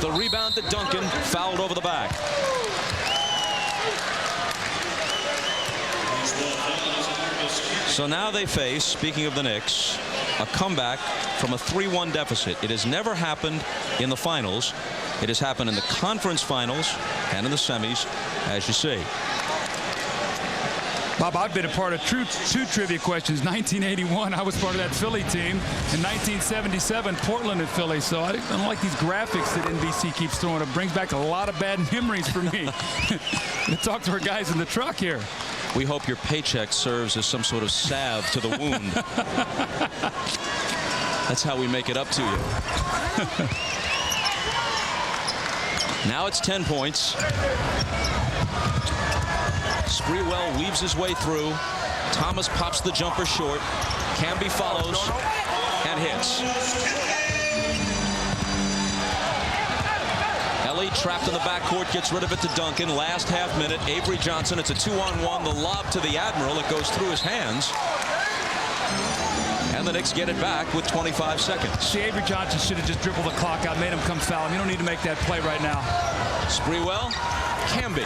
The rebound to Duncan, fouled over the back. So now they face, speaking of the Knicks, a comeback from a 3-1 deficit. It has never happened in the finals. It has happened in the conference finals and in the semis, as you see.
Bob, I've been a part of two trivia questions. 1981, I was part of that Philly team. In 1977, Portland and Philly. So I don't like these graphics that NBC keeps throwing. It brings back a lot of bad memories for me. To talk to our guys in the truck here.
We hope your paycheck serves as some sort of salve to the wound. That's how we make it up to you. Now it's 10 points. Sprewell weaves his way through. Thomas pops the jumper short. Camby follows and hits. Elie trapped in the backcourt, gets rid of it to Duncan. Last half minute, Avery Johnson. It's a 2-on-1. The lob to the Admiral. It goes through his hands. And the Knicks get it back with 25 seconds.
See, Avery Johnson should have just dribbled the clock out, made him come foul him. You don't need to make that play right now.
Sprewell, Camby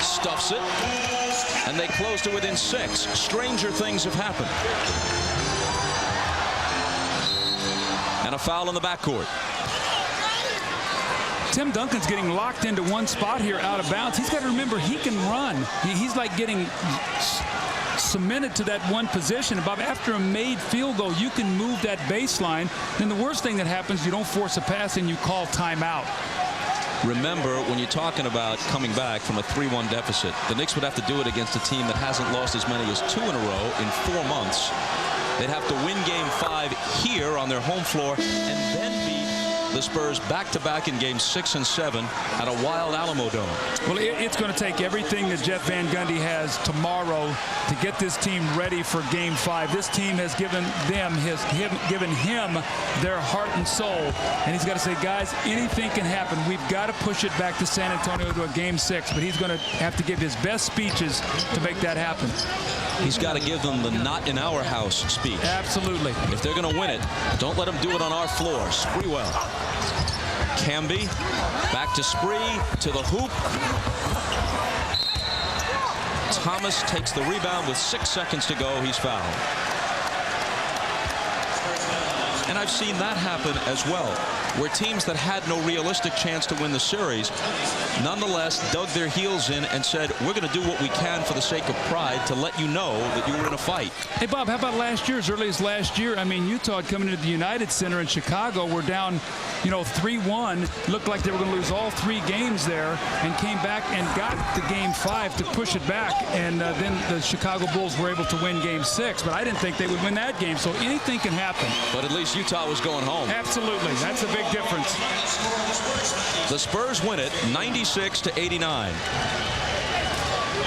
stuffs it, and they close to within 6. Stranger things have happened. And a foul in the backcourt.
Tim Duncan's getting locked into one spot here out of bounds. He's got to remember he can run. He's like getting cemented to that one position. Bob, after a made field goal, you can move that baseline. Then the worst thing that happens, you don't force a pass and you call timeout.
Remember, when you're talking about coming back from a 3-1 deficit, the Knicks would have to do it against a team that hasn't lost as many as 2 in a row in 4 months. They'd have to win Game 5 here on their home floor and then beat the Spurs back-to-back in Games 6 and 7 at a wild Alamo Dome.
Well, it's going to take everything that Jeff Van Gundy has tomorrow to get this team ready for Game 5. This team has given him their heart and soul, and he's got to say, guys, anything can happen. We've got to push it back to San Antonio to a Game 6, but he's going to have to give his best speeches to make that happen.
He's got to give them the not in our house speech.
Absolutely.
If they're going to win it, don't let them do it on our floor. Sprewell. Camby back to Spree, to the hoop. Thomas takes the rebound with 6 seconds to go. He's fouled. And I've seen that happen as well, where teams that had no realistic chance to win the series nonetheless dug their heels in and said, we're going to do what we can for the sake of pride to let you know that you were in a fight.
Hey, Bob, how about last year, as early as last year? I mean, Utah coming into the United Center in Chicago were down, 3-1. Looked like they were going to lose all 3 games there and came back and got to Game 5 to push it back. And then the Chicago Bulls were able to win Game 6. But I didn't think they would win that game. So anything can happen.
But at least Utah was going home.
Absolutely. That's a big difference.
The Spurs win it 96-89.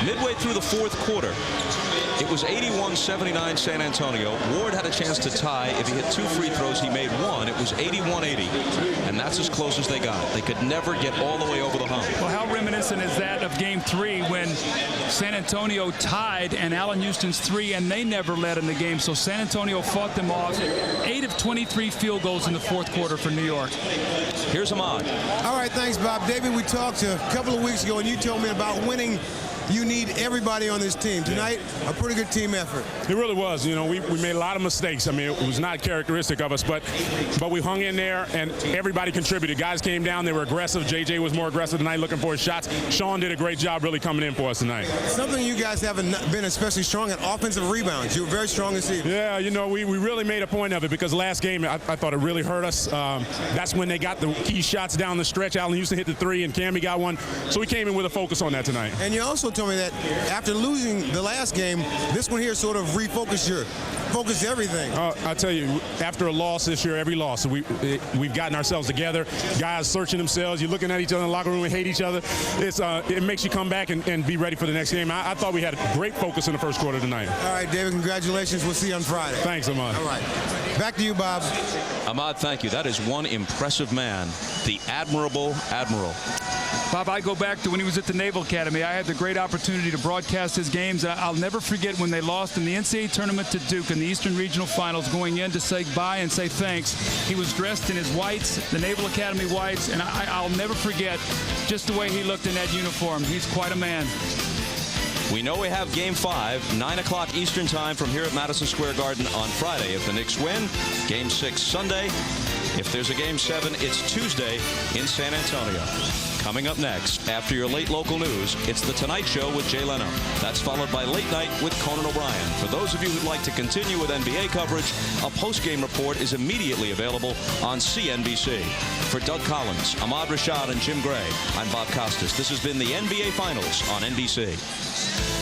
Midway through the 4th quarter, it was 81-79 San Antonio. Ward had a chance to tie. If he hit 2 free throws, he made 1. It was 81-80, and that's as close as they got. They could never get all the way over the hump.
Well, how reminiscent is that of Game 3 when San Antonio tied and Allan Houston's 3, and they never led in the game. So San Antonio fought them off. 8 of 23 field goals in the 4th quarter for New York.
Here's Ahmad.
All right, thanks, Bob. David, we talked a couple of weeks ago, and you told me about winning. You need everybody on this team. Tonight, a pretty good team effort.
It really was. We made a lot of mistakes. I mean, it was not characteristic of us, but we hung in there, and everybody contributed. Guys came down. They were aggressive. JJ was more aggressive tonight, looking for his shots. Sean did a great job really coming in for us tonight.
Something you guys haven't been especially strong at, offensive rebounds. You were very strong this evening.
Yeah, we really made a point of it because last game, I thought it really hurt us. That's when they got the key shots down the stretch. Allan Houston hit the 3, and Camby got 1. So we came in with a focus on that tonight.
And you also told me that after losing the last game, this one here sort of refocused everything.
I tell you, after a loss this year, every loss, we've gotten ourselves together. Guys searching themselves. You're looking at each other in the locker room and hate each other. It makes you come back and be ready for the next game. I thought we had a great focus in the 1st quarter tonight.
All right, David, congratulations. We'll see you on Friday.
Thanks, Ahmad.
All right. Back to you, Bob.
Ahmad, thank you. That is one impressive man, the admirable Admiral.
Bob, I go back to when he was at the Naval Academy. I had the great opportunity to broadcast his games. And I'll never forget when they lost in the NCAA tournament to Duke in the Eastern Regional Finals, going in to say bye and say thanks. He was dressed in his whites, the Naval Academy whites, and I'll never forget just the way he looked in that uniform. He's quite a man.
We know we have Game 5, 9 o'clock Eastern Time from here at Madison Square Garden on Friday if the Knicks win. Game 6 Sunday. If there's a Game 7, it's Tuesday in San Antonio. Coming up next, after your late local news, it's The Tonight Show with Jay Leno. That's followed by Late Night with Conan O'Brien. For those of you who'd like to continue with NBA coverage, a post-game report is immediately available on CNBC. For Doug Collins, Ahmad Rashad, and Jim Gray, I'm Bob Costas. This has been the NBA Finals on NBC.